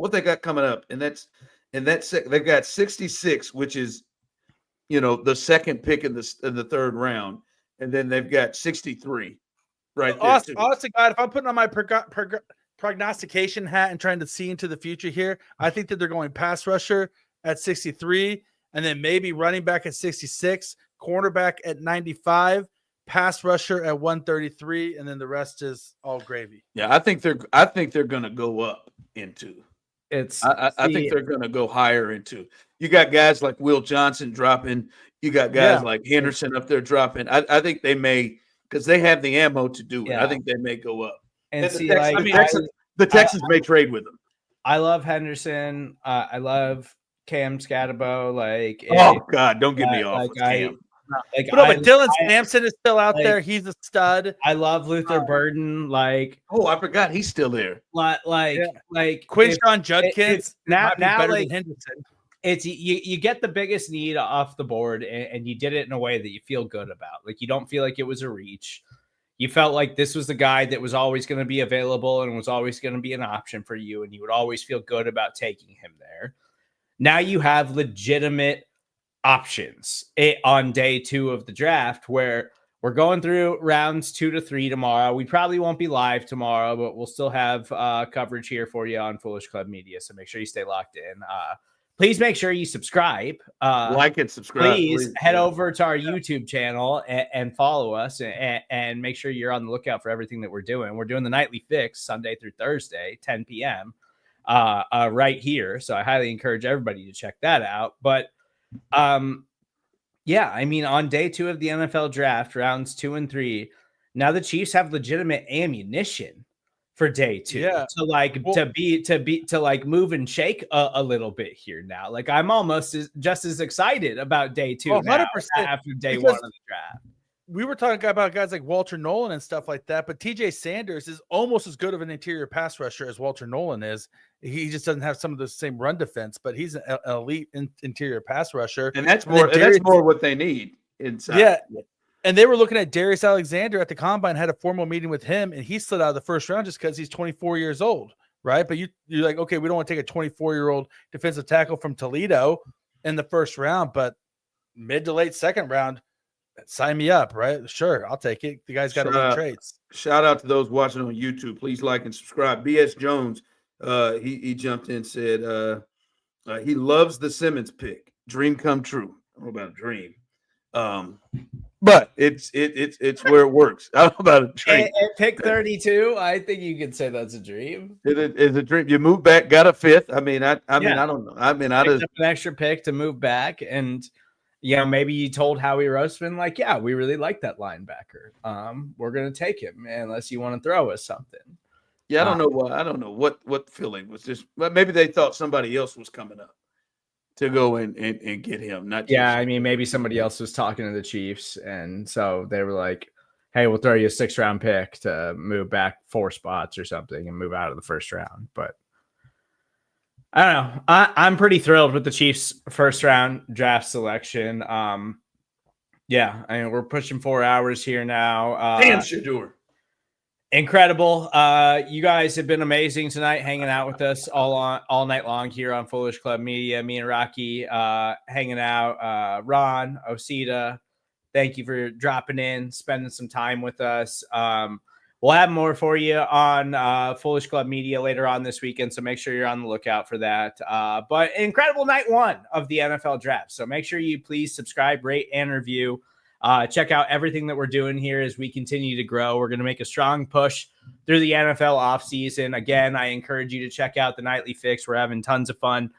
what they got coming up, and they've got 66, which is the 2nd pick in the 3rd round, and then they've got 63 right there. Honestly, God, if I'm putting on my prognostication hat and trying to see into the future here, I think that they're going pass rusher at 63, and then maybe running back at 66, cornerback at 95, pass rusher at 133, and then the rest is all gravy. Yeah, I think they're going to go up into. I think they're going to go higher into. You got guys like Will Johnson dropping. You got guys like Henderson up there dropping. I think they may, because they have the ammo to do it. Yeah. I think they may go up. And the Texans may trade with them. I love Henderson. I love Cam Scatterbo. Oh God, don't get me off with Cam. But Dylan Sampson is still out there. He's a stud. I love Luther Burden. I forgot he's still there. Quinshon Judkins now better than Henderson. It's you get the biggest need off the board, and you did it in a way that you feel good about. Like you don't feel like it was a reach. You felt like this was the guy that was always going to be available and was always going to be an option for you, and you would always feel good about taking him there. Now you have legitimate options on day 2 of the draft, where we're going through rounds 2 to 3 tomorrow. We probably won't be live tomorrow, but we'll still have coverage here for you on Foolish Club Media. So make sure you stay locked in. Please make sure you subscribe. Like and subscribe. Please head over to our YouTube channel and follow us and make sure you're on the lookout for everything that we're doing. We're doing the Nightly Fix Sunday through Thursday, 10 p.m. Right here. So I highly encourage everybody to check that out. But yeah, I mean, on day 2 of the NFL draft, rounds 2 and 3, now the Chiefs have legitimate ammunition for day 2. Yeah. To Well, move and shake a little bit here now. I'm almost just as excited about day 2 100% after day 1 of the draft. We were talking about guys like Walter Nolan and stuff like that, but TJ Sanders is almost as good of an interior pass rusher as Walter Nolan is. He just doesn't have some of the same run defense, but he's an elite interior pass rusher. And that's more what they need inside. Yeah. And they were looking at Darius Alexander at the combine, had a formal meeting with him, and he slid out of the 1st round just because he's 24 years old. right? But you're like, okay, we don't want to take a 24-year-old defensive tackle from Toledo in the first round, but mid to late second round, sign me up, right? Sure, I'll take it. The guy's got elite traits. Shout out to those watching on YouTube. Please like and subscribe. BS Jones, he jumped in and said he loves the Simmons pick. Dream come true. I don't know about a dream. But it's where it works. I don't know about a dream. At pick 32, I think you could say that's a dream. It's a dream. You move back, got a fifth. I mean, I mean, I don't know. I mean, I Picked just up an extra pick to move back, and maybe you told Howie Roseman, like, yeah, we really like that linebacker. We're gonna take him unless you want to throw us something. I don't know why. I don't know what the feeling was. Just but maybe they thought somebody else was coming up to go and get him. Not Yeah, I mean, maybe somebody else was talking to the Chiefs, and so they were like, hey, we'll throw you a 6th-round pick to move back 4 spots or something and move out of the first round. But I don't know. I'm pretty thrilled with the Chiefs' first-round draft selection. Yeah, I mean, we're pushing 4 hours here now. Damn, Shador. Incredible. You guys have been amazing tonight, hanging out with us all night long here on Foolish Club Media. Me and Rocky hanging out. Ron, Osita, thank you for dropping in, spending some time with us. We'll have more for you on Foolish Club Media later on this weekend, so make sure you're on the lookout for that. But incredible night 1 of the NFL draft. So make sure you please subscribe, rate, and review. Check out everything that we're doing here as we continue to grow. We're going to make a strong push through the NFL offseason. Again, I encourage you to check out the Nightly Fix. We're having tons of fun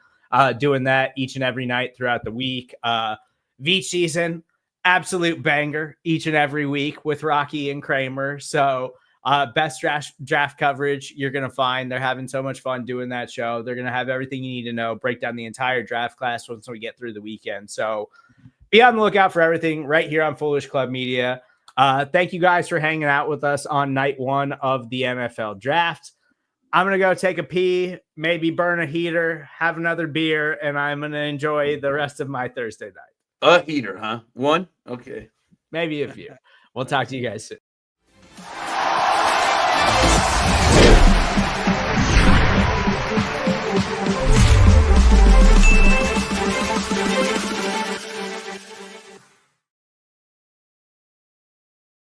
doing that each and every night throughout the week. Veach season, absolute banger each and every week with Rocky and Kramer. So best draft coverage you're going to find. They're having so much fun doing that show. They're going to have everything you need to know, break down the entire draft class once we get through the weekend. So be on the lookout for everything right here on Foolish Club Media. Thank you guys for hanging out with us on night 1 of the NFL draft. I'm going to go take a pee, maybe burn a heater, have another beer, and I'm going to enjoy the rest of my Thursday night. A heater, huh? One? Okay. Maybe a few. We'll talk to you guys soon.